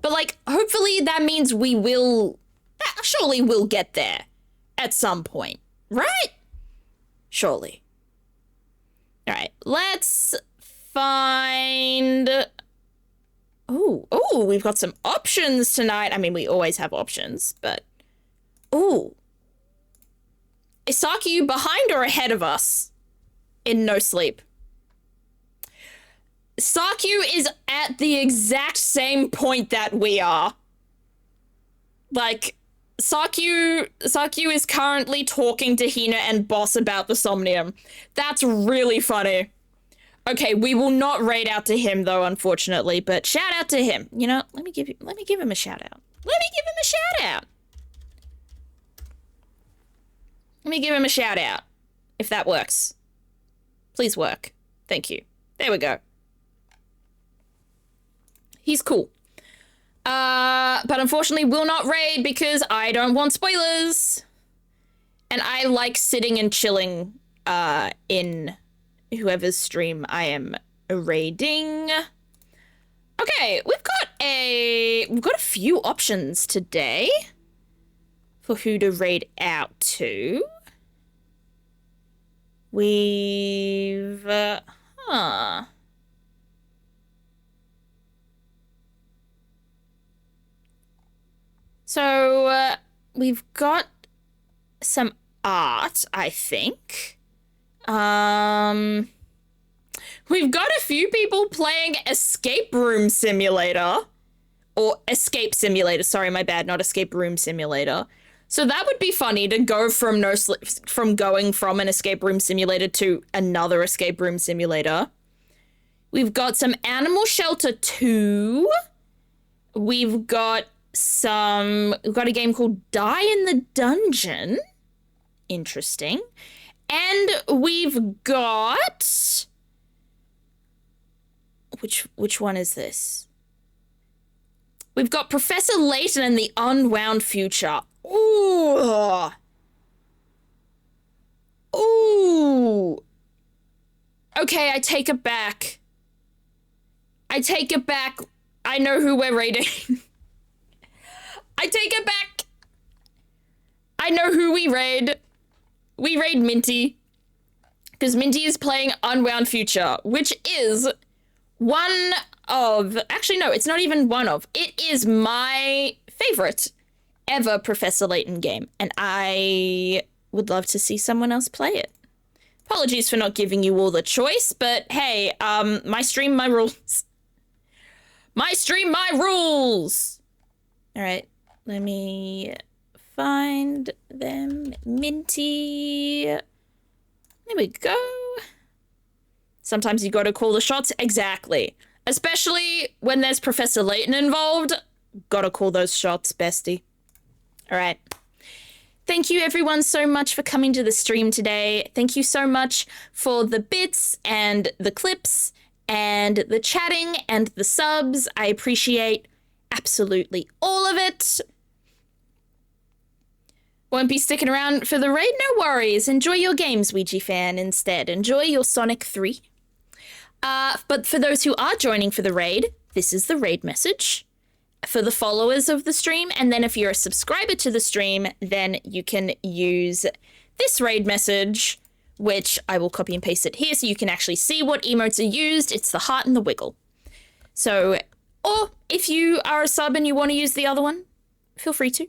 but like, hopefully that means we will, surely we'll get there at some point, right? Surely. All right, let's find... Oh, we've got some options tonight. I mean, we always have options, but... Ooh. Is Sakyu behind or ahead of us in No Sleep? Sakyu is at the exact same point that we are. Like, Sakyu is currently talking to Hina and Boss about the Somnium. That's really funny. Okay, we will not raid out to him though, unfortunately, but shout out to him. You know, let me give him a shout out. Let me give him a shout out. Let me give him a shout out, if that works. Please work. Thank you. There we go. He's cool. But unfortunately will not raid because I don't want spoilers. And I like sitting and chilling in whoever's stream I am raiding. Okay, we've got a few options today for who to raid out to. We've So we've got some art, I think. We've got a few people playing Escape Room Simulator. Or Escape Simulator, sorry, my bad, not Escape Room Simulator. So that would be funny to go from going from an escape room simulator to another escape room simulator. We've got some Animal Shelter 2. We've got a game called Die in the Dungeon. Interesting. And we've got... Which one is this? We've got Professor Layton and the Unwound Future. Ooh. Ooh. Okay, I take it back. I take it back. I know who we're raiding. I take it back. I know who we raid. We raid Minty. Because Minty is playing Unwound Future, which is one of... Actually, no, it's not even one of. It is my favorite ever Professor Layton game, and I would love to see someone else play it. Apologies for not giving you all the choice, but hey, my stream, my rules. My stream, my rules! Alright, let me find them. Minty. There we go. Sometimes you gotta call the shots. Exactly. Especially when there's Professor Layton involved. Gotta call those shots, bestie. All right. Thank you everyone so much for coming to the stream today. Thank you so much for the bits and the clips and the chatting and the subs. I appreciate absolutely all of it. Won't be sticking around for the raid? No worries. Enjoy your games, Ouija fan, instead. Enjoy your Sonic 3. But for those who are joining for the raid, this is the raid message for the followers of the stream. And then if you're a subscriber to the stream, then you can use this raid message, which I will copy and paste it here so you can actually see what emotes are used. It's the heart and the wiggle. So, or if you are a sub and you want to use the other one, feel free to.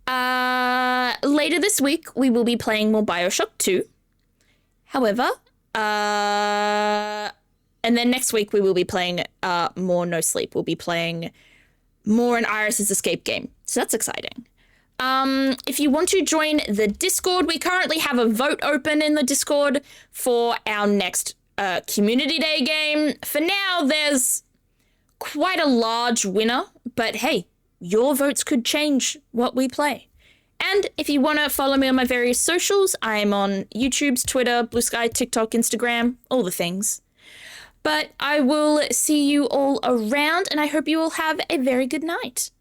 Later this week, we will be playing more BioShock 2. However, and then next week we will be playing more No Sleep. We'll be playing more an Iris's Escape game. So that's exciting. If you want to join the Discord, we currently have a vote open in the Discord for our next Community Day game. For now, there's quite a large winner, but hey, your votes could change what we play. And if you want to follow me on my various socials, I am on YouTube's, Twitter, Blue Sky, TikTok, Instagram, all the things. But I will see you all around, and I hope you all have a very good night.